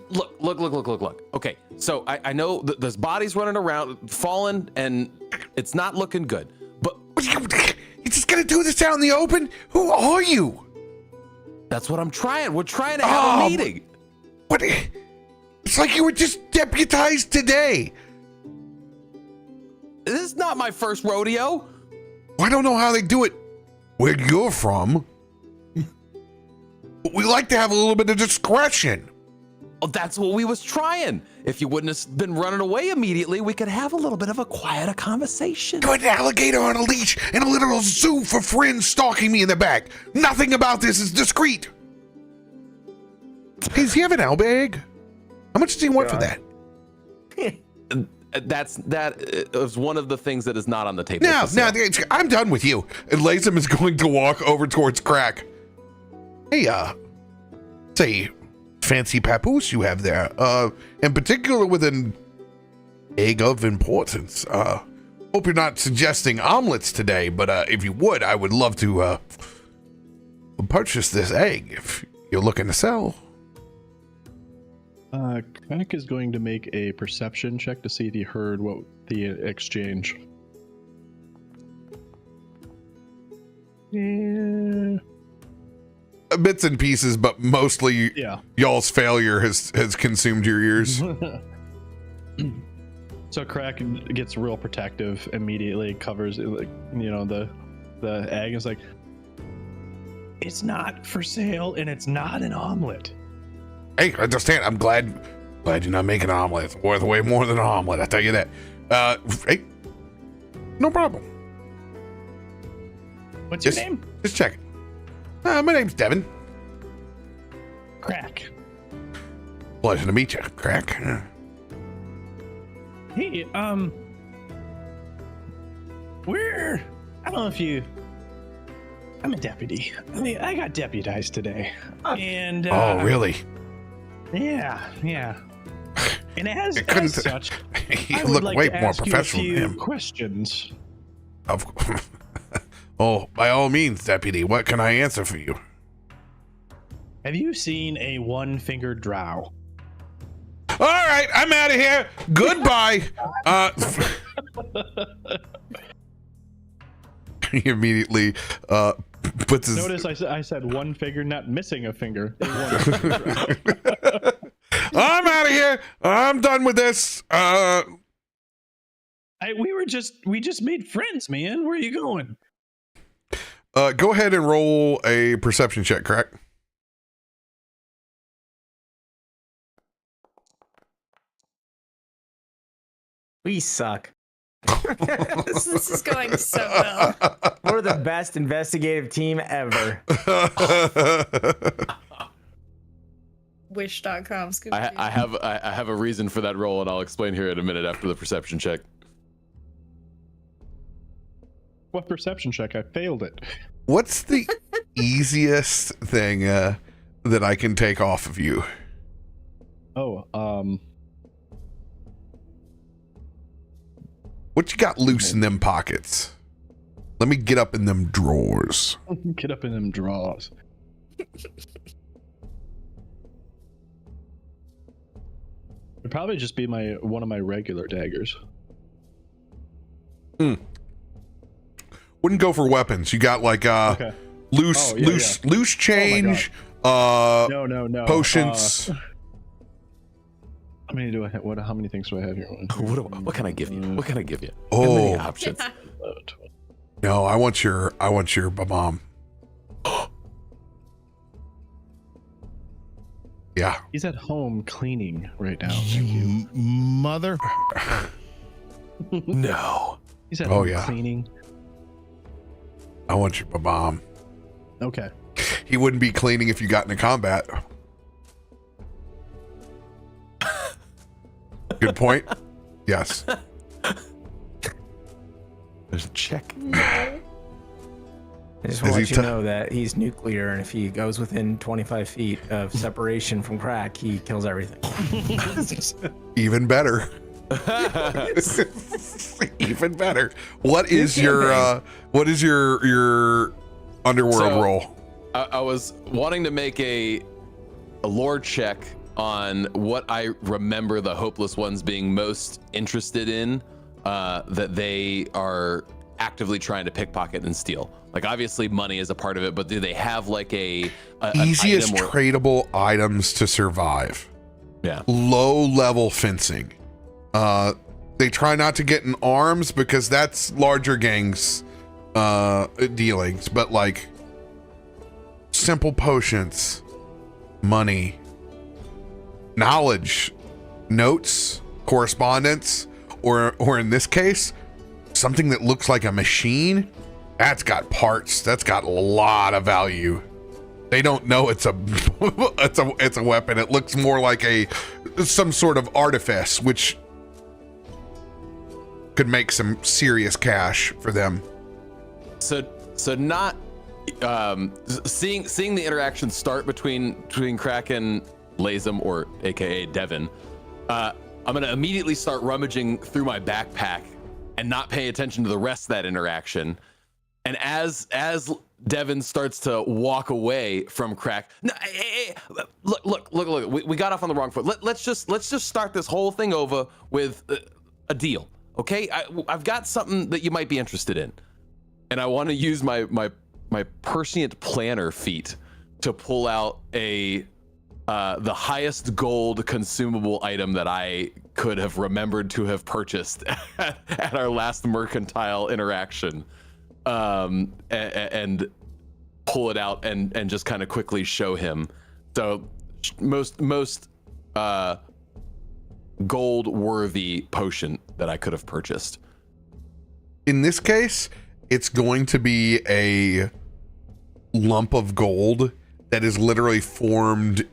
Look. Okay, so I know there's bodies running around, fallen, and It's not looking good. But You just gonna do this out in the open? Who are you? that's what I'm trying. We're trying to have a meeting. What? It's like you were just deputized today. This is not my first rodeo. I don't know how they do it where you're from. But we like to have a little bit of discretion. Well, that's what we was trying. If you wouldn't have been running away immediately, we could have a little bit of a quieter conversation. You're an alligator on a leash in a literal zoo for friends stalking me in the back. Nothing about this is discreet. Hey, does he have an owl bag? How much does he want for that? That is one of the things that is not on the table. Now, I'm done with you. And Latham is going to walk over towards Krak. Hey, say, fancy papoose you have there. In particular with an egg of importance. Hope you're not suggesting omelets today, but if you would, I would love to purchase this egg if you're looking to sell. Krak is going to make a perception check to see if he heard what the exchange. Yeah. Bits and pieces, but mostly y'all's failure has consumed your ears. So Krak gets real protective immediately, covers like the egg is like, it's not for sale and it's not an omelet. Hey, I understand. I'm glad you're not making an omelet. It's worth way more than an omelet, I tell you that. Hey, no problem. What's your name? Just check it. My name's Devin. Krak. Pleasure to meet you, Krak. Hey, I don't know if you. I'm a deputy. I got deputized today, and oh, really? Yeah. And as such, you I look would like way to more ask professional you a than few him. questions. Of course. Oh, by all means, deputy. What can I answer for you? Have you seen a one-fingered drow? All right, I'm out of here. Goodbye. He immediately puts his. Notice I said one finger, not missing a finger. I'm out of here. I'm done with this. We just made friends, man. Where are you going? Go ahead and roll a perception check, Krak. We suck. This is going so well. We're the best investigative team ever. Wish.com. I have a reason for that roll, and I'll explain here in a minute after the perception check. What perception check? I failed it. What's the easiest thing that I can take off of you? What you got loose in them pockets? Let me get up in them drawers. Get up in them drawers. It'd probably just be one of my regular daggers. Wouldn't go for weapons. You got like loose change. No. Potions. How many how many things do I have here? What can I give you? What can I give you? Oh. How many options? No, I want your mom. Yeah. He's at home cleaning right now. You mother. No. He's at home cleaning. I want your mom. Okay. He wouldn't be cleaning if you got into combat. Good point. Yes. There's a check. I just want to let you know that he's nuclear, and if he goes within 25 feet of separation from Krak, he kills everything. Even better. Even better. What is your underworld roll? I was wanting to make a lore check on what I remember the Hopeless Ones being most interested in. that they are actively trying to pickpocket and steal? Like, obviously money is a part of it, but do they have like an Easiest item or- tradable items to survive? Yeah. Low level fencing. They try not to get in arms because that's larger gangs dealings, but like simple potions, money, knowledge, notes, correspondence, or in this case, something that looks like a machine. That's got parts. That's got a lot of value. They don't know it's a it's a weapon. It looks more like some sort of artifice, which could make some serious cash for them. So not seeing the interaction start between Krak and Lazem, or AKA Devin. I'm gonna immediately start rummaging through my backpack and not pay attention to the rest of that interaction. And as Devin starts to walk away from Krak, no, hey, look, we got off on the wrong foot. Let's just start this whole thing over with a deal, okay? I've got something that you might be interested in, and I want to use my prescient planner feat to pull out the highest gold consumable item that I could have remembered to have purchased at our last mercantile interaction. And pull it out and just kind of quickly show him. So most gold worthy potion that I could have purchased. In this case, it's going to be a lump of gold that is literally formed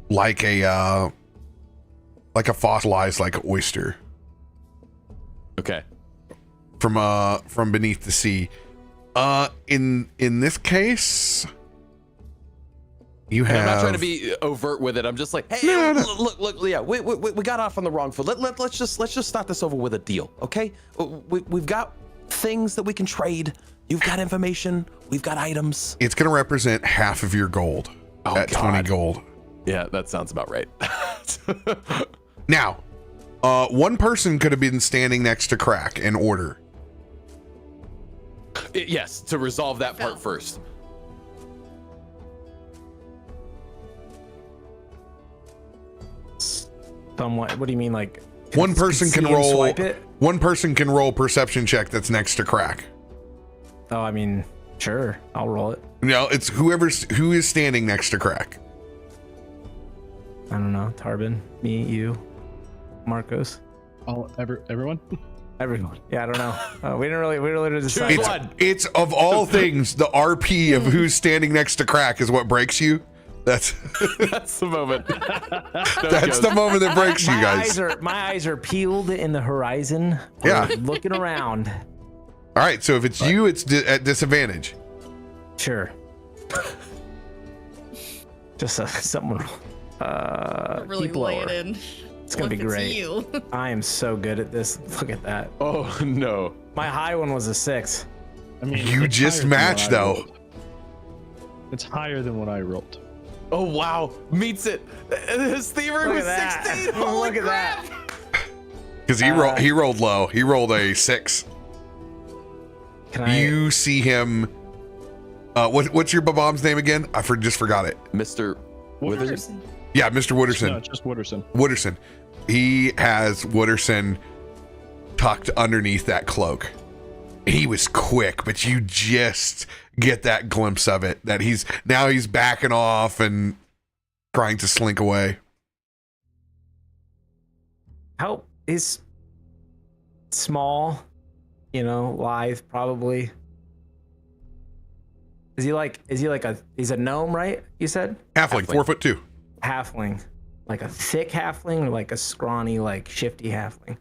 like a fossilized, like an oyster. Okay. From beneath the sea. In this case, you have. I'm not trying to be overt with it. I'm just like, hey, look, yeah, we got off on the wrong foot. Let's just start this over with a deal, okay? We've got things that we can trade. You've got information. We've got items. It's going to represent half of your gold at 20 gold. Yeah, that sounds about right. Now, one person could have been standing next to Krak in order. Yes, to resolve that part first. Somewhat. What do you mean, like? One person can roll. Swipe it? One person can roll perception check that's next to Krak. Oh, I mean, sure, I'll roll it. No, it's who is standing next to Krak. I don't know. Tarben, me, you, Markos. Everyone. Everyone. Yeah, I don't know. We didn't really decide. It's of all things, the RP of who's standing next to Krak is what breaks you. That's the moment. That's the moment that breaks you guys. My eyes are peeled in the horizon. Yeah. Looking around. All right, so if it's you, it's at disadvantage. Sure. Just someone. Really keep lay lower. it in. It's gonna be great. You. I am so good at this. Look at that. Oh no. My high one was a 6. I mean, You it's just higher than what matched, I though. rolled. It's higher than what I rolled. Oh wow, meets it. His thievery Look was at that. 16. Holy Look at crap. that. Because he rolled low. He rolled a 6. You see him. What's your babom's name again? I just forgot it. Mr. Withers. Yeah, Mr. Wooderson. No, just Wooderson. Wooderson. He has Wooderson tucked underneath that cloak. He was quick, but you just get that glimpse of it, that he's backing off and trying to slink away. How is small, lithe probably. Is he a gnome, right? You said? Halfling. 4'2". Halfling. Like a thick halfling or like a scrawny, like shifty halfling?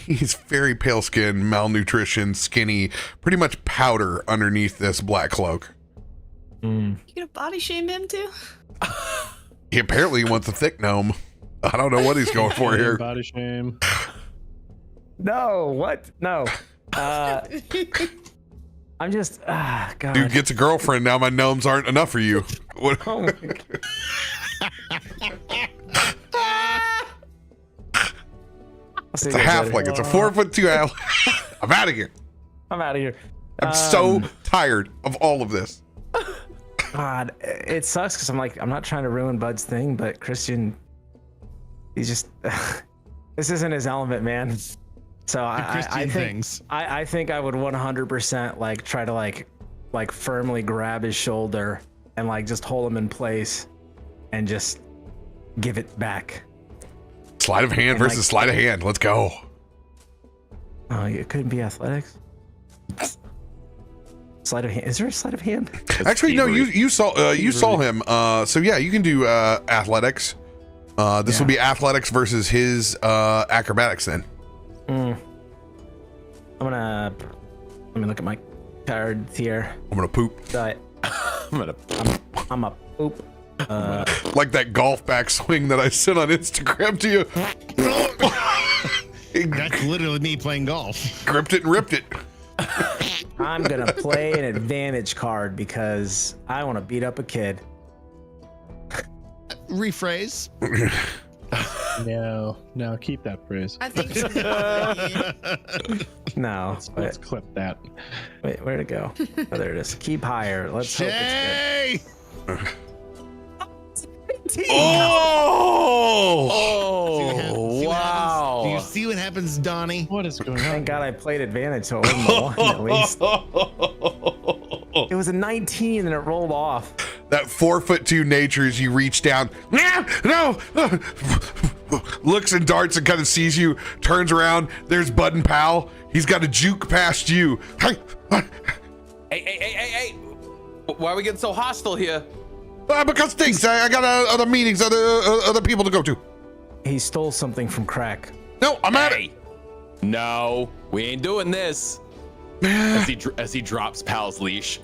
He's very pale skin, malnutrition, skinny, pretty much powder underneath this black cloak. You gonna body shame him too? He apparently wants a thick gnome. I don't know what he's going for here. Body shame. No, what? No. I'm just, God. Dude gets a girlfriend, now my gnomes aren't enough for you. What? Oh my God. It's a halfling. It's a 4'2" half. I'm out of here. I'm out of here. I'm so tired of all of this. God, it sucks because I'm not trying to ruin Bud's thing, but Christian, he's just this isn't his element, man. So I think I would 100% like try to like firmly grab his shoulder and like just hold him in place and just give it back. Sleight of hand versus sleight of hand. Let's go. Oh, it couldn't be athletics. Sleight of hand. Is there a sleight of hand? Actually, no. You saw him. So yeah, you can do athletics. This will be athletics versus his acrobatics then. Let me look at my cards here. I'm gonna poop. I'm a poop. Like that golf backswing that I sent on Instagram to you. That's literally me playing golf. Gripped it and ripped it. I'm gonna play an advantage card because I want to beat up a kid. Rephrase. No, keep that phrase. I think you No, Let's clip that. wait, where'd it go? Oh, there it is. Keep higher. Let's hope it's good. Shay! Oh! Wow. Do you see what happens, Donnie? What is going on? Thank God I played advantage, so it wasn't a 1 at least. It was a 19 and it rolled off. That 4'2" natures, you reach down. No! Looks and darts and kind of sees you, turns around. There's Bud and Pal. He's got a juke past you. Hey. Why are we getting so hostile here? Because things. I got other meetings, other people to go to. He stole something from Krak. No, I'm at it. No, we ain't doing this. As he drops Pal's leash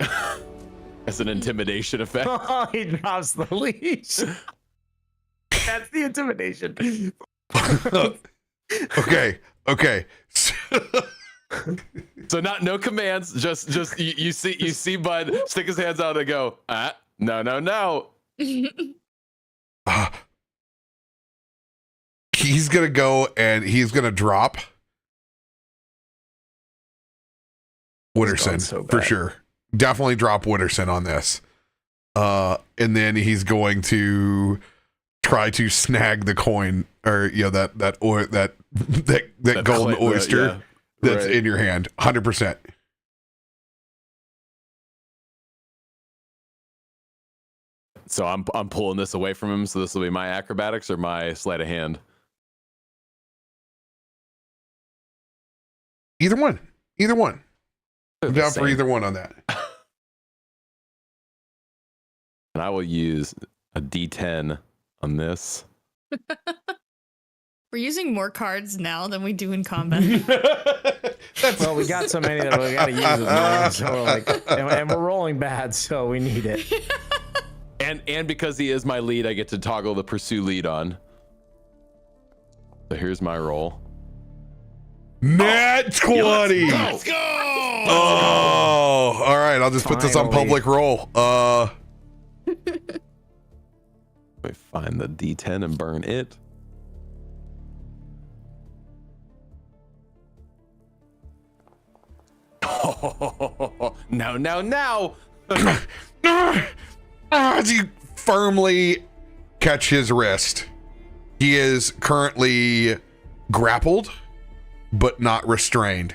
as an intimidation effect. Oh, he drops the leash. That's the intimidation. Okay. So no commands. Just you see Bud stick his hands out and go, no. He's gonna go and he's gonna drop Witterson so for bad. sure. Definitely drop Witterson on this. And then he's going to try to snag the coin or that golden oyster that's in your hand. 100%. So I'm pulling this away from him. So this will be my acrobatics or my sleight of hand. Either one. I'm down for Same. either one on that. And I will use a D10 on this. We're using more cards now than we do in combat. Well, we got so many that we got to use it more. So we're like, and we're rolling bad, so we need it. And because he is my lead, I get to toggle the pursue lead on. So here's my roll. Nat 20. Let's go! Oh, all right. I'll just put this on Finally. public roll. Let me find the D10 and burn it. No. As you firmly catch his wrist, he is currently grappled, but not restrained.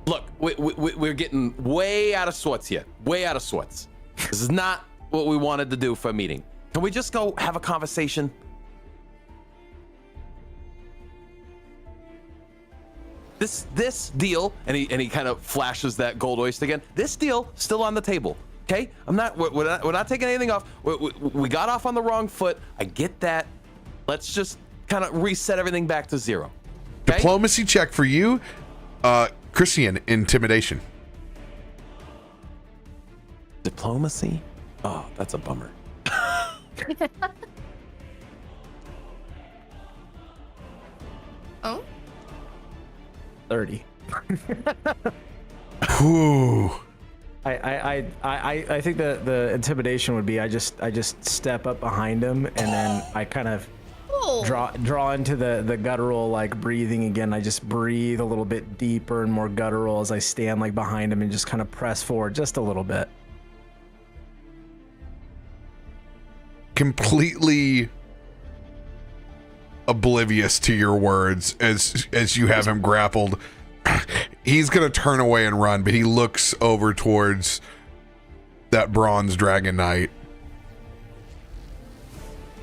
Look, we're getting way out of sorts here. Way out of sorts. This is not what we wanted to do for a meeting. Can we just go have a conversation? This deal, and he kind of flashes that gold oyster again. This deal still on the table. Okay, we're not taking anything off. We got off on the wrong foot. I get that. Let's just kind of reset everything back to zero. Okay? Diplomacy check for you, Christian. Intimidation. Diplomacy? Oh, that's a bummer. Oh, 30. Whew. I think the intimidation would be I just step up behind him and then I kind of draw into the guttural like breathing again. I just breathe a little bit deeper and more guttural as I stand like behind him and just kind of press forward just a little bit. Completely oblivious to your words as you have him grappled. He's gonna turn away and run, but he looks over towards that bronze dragon knight.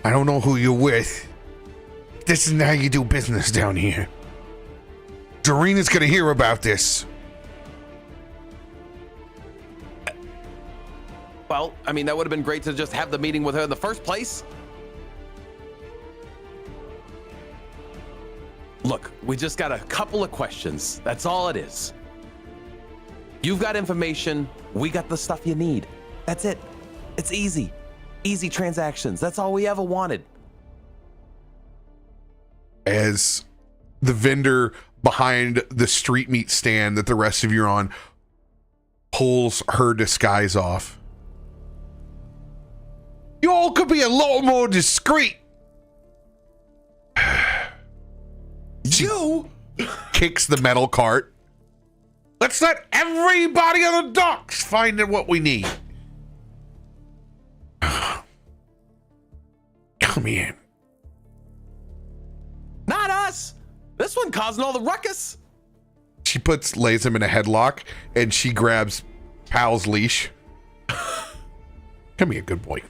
I don't know who you're with. This isn't how you do business down here. Doreena's gonna hear about this. Well, I mean, that would have been great to just have the meeting with her in the first place. Look, we just got a couple of questions. That's all it is. You've got information. We got the stuff you need. That's it. It's easy. Easy transactions. That's all we ever wanted. As the vendor behind the street meat stand that the rest of you are on pulls her disguise off. You all could be a lot more discreet. You kicks the metal cart. Let's let everybody on the docks find out what we need. Come here. Not us. This one causing all the ruckus. She lays him in a headlock and she grabs Pal's leash. Come here, good boy.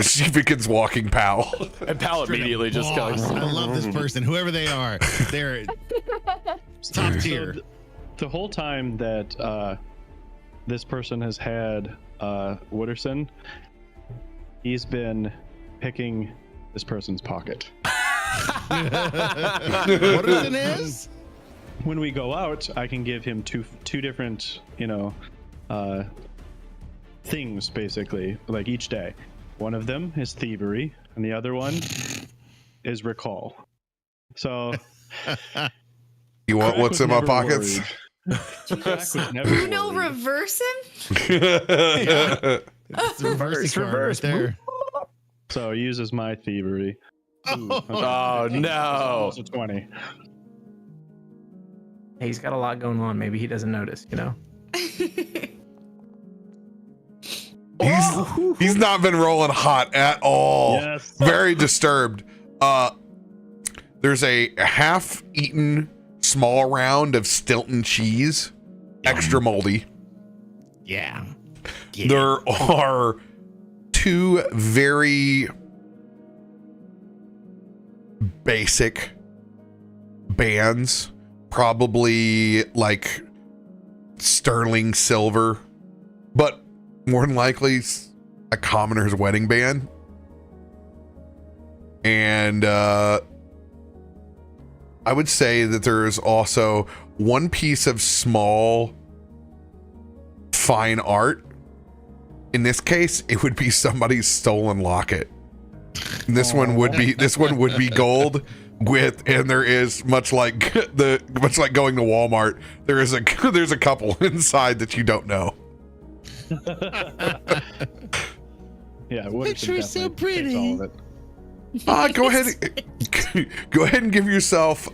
She begins walking Pal. And Pal immediately just goes. I love this person, whoever they are. They're top tier. So the whole time that this person has had Wooderson, he's been picking this person's pocket. Wooderson is? When we go out, I can give him two different, things basically, like each day. One of them is thievery, and the other one is recall. So, you want what's in my pockets? You know, reverse him. It's reverse there. So he uses my thievery. Oh no! It's a 20. Hey, he's got a lot going on. Maybe he doesn't notice, you know? He's not been rolling hot at all. Yes. Very disturbed. There's a half-eaten small round of Stilton cheese, extra moldy. Yeah. There are two very basic bands, probably like sterling silver, but more than likely a commoner's wedding band. And I would say that there's also one piece of small fine art. In this case, it would be somebody's stolen locket. And this one would be gold and there is much like going to Walmart, there's a couple inside that you don't know. Yeah, Picture's so pretty. All of it. Go ahead and give yourself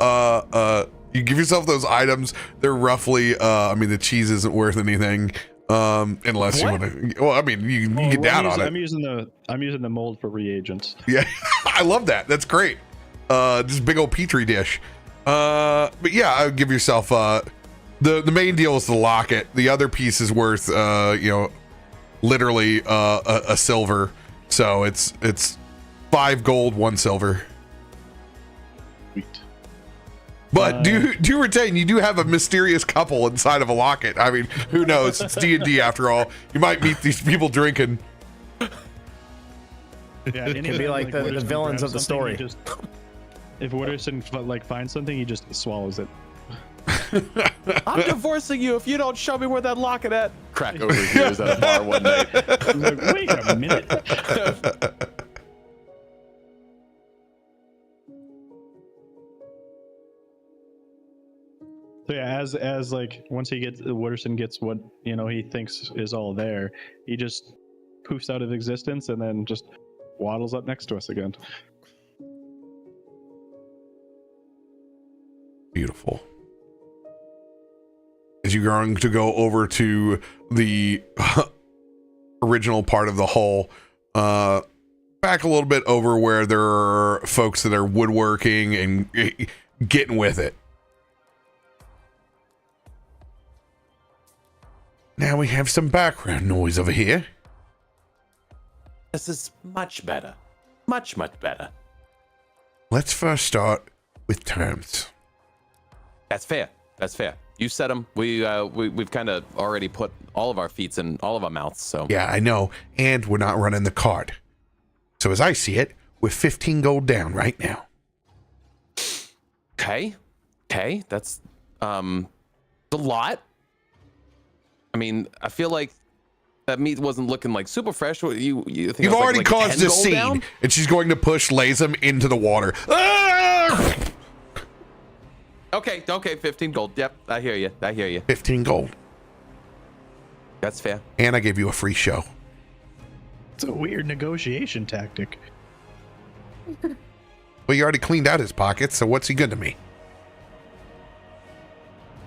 you give yourself those items. They're roughly the cheese isn't worth anything unless you want to. Well, I mean, you can get down on it. I'm using the mold for reagents. Yeah, I love that. That's great. Just big old petri dish. But yeah, I would give yourself the main deal is the locket. The other piece is worth literally a silver. So it's 5 gold, 1 silver. Sweet. But do retain, you do have a mysterious couple inside of a locket. I mean, who knows? It's D&D after all. You might meet these people drinking. Yeah, It could be like the Wooderson villains grabs of the something, story. If Wooderson finds something, he just swallows it. I'm divorcing you if you don't show me where that locket at. Krak overhears at a bar one night. He's like, wait a minute. So yeah, as like once Wooderson gets what he thinks is all there, he just poofs out of existence and then just waddles up next to us again. Beautiful. As you're going to go over to the original part of the hall, back a little bit over where there are folks that are woodworking and getting with it. Now we have some background noise over here. This is much better. Much better. Let's first start with terms. That's fair. That's fair. You said them. We've kind of already put all of our feet in all of our mouths. So Yeah, I know. And we're not running the card. So as I see it, we're 15 gold down right now. Okay. That's a lot. I mean, I feel like that meat wasn't looking like super fresh. You think You've it was already like caused 10 a gold scene, down? and she's going to push Lazem into the water. Ah! Okay, 15 gold. Yep, I hear you. 15 gold. That's fair. And I gave you a free show. It's a weird negotiation tactic. Well, you already cleaned out his pockets, so what's he good to me?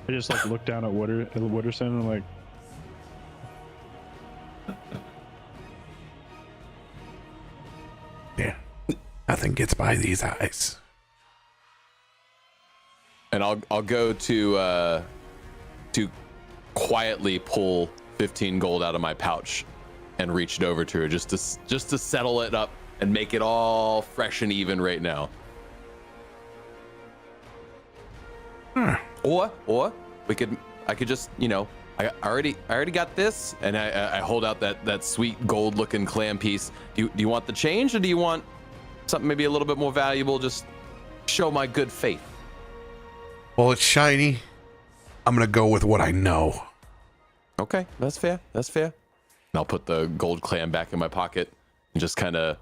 I just like look down at Wooderson and I'm like, Yeah, nothing gets by these eyes. And I'll go to quietly pull 15 gold out of my pouch and reach it over to her just to settle it up and make it all fresh and even right now. Or I could just, I already got this, and I hold out that sweet gold looking clam piece. Do you want the change, or do you want something maybe a little bit more valuable? Just show my good faith. Well, it's shiny. I'm gonna go with what I know. Okay, that's fair. And I'll put the gold clam back in my pocket and just kind of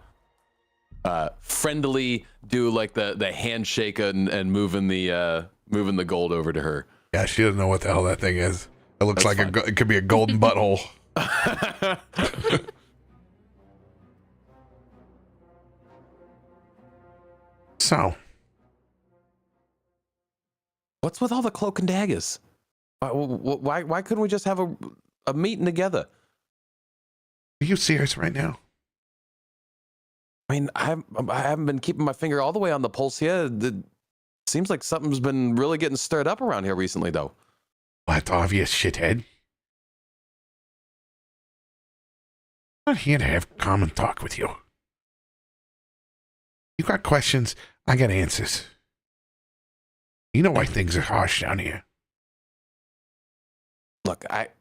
friendly do like the handshake and moving the gold over to her. Yeah, she doesn't know what the hell that thing is. It looks That's like fine. it could be a golden butthole. So, What's with all the cloak and daggers? Why couldn't we just have a meeting together? are you serious right now? I mean, I haven't been keeping my finger all the way on the pulse here. It seems like something's been really getting stirred up around here recently, though. Well, that's obvious, shithead. I'm not here to have common talk with you. You got questions, I got answers. You know why things are harsh down here. Look, I've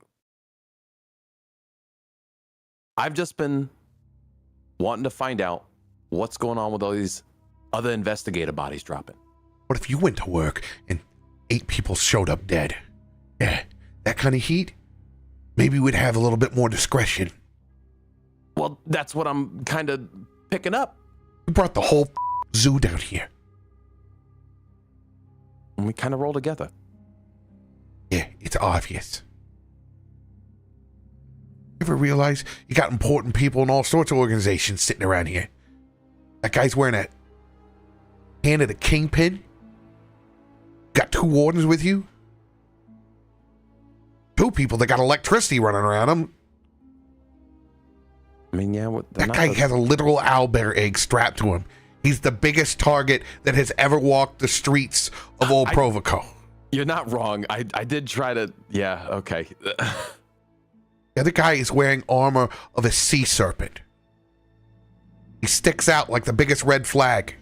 just been wanting to find out what's going on with all these other investigator bodies dropping. What if you went to work and 8 people showed up dead? Yeah, that kind of heat? Maybe we'd have a little bit more discretion. Well, that's what I'm kind of picking up. We brought the whole zoo down here. And we kind of roll together. Yeah, it's obvious. You ever realize you got important people in all sorts of organizations sitting around here? That guy's wearing a hand of the kingpin. Got 2 wardens with you. 2 people that got electricity running around them. I mean, yeah, That guy has a literal owlbear egg strapped to him. He's the biggest target that has ever walked the streets of old Provoco. You're not wrong. I did try to. Yeah, okay. The other guy is wearing armor of a sea serpent. He sticks out like the biggest red flag.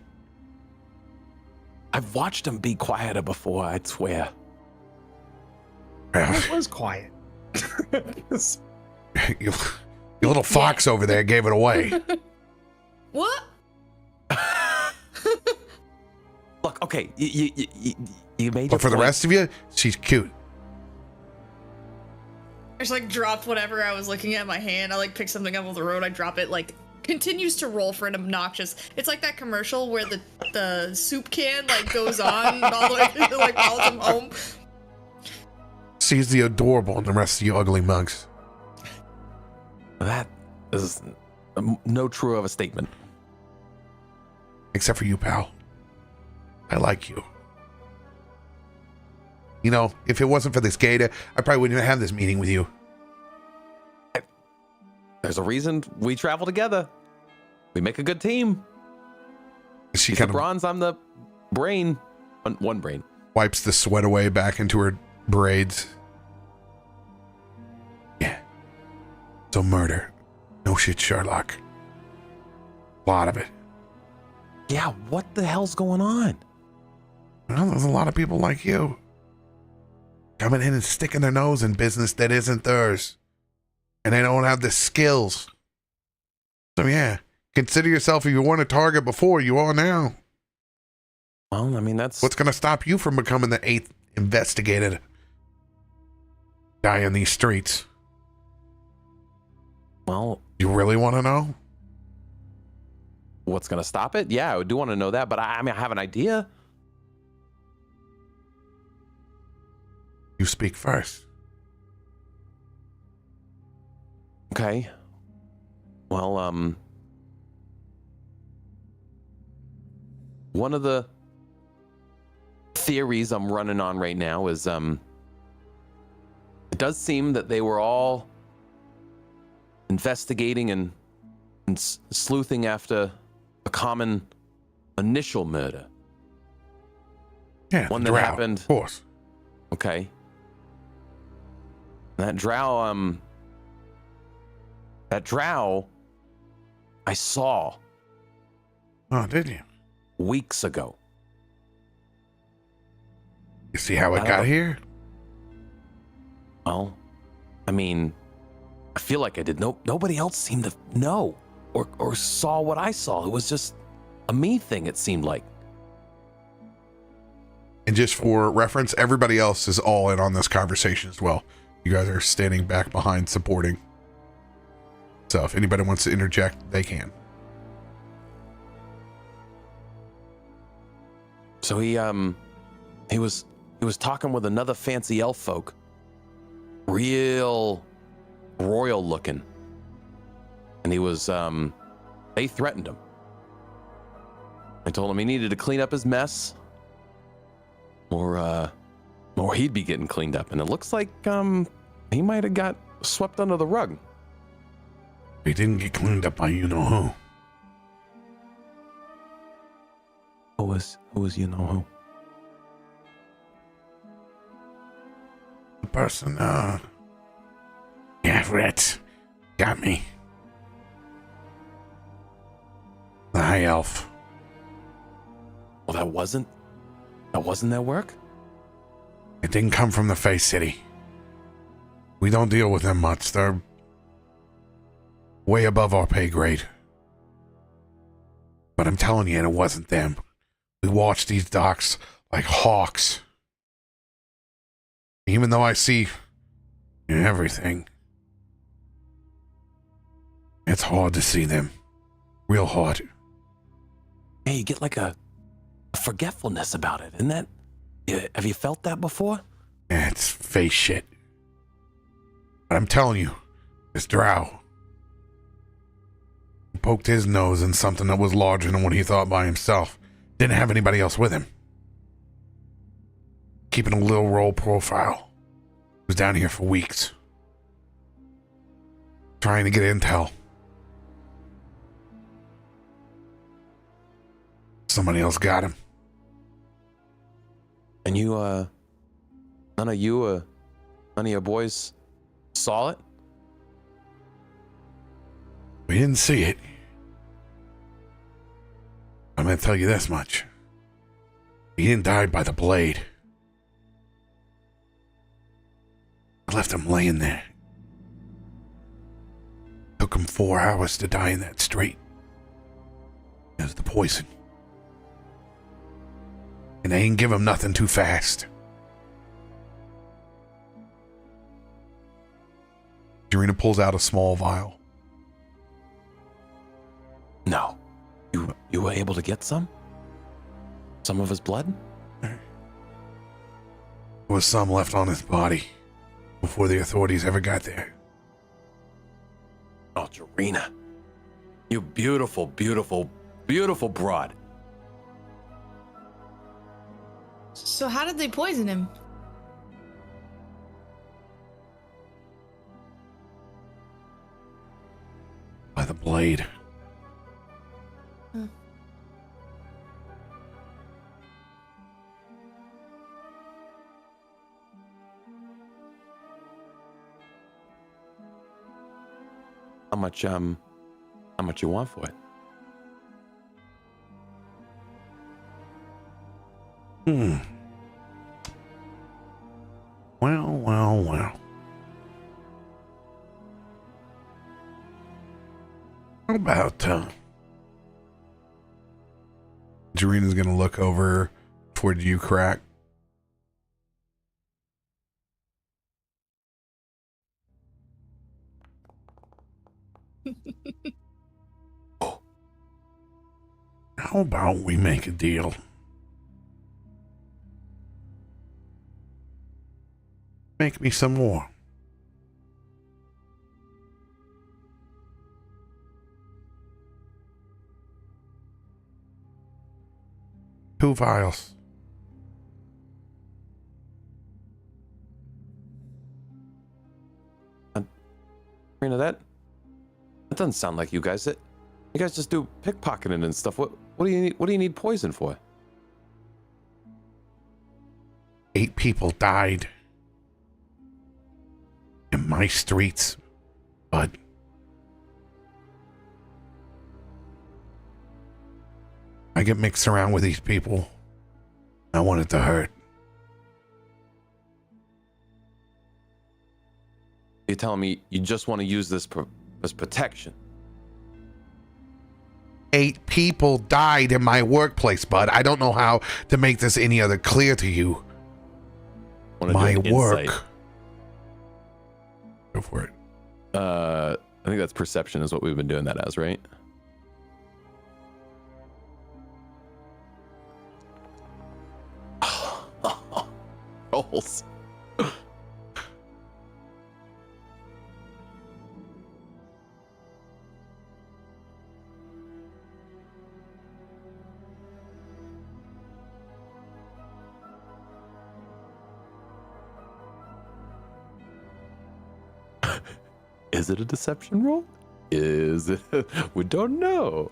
I've watched him be quieter before, I'd swear. Well, it was quiet. your little fox over there gave it away. What? Look, okay, you made. But for the rest of you, she's cute. I just like dropped whatever I was looking at in my hand. I like pick something up on the road. I drop it. Like continues to roll for an obnoxious. It's like that commercial where the soup can like goes on all the way to like follows him home. She's the adorable and the rest of you ugly mugs. That is no true of a statement. Except for you, pal. I like you. You know, if it wasn't for this gator, I probably wouldn't even have this meeting with you. There's a reason we travel together. We make a good team. She He's kind the of bronze, I'm the brain. One brain. wipes the sweat away back into her braids. Yeah. So murder. No shit, Sherlock. A lot of it. Yeah, what the hell's going on? Well, there's a lot of people like you. Coming in and sticking their nose in business that isn't theirs. And they don't have the skills. So yeah, consider yourself, if you weren't a target before, you are now. Well, I mean, that's... What's going to stop you from becoming the 8th investigator guy in these streets? Well... You really want to know? What's going to stop it? Yeah, I do want to know that, but I mean, I have an idea. You speak first. Okay. Well, one of the theories I'm running on right now is, it does seem that they were all investigating and sleuthing after a common initial murder. Yeah, One the that drow, happened. Of course. Okay. That drow, I saw Oh, did you? weeks ago. You see how it I got don't- here? Well, I mean, I feel like I did. Nobody else seemed to know or saw what I saw. It was just a me thing, it seemed like. And just for reference, everybody else is all in on this conversation as well. You guys are standing back behind supporting. So if anybody wants to interject, they can. So he was talking with another fancy elf folk. Real royal looking. And he was, they threatened him. I told him he needed to clean up his mess. Or he'd be getting cleaned up. And it looks like, he might have got swept under the rug. He didn't get cleaned up by you-know-who. Who was you know who? The person, yeah, Red. Got me. The high elf. Well, that wasn't their work? It didn't come from the Face City. We don't deal with them much. They're way above our pay grade. But I'm telling you, it wasn't them. We watch these docks like hawks. Even though I see everything, it's hard to see them. Real hard. Hey, you get like a forgetfulness about it, isn't that? Have you felt that before? Yeah, it's face shit. But I'm telling you, this drow poked his nose in something that was larger than what he thought by himself. Didn't have anybody else with him. Keeping a little role profile. Was down here for weeks. Trying to get intel. Somebody else got him. And you, none of your boys saw it? We didn't see it. I'm going to tell you this much. He didn't die by the blade. I left him laying there. Took him 4 hours to die in that street. It was the poison. And they ain't give him nothing too fast. Jarena pulls out a small vial. No. You were able to get some? Some of his blood? There was some left on his body before the authorities ever got there. Oh, Jarena. You beautiful, beautiful, beautiful broad. So how did they poison him? blade. How much you want for it? Well. How about Jarina's gonna look over toward you, Krak. How about we make a deal? Make me some more. Two vials. Rena, that doesn't sound like you guys. You guys just do pickpocketing and stuff. What do you need? What do you need poison for? 8 people died in my streets, bud. I get mixed around with these people. I want it to hurt. You're telling me you just want to use this as protection? 8 people died in my workplace, bud. I don't know how to make this any other clear to you. My work. Go for it. I think that's perception is what we've been doing that as, right? Rolls. Is it a deception roll? Is it? We don't know.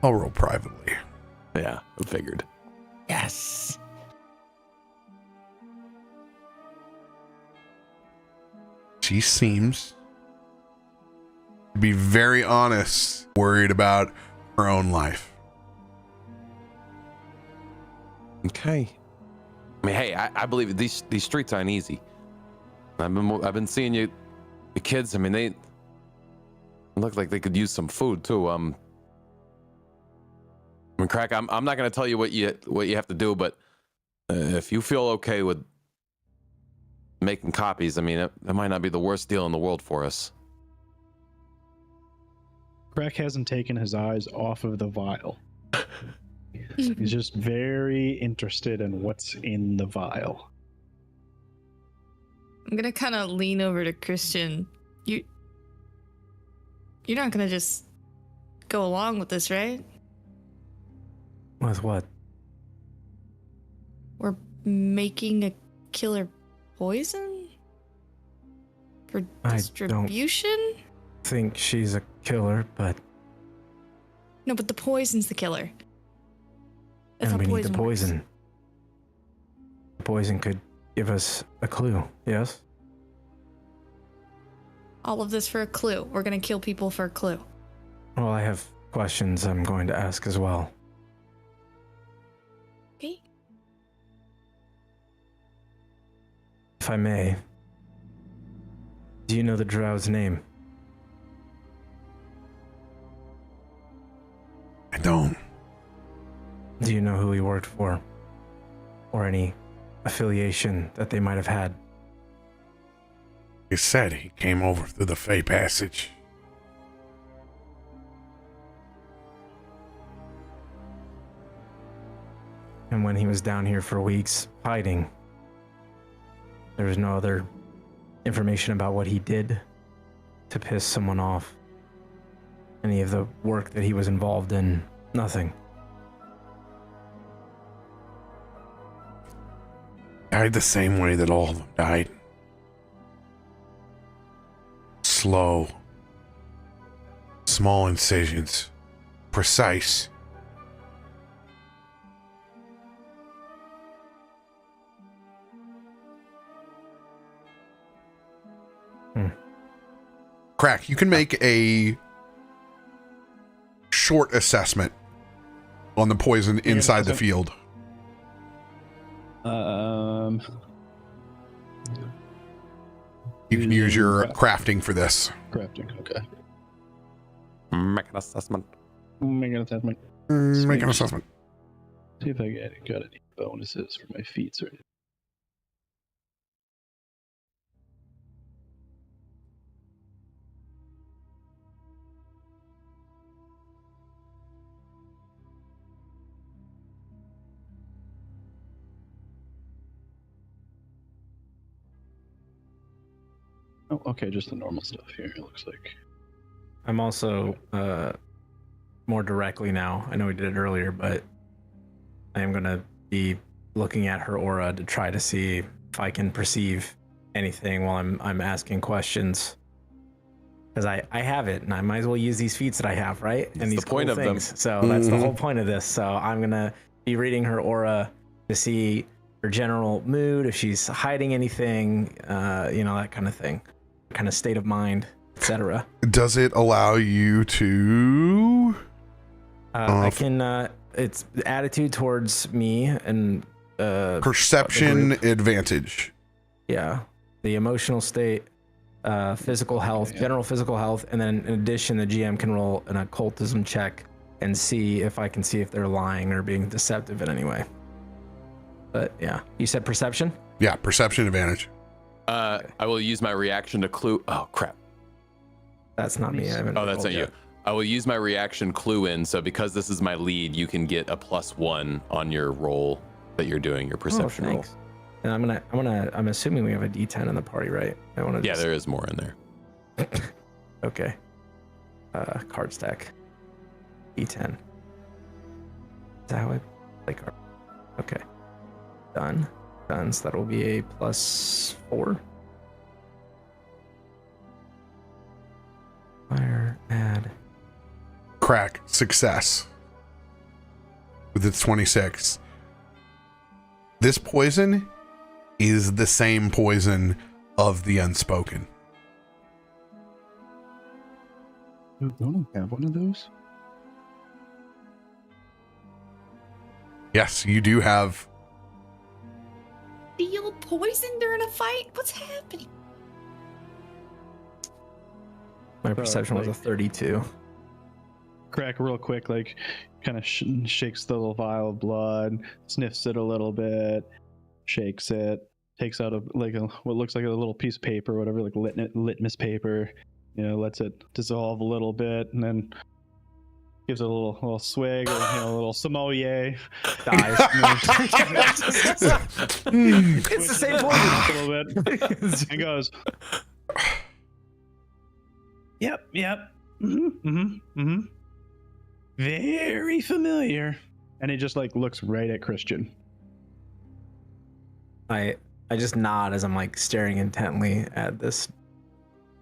I'll roll privately. Yeah, I figured. Yes. She seems to be very honest, worried about her own life. Okay. I mean, hey, I believe these streets aren't easy. I've been seeing you, the kids. I mean, they look like they could use some food too. I mean, Krak, I'm not gonna tell you what you have to do, but if you feel okay with making copies, I mean, that might not be the worst deal in the world for us. Krak hasn't taken his eyes off of the vial. He's just very interested in what's in the vial. I'm gonna kind of lean over to Christian. You're not gonna just go along with this, right? With what? We're making a killer poison for distribution? I don't think she's a killer, but No, but the poison's the killer. That's and how we need the poison works. poison. The poison could give us a clue, yes? All of this for a clue. We're gonna kill people for a clue. Well, I have questions I'm going to ask as well. Okay. If I may, do you know the Drow's name? I don't. Do you know who he worked for? Or any affiliation that they might have had? He said he came over through the Fey Passage. And when he was down here for weeks, hiding, there was no other information about what he did to piss someone off. Any of the work that he was involved in, nothing. Died the same way that all of them died. slow. Small incisions. Precise. Krak, you can make a short assessment on the poison inside the field. You can use your crafting for this. Crafting, okay. Make an assessment. Make an assessment. Make an assessment. See if I got any bonuses for my feats or anything. Oh, okay, just the normal stuff here, it looks like. I'm also more directly now. I know we did it earlier, but I am going to be looking at her aura to try to see if I can perceive anything while I'm asking questions. Because I have it, and I might as well use these feats that I have, right? And these the point cool of things. them. So that's the whole point of this. So I'm going to be reading her aura to see her general mood, if she's hiding anything, that kind of thing. Kind of state of mind, etc. Does it allow you to? I can. It's attitude towards me and Perception advantage. Yeah, the emotional state, physical health, general physical health, and then in addition, the GM can roll an occultism check and see if they're lying or being deceptive in any way. But yeah, you said perception? Yeah, perception advantage. I will use my reaction to clue. Oh crap! That's not me. I haven't. Oh, that's not you. yet. I will use my reaction clue in. So because this is my lead, you can get a +1 on your roll that you're doing, your perception roll. Thanks. And I'm assuming we have a D10 in the party, right? Yeah, there is more in there. Okay. Card stack. D10. Is that how I play card? Okay. Done. So that will be a +4. Fire, add. Krak, success. With its 26. This poison is the same poison of the unspoken. Don't I have one of those? Yes, you do have. Feel poison during a fight? What's happening? My perception was a 32. Krak real quick, kind of shakes the little vial of blood, sniffs it a little bit, shakes it, takes out what looks like a little piece of paper, whatever, like litmus paper, lets it dissolve a little bit, and then gives it a little swig, or a little sommelier. Dies. It's the same poison. A little bit, and goes, Yep. Very familiar. And he just looks right at Christian. I just nod as I'm staring intently at this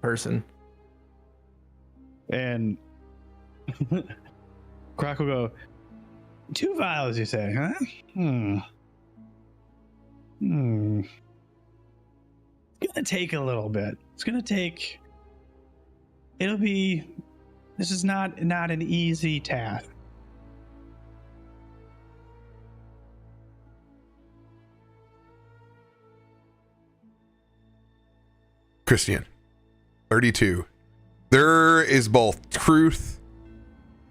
person. And Krak will go, 2 vials, you say, huh? It's gonna take a little bit. This is not an easy task. Christian, 32. There is both truth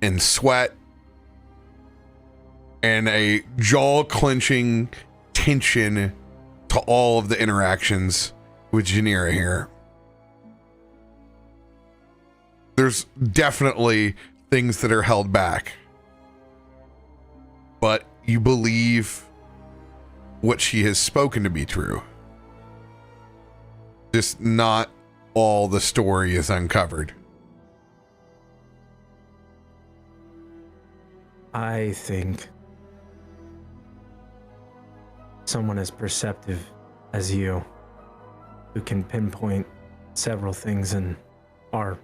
and sweat and a jaw-clenching tension to all of the interactions with Janira here. There's definitely things that are held back, but you believe what she has spoken to be true. Just not all the story is uncovered. I think someone as perceptive as you, who can pinpoint several things in our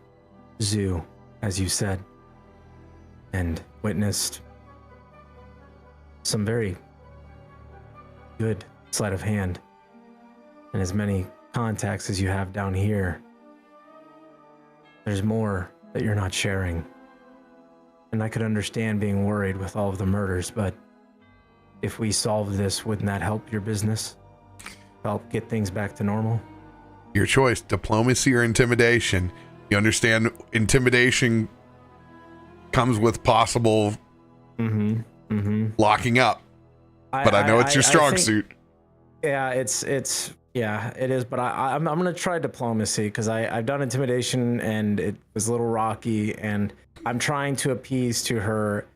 zoo, as you said, and witnessed some very good sleight of hand, and as many contacts as you have down here, there's more that you're not sharing. And I could understand being worried with all of the murders, but if we solve this, wouldn't that help your business? Help get things back to normal? Your choice, diplomacy or intimidation. You understand intimidation comes with possible locking up. But I know it's your strong suit. Yeah, it is. But I'm gonna try diplomacy because I've done intimidation and it was a little rocky, and I'm trying to appease to her.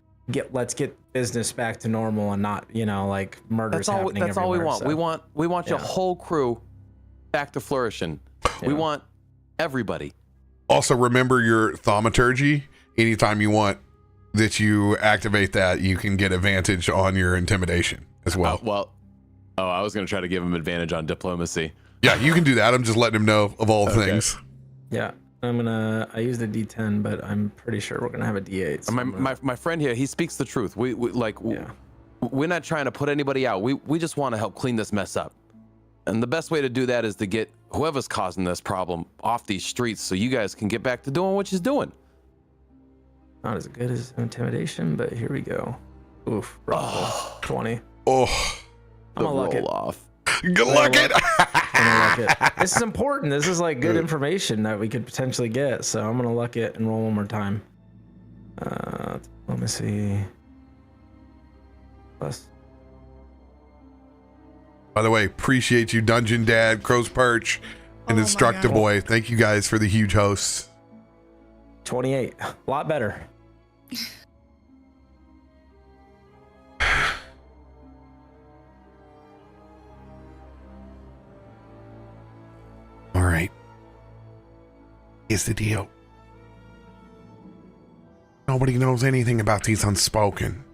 Let's get business back to normal and not, like murders happening. That's all we want. So. We want your whole crew back to flourishing. Yeah. We want everybody. Also, remember your thaumaturgy. Anytime you want that you activate that, you can get advantage on your intimidation as well. I was going to try to give him advantage on diplomacy. Yeah, you can do that. I'm just letting him know of all things. Yeah, I used a D10, but I'm pretty sure we're gonna have a D8. So my friend here, he speaks the truth. We're not trying to put anybody out. We just want to help clean this mess up. And the best way to do that is to get whoever's causing this problem off these streets so you guys can get back to doing what you're doing. Not as good as intimidation, but here we go. Oof, 20. Oh, I'm gonna luck it. Off. Good luck it. This is important. This is like good information that we could potentially get. So I'm gonna luck it and roll one more time. Let me see. Plus. By the way, appreciate you, Dungeon Dad, Crow's Perch, and Instructor Boy. Thank you guys for the huge hosts. 28. A lot better. All right. Here's the deal. Nobody knows anything about these Unspoken.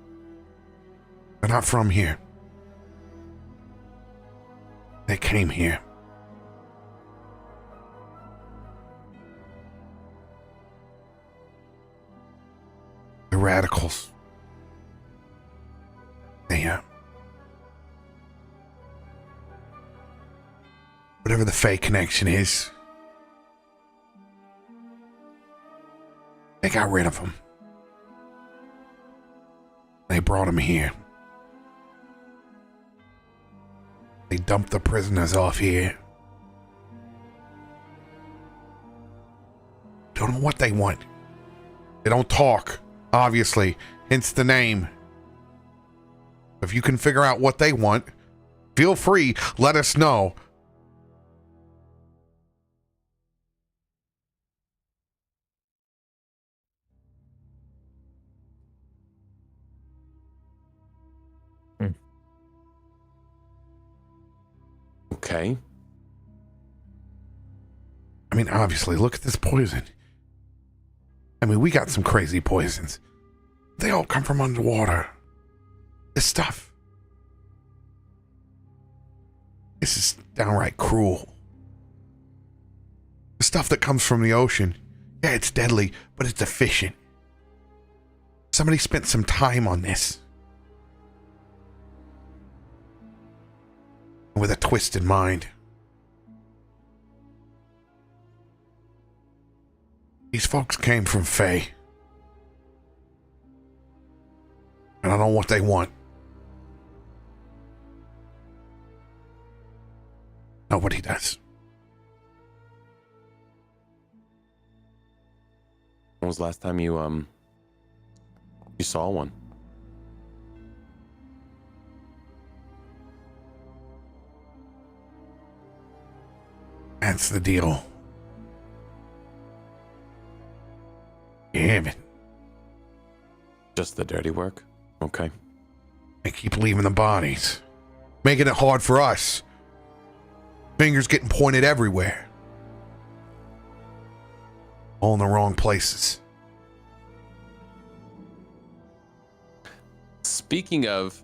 They're not from here. They came here. The radicals. They, whatever the fake connection is, they got rid of him. They brought him here. They dumped the prisoners off here. Don't know what they want. They don't talk, obviously, hence the name. If you can figure out what they want, feel free, let us know. Okay. I mean, obviously, look at this poison. I mean, we got some crazy poisons. They all come from underwater. This stuff. This is downright cruel. The stuff that comes from the ocean. Yeah, it's deadly, but it's efficient. Somebody spent some time on this. With a twisted mind. These folks came from Fae. And I don't know what they want. Nobody does. When was the last time you saw one? That's the deal. You haven't. Just the dirty work? Okay. They keep leaving the bodies. Making it hard for us. Fingers getting pointed everywhere. All in the wrong places. Speaking of,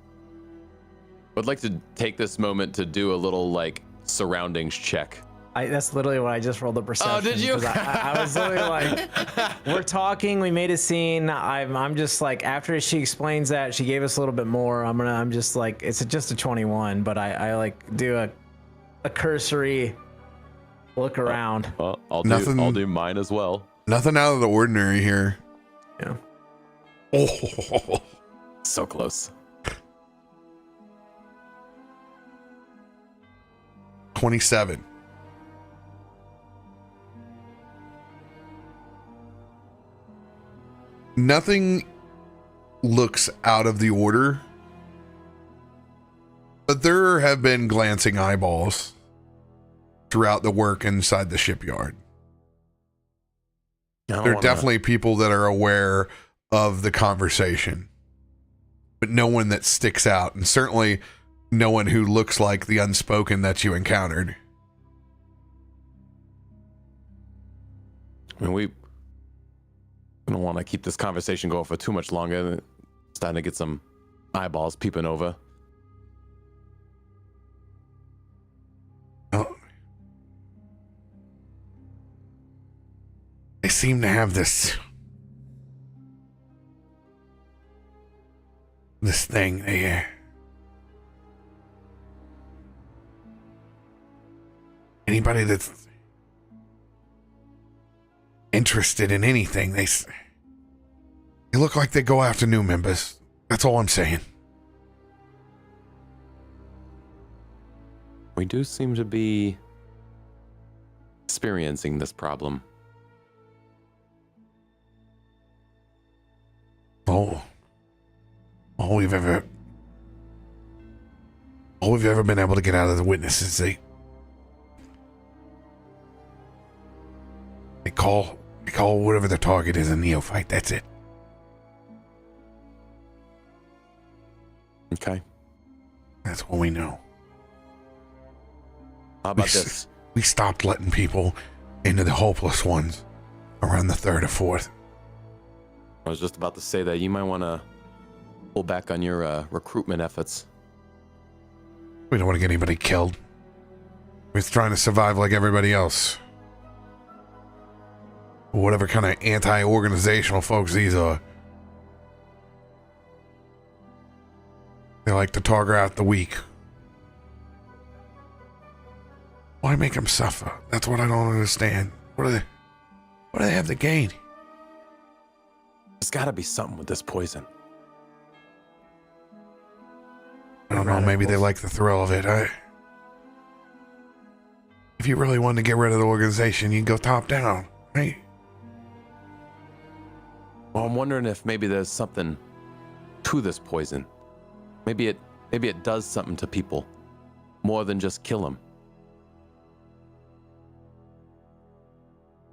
I'd like to take this moment to do a little surroundings check That's literally what I just rolled a perception. Oh, did you? 'cause I was literally like, we're talking, we made a scene. I'm just like, after she explains that, she gave us a little bit more. I'm just like, it's just a 21, but I like do a cursory look around. Well, I'll Nothing- do mine as well. Nothing out of the ordinary here. Yeah. Oh, So close. 27. Nothing looks out of the order, but there have been glancing eyeballs throughout the work inside the shipyard. There are definitely people that are aware of the conversation, but no one that sticks out, and certainly no one who looks like the unspoken that you encountered. I mean, we don't want to keep this conversation going for too much longer. It's starting to get some eyeballs peeping over. Oh. They seem to have this thing. Anybody that's interested in anything, they look like they go after new members. That's all I'm saying. We do seem to be experiencing this problem. All we've ever been able to get out of the witnesses, they call whatever the target is a neophyte. That's it. Okay. That's all we know. How about this? We stopped letting people into the hopeless ones around the 3rd or 4th. I was just about to say that you might want to pull back on your recruitment efforts. We don't want to get anybody killed. We're just trying to survive like everybody else. Whatever kind of anti-organizational folks these are. They like to target out the weak. Why make them suffer? That's what I don't understand. What do they have to gain? There's got to be something with this poison. I don't know, maybe they like the thrill of it. If you really wanted to get rid of the organization, you'd go top down, right? Well, I'm wondering if maybe there's something to this poison. Maybe it does something to people more than just kill them.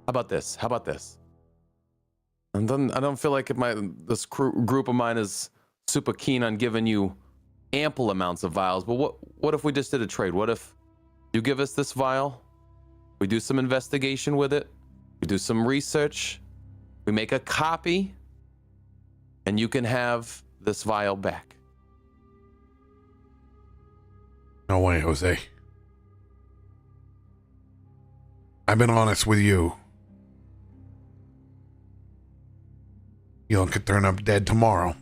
How about this? And then I don't feel like this group of mine is super keen on giving you ample amounts of vials. But what if we just did a trade? What if you give us this vial, we do some investigation with it, we do some research, we make a copy, and you can have this vial back. No way, Jose. I've been honest with you. You could turn up dead tomorrow.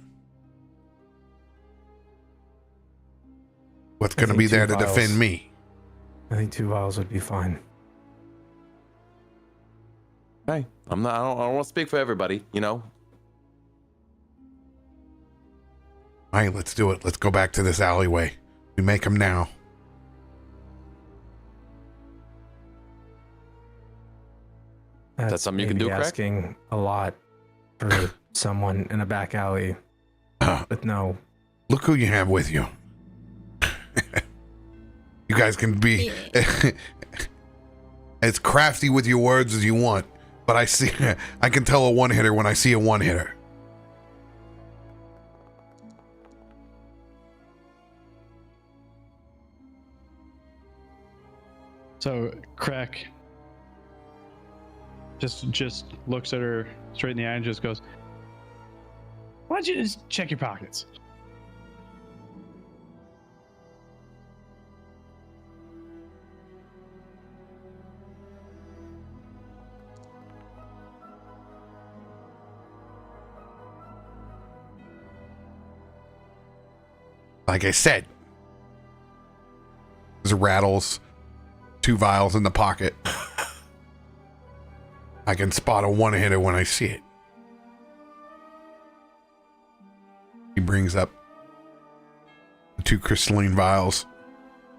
What's going to be there to defend me? I think 2 vials would be fine. Hey, I don't want to speak for everybody, you know. All right, let's do it. Let's go back to this alleyway. We make them now. That's something you can maybe do, Krak? asking a lot for someone in a back alley with no. Look who you have with you. You guys can be as crafty with your words as you want, but I can tell a one-hitter when I see a one-hitter. So Krak just looks at her straight in the eye and just goes, "Why don't you just check your pockets?" Like I said, there's rattles, 2 vials in the pocket. I can spot a one-hitter when I see it. He brings up the 2 crystalline vials,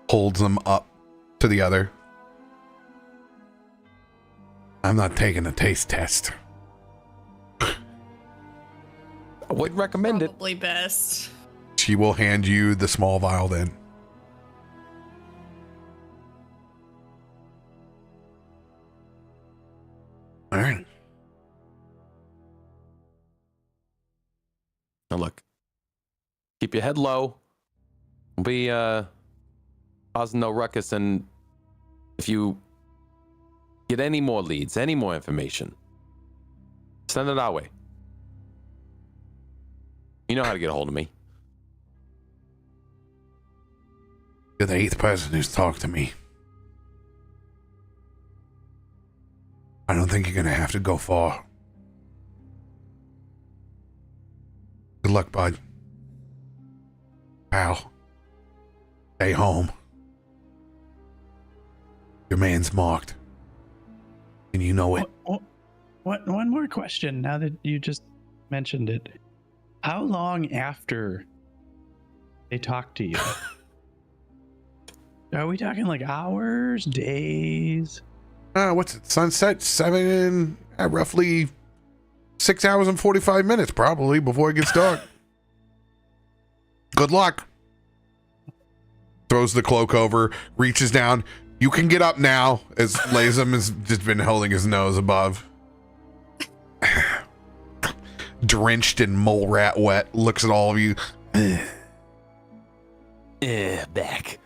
holds them up to the other. I'm not taking a taste test. I would recommend it. Probably best. She will hand you the small vial then. All right. Now look, keep your head low. Don't be causing no ruckus, and if you get any more leads, any more information, send it our way. You know how to get a hold of me. You're the 8th person who's talked to me. I don't think you're going to have to go far. Good luck, bud. Pal. Stay home. Your man's marked. And you know it. One more question now that you just mentioned it. How long after they talk to you? Are we talking like hours, days? What's it? Sunset? 7, roughly 6 hours and 45 minutes, probably, before it gets dark. Good luck. Throws the cloak over, reaches down. You can get up now, as Lazem has just been holding his nose above. Drenched in mole rat wet, looks at all of you. Back.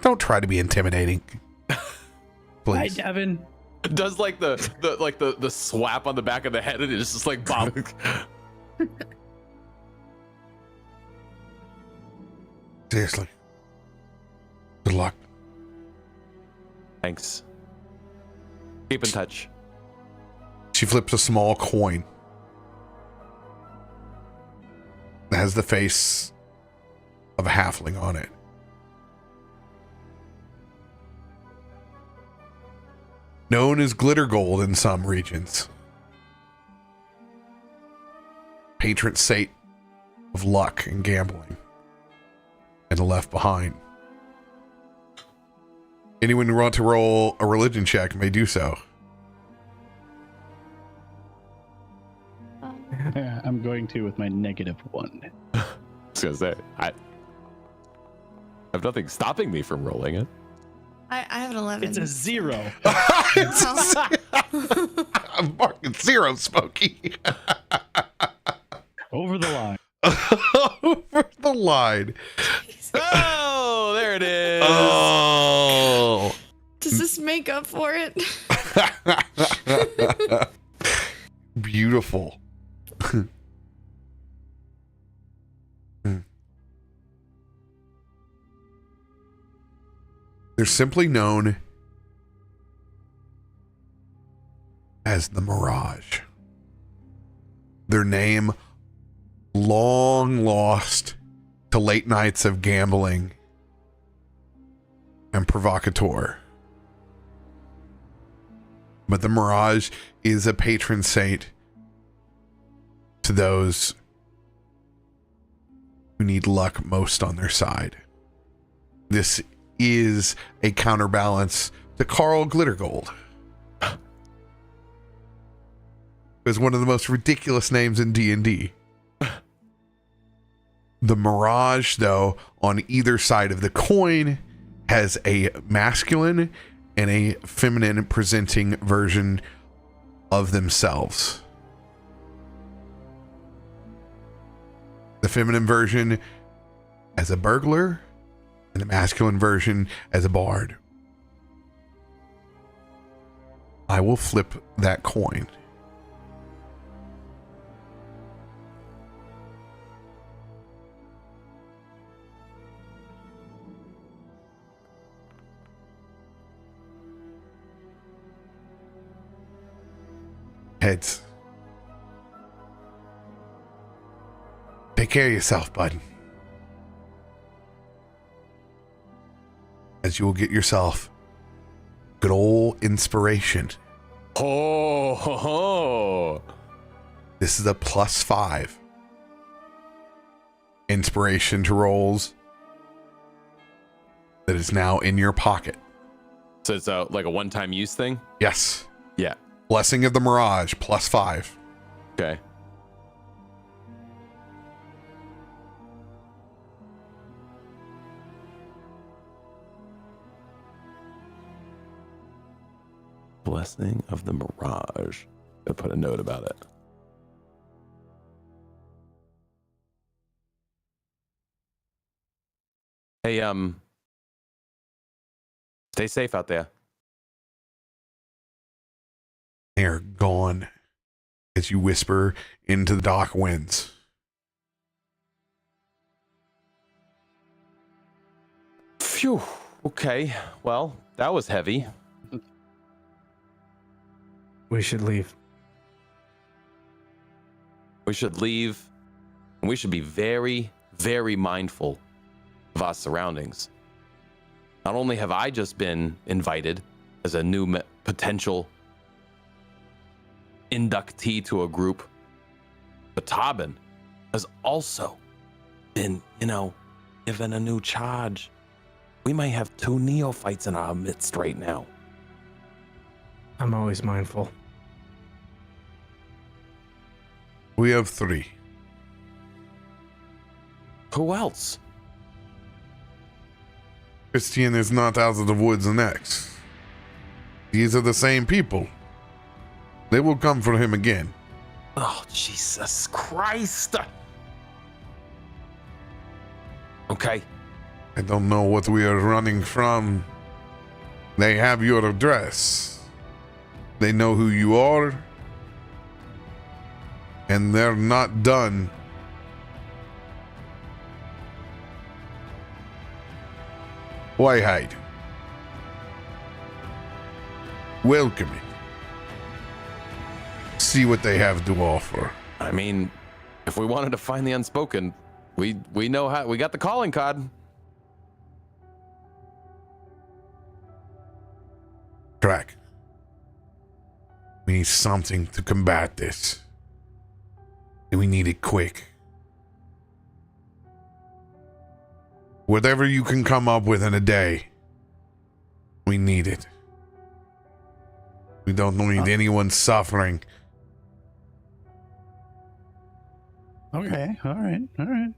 Don't try to be intimidating. Hi, Please. Devin. Does like the swap on the back of the head, and it's just like Bob. Seriously. Good luck. Thanks. Keep in touch. She flips a small coin. It has the face of a halfling on it. Known as glitter gold in some regions. Patron saint of luck and gambling. And left behind. Anyone who wants to roll a religion check may do so. Yeah, I'm going to with my -1. I was gonna say I have nothing stopping me from rolling it. I have an 11. It's a 0. I'm marking 0, Smokey. Over the line. Over the line. Oh, there it is. Oh. Does this make up for it? Beautiful. They're simply known as the Mirage. Their name long lost to late nights of gambling and provocateur. But the Mirage is a patron saint to those who need luck most on their side. This is a counterbalance to Carl Glittergold. It's one of the most ridiculous names in D&D. The Mirage, though, on either side of the coin has a masculine and a feminine presenting version of themselves. The feminine version as a burglar and the masculine version as a bard. I will flip that coin. Heads. Take care of yourself, bud. as you will get yourself good old inspiration. Oh, ho, ho. This is a +5 inspiration to rolls that is now in your pocket. So it's like a one-time use thing? Yes. Yeah. Blessing of the Mirage, +5. Okay. Blessing of the Mirage. I'll put a note about it. Hey, stay safe out there. They are gone as you whisper into the dock winds. Phew. Okay. Well, that was heavy. We should leave. We should leave. And we should be very, very mindful of our surroundings. Not only have I just been invited as a new potential inductee to a group, but Tarben has also been, given a new charge. We might have 2 neophytes in our midst right now. I'm always mindful. We have 3. Who else? Christain is not out of the woods next. These are the same people. They will come for him again. Oh, Jesus Christ. Okay. I don't know what we are running from. They have your address. They know who you are. And they're not done. Why hide? Welcome it. See what they have to offer. I mean, if we wanted to find the unspoken, we know how. We got the calling card. Krak. We need something to combat this. And we need it quick. Whatever you can come up with in a day, we need it. We don't need anyone suffering. Okay, all right.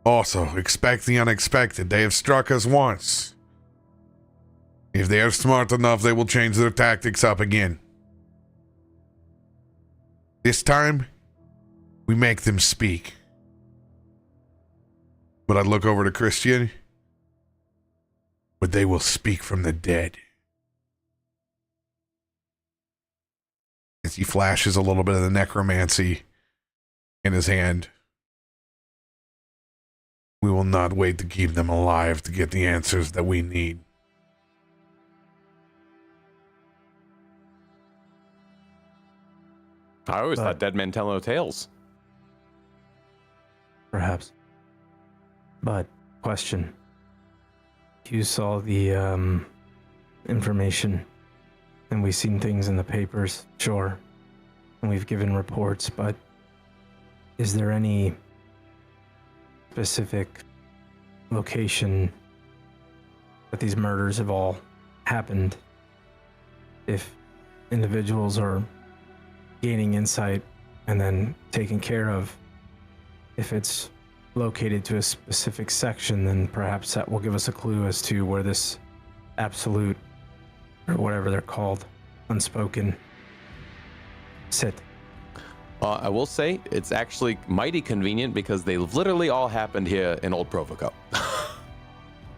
Also, expect the unexpected. They have struck us once. If they are smart enough, they will change their tactics up again. This time, we make them speak. But I look over to Christain. But they will speak from the dead. As he flashes a little bit of the necromancy in his hand. We will not wait to keep them alive to get the answers that we need. I always thought dead men tell no tales. Perhaps. But, question. You saw the information, and we've seen things in the papers, sure. And we've given reports, but is there any specific location that these murders have all happened? If individuals are gaining insight and then taken care of, if it's located to a specific section, then perhaps that will give us a clue as to where this absolute, or whatever they're called, unspoken, sit. I will say it's actually mighty convenient because they literally all happened here in Old Provoco.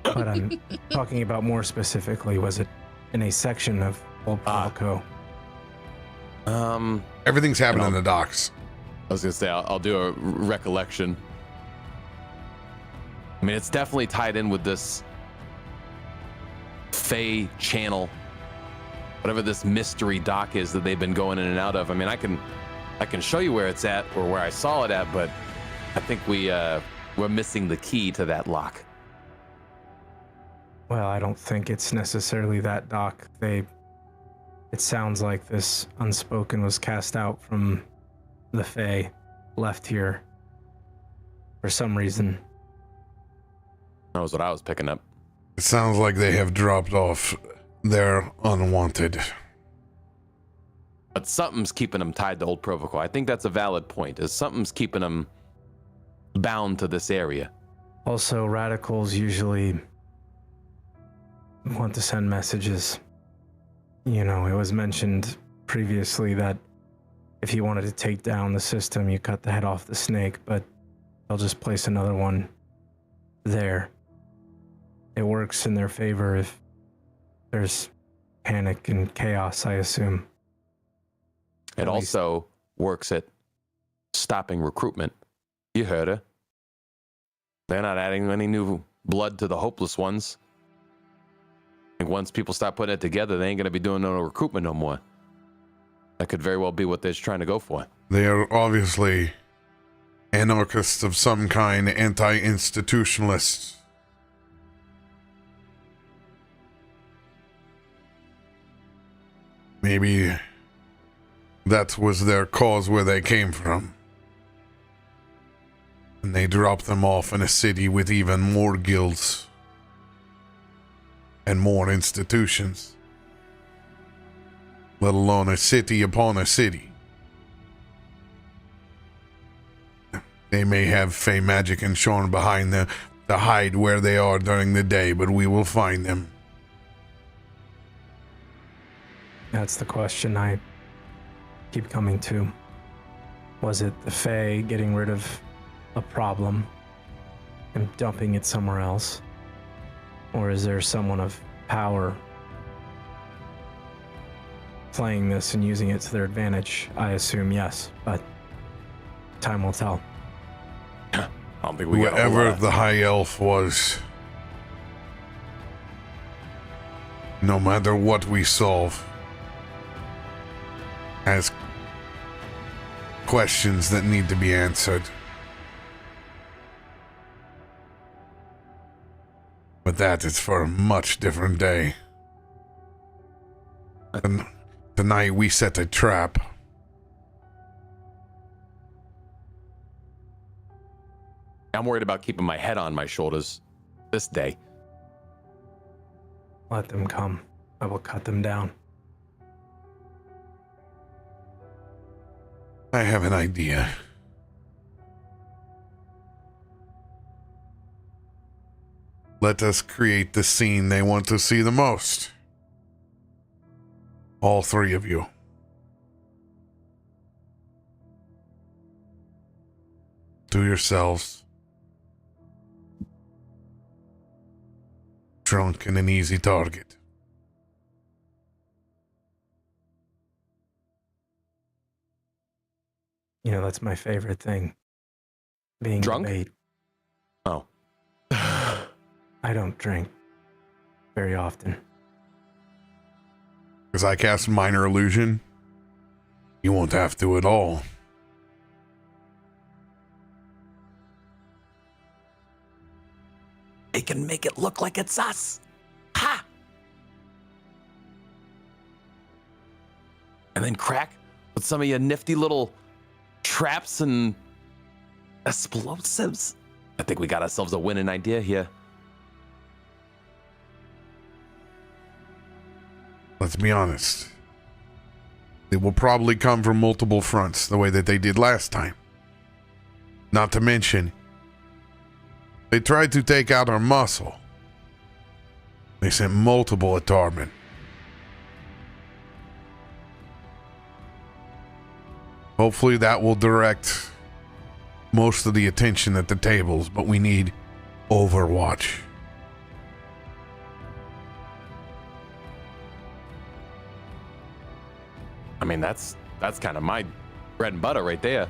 But I'm talking about more specifically, was it in a section of Old Provoco? Everything's happening in the docks. I was gonna say I'll do a recollection. I mean, it's definitely tied in with this Fey channel, whatever this mystery dock is that they've been going in and out of. I mean, I can show you where it's at or where I saw it at, but I think we're missing the key to that lock. Well, I don't think it's necessarily that, Doc. It sounds like this unspoken was cast out from the Fae, left here for some reason. That was what I was picking up. It sounds like they have dropped off. They're unwanted. But something's keeping them tied to Old Provoco. I think that's a valid point. Is something's keeping them bound to this area. Also, radicals usually want to send messages. You know, it was mentioned previously that if you wanted to take down the system, you cut the head off the snake, but they'll just place another one there. It works in their favor if there's panic and chaos, I assume. It also works at stopping recruitment. You heard her. They're not adding any new blood to the hopeless ones. And once people start putting it together, they ain't going to be doing no recruitment no more. That could very well be what they're trying to go for. They are obviously anarchists of some kind, anti-institutionalists. Maybe that was their cause where they came from. And they dropped them off in a city with even more guilds and more institutions, let alone a city upon a city. They may have Fey magic and shorn behind them to hide where they are during the day, but we will find them. That's the question I keep coming to. Was it the Fae getting rid of a problem and dumping it somewhere else? Or is there someone of power playing this and using it to their advantage? I assume yes, but time will tell. I don't think we got Whoever the high elf was, no matter what we solve, has questions that need to be answered. But that is for a much different day. And tonight we set a trap. I'm worried about keeping my head on my shoulders this day. Let them come. I will cut them down. I have an idea. Let us create the scene they want to see the most. All three of you. Do yourselves drunk and an easy target. You know, that's my favorite thing. Being Drunk? bait. Oh. I don't drink very often. Because I cast Minor Illusion, you won't have to at all. They can make it look like it's us. Ha! And then Krak with some of your nifty little traps and explosives. I think we got ourselves a winning idea here. Let's be honest. It will probably come from multiple fronts, the way that they did last time. Not to mention, they tried to take out our muscle. They sent multiple at Tarben. Hopefully that will direct most of the attention at the tables, but we need Overwatch. I mean, that's kind of my bread and butter right there.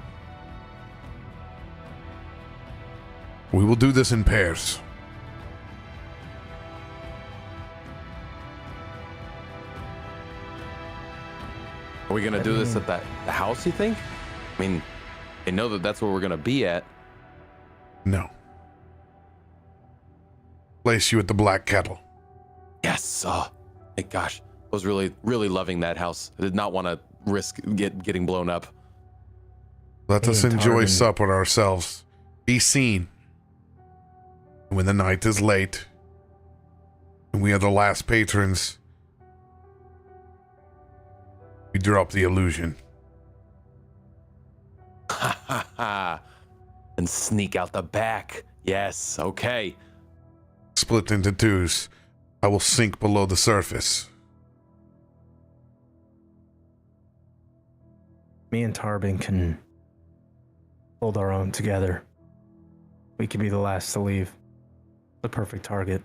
We will do this in pairs. Are we going to do this at the house, you think? I mean, they know that that's where we're going to be at. No. Place you at the Black Kettle. Yes. Oh, my gosh. I was really, really loving that house. I did not want to risk getting blown up. Let us Me and enjoy Tarben. supper ourselves. Be seen. When the night is late, and we are the last patrons, we drop the illusion. Ha ha ha. And sneak out the back. Yes. Okay. Split into twos. I will sink below the surface. Me and Tarben can hold our own together. We could be the last to leave. The perfect target.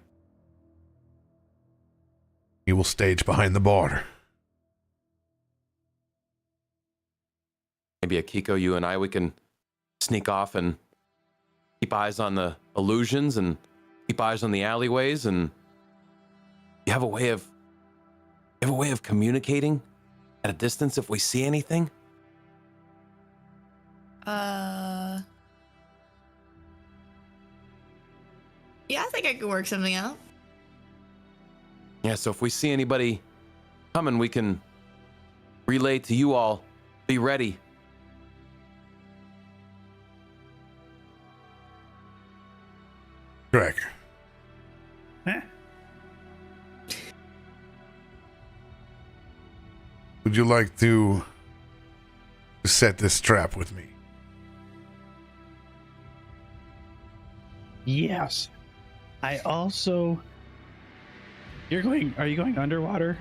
You will stage behind the bar. Maybe Akiko, you and I, we can sneak off and keep eyes on the illusions and keep eyes on the alleyways. And you have a way of communicating at a distance if we see anything. Yeah, I think I could work something out. Yeah. So if we see anybody coming, we can relay to you all. Be ready. Correct. Huh? Would you like to set this trap with me? Yes. I also. Are you going underwater?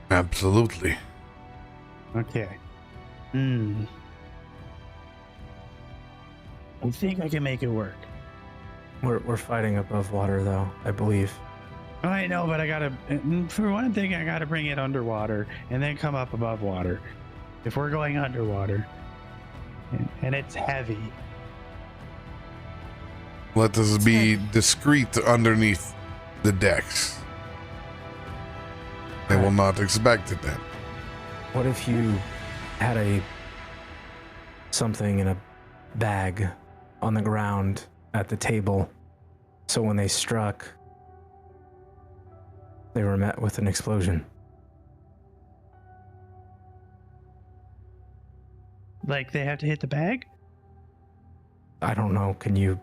Absolutely. Okay. I think I can make it work. We're fighting above water, though, I believe. Oh, I know, but I gotta. For one thing, I gotta bring it underwater and then come up above water. If we're going underwater, and it's heavy. Let us be discreet underneath the decks. They will not expect it then. What if you had something in a bag on the ground at the table, so when they struck, they were met with an explosion? Like they have to hit the bag? I don't know. Can you,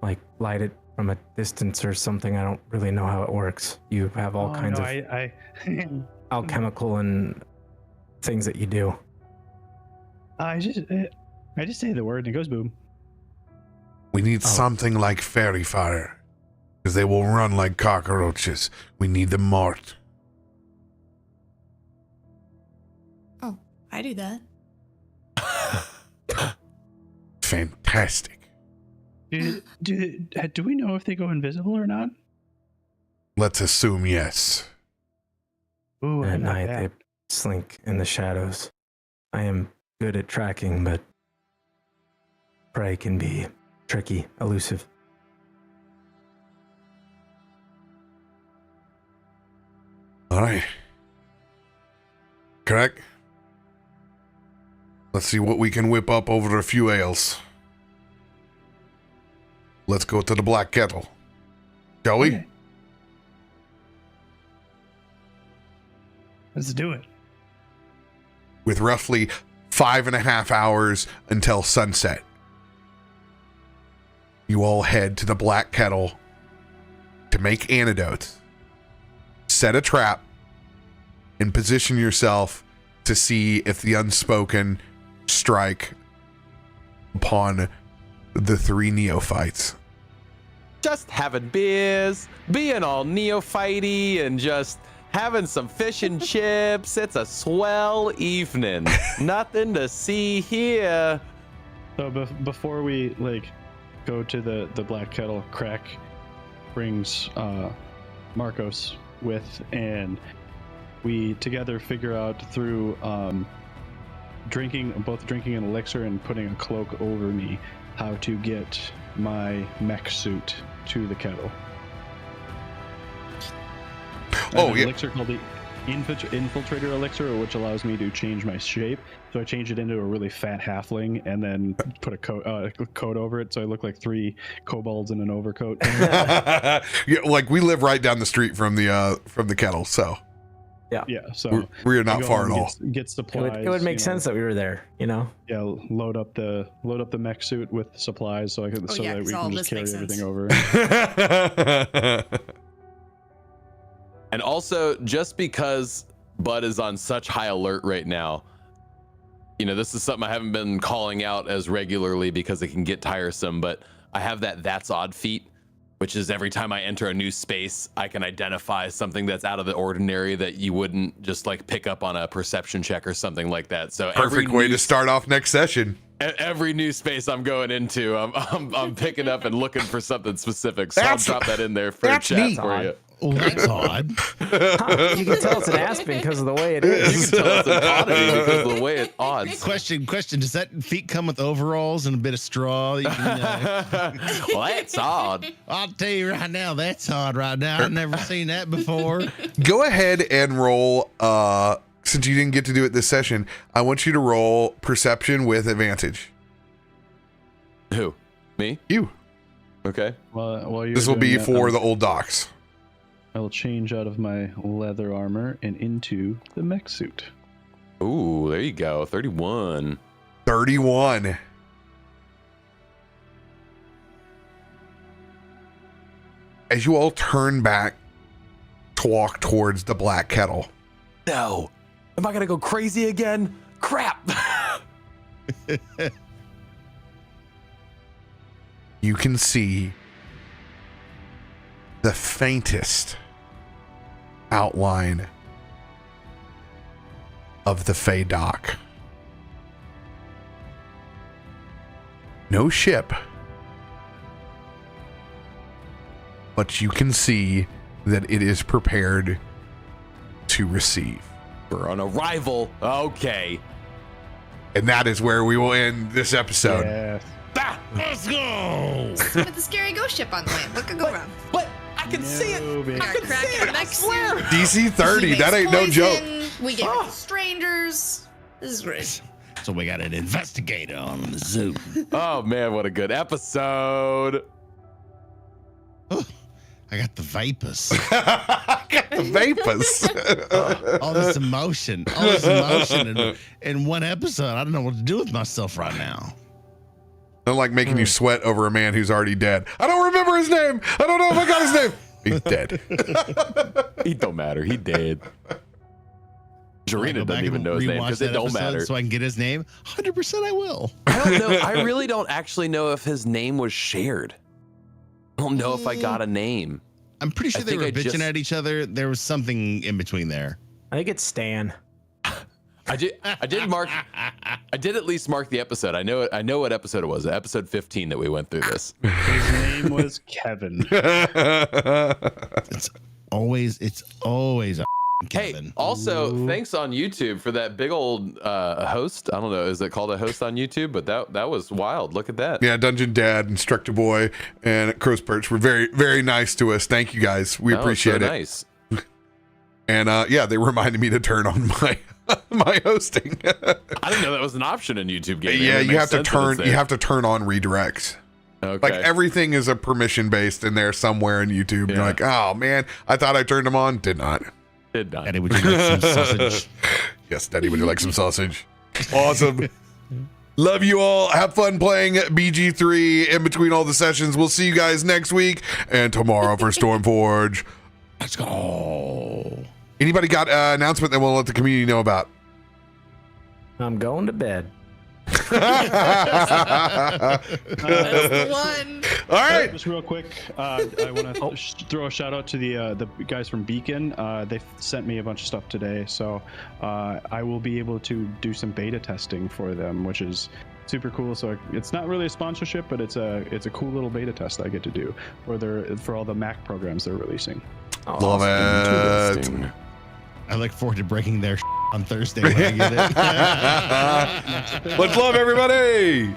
like, light it from a distance or something? I don't really know how it works. You have all kinds of I alchemical and things that you do. I just say the word and it goes boom. We need something like fairy fire, because they will run like cockroaches. We need them marked. Oh, I do that. Fantastic. Do we know if they go invisible or not? Let's assume yes. Ooh, And I at like night, that. they slink in the shadows. I am good at tracking, but prey can be tricky, elusive. All right. Correct? Let's see what we can whip up over a few ales. Let's go to the Black Kettle. Shall we? Okay. Let's do it. With roughly 5.5 hours until sunset, you all head to the Black Kettle to make antidotes, set a trap, and position yourself to see if the unspoken strike upon the three neophytes. Just having beers, being all neophyte-y, and just having some fish and chips. It's a swell evening. Nothing to see here. So before we go to the Black Kettle, Krak brings Markos with, and we together figure out through drinking an elixir and putting a cloak over me how to get my mech suit to the kettle. Oh, An yeah. elixir called the infiltrator elixir, which allows me to change my shape. So I change it into a really fat halfling, and then put a coat over it, so I look like 3 kobolds in an overcoat. Yeah, like we live right down the street from the kettle, so Yeah, so we're not far at all. Get supplies. It would make sense that we were there, you know. Yeah, load up the mech suit with supplies, so that we can just carry everything over. And also, just because Bud is on such high alert right now, you know, this is something I haven't been calling out as regularly because it can get tiresome, but I have that's odd feat, which is every time I enter a new space, I can identify something that's out of the ordinary that you wouldn't just like pick up on a perception check or something like that. So perfect way to start off next session. Every new space I'm going into, I'm picking up and looking for something specific. So I'll drop that in there for chat neat. for you. Oh, that's odd. You can tell it's an aspen because of the way it is. You can tell it's an oddity because of the way it odds. Question. Does that feet come with overalls and a bit of straw? You can, Well, that's odd. I'll tell you right now, that's odd right now. I've never seen that before. Go ahead and roll. Since you didn't get to do it this session, I want you to roll perception with advantage. Who? Me? You. Okay. Well, This will be for the old docs. I will change out of my leather armor and into the mech suit. Ooh, there you go. 31. 31. As you all turn back to walk towards the black kettle, No. Am I going to go crazy again? Crap. you can see the faintest outline of the Fey dock. No ship, but you can see that it is prepared to receive. We're on arrival. Okay. And that is where we will end this episode. Yeah. Ah, Let's go. With the scary ghost ship on the way. What could go wrong? but I can see it. baby. I can Crack see in it. the I mech swear. suit. DC 30, She that makes ain't no joke. poison. We gave it to strangers. This is great. So we got an investigator on the Zoom. Oh, man, what a good episode. Oh, I got the vapors. I got the vapors. All this emotion in one episode. I don't know what to do with myself right now. I don't like making you sweat over a man who's already dead. I don't remember his name. I don't know if I got his name. He's dead. He don't matter. He dead. Jarena doesn't even know his name because it don't matter. So I can get his name. 100% I will. I don't know. I really don't actually know if his name was shared. I don't know if I got a name. I'm pretty sure they were bitching at each other. There was something in between there. I think it's Stan. I did at least mark the episode. I know what episode it was. Episode 15 that we went through this. His name was Kevin. It's always a Kevin. Hey, also, thanks on YouTube for that big old host. I don't know, is it called a host on YouTube? But that was wild. Look at that. Yeah, Dungeon Dad, Instructor Boy, and Crow's Perch were very, very nice to us. Thank you guys. We appreciate it. Nice. And yeah, they reminded me to turn on my hosting. I didn't know that was an option in YouTube gaming. Yeah, It you makes have to sense that it's turn there. turn on redirects. Okay. Like everything is a permission based in there somewhere in YouTube. Yeah. You're like, oh man, I thought I turned them on. Did not. Did not. Daddy, would you like some sausage? Yes, Daddy, would you like some sausage? Awesome. Love you all. Have fun playing BG3 in between all the sessions. We'll see you guys next week and tomorrow for Stormforge. Let's go. Anybody got an announcement that we'll let the community know about? I'm going to bed. That's the one. All right. Just real quick, I want to throw a shout out to the guys from Beacon. They sent me a bunch of stuff today, so I will be able to do some beta testing for them, which is super cool. So it's not really a sponsorship, but it's a cool little beta test I get to do for all the Mac programs they're releasing. Love it. Interesting. I look forward to breaking their on Thursday when I get it. Much love, everybody.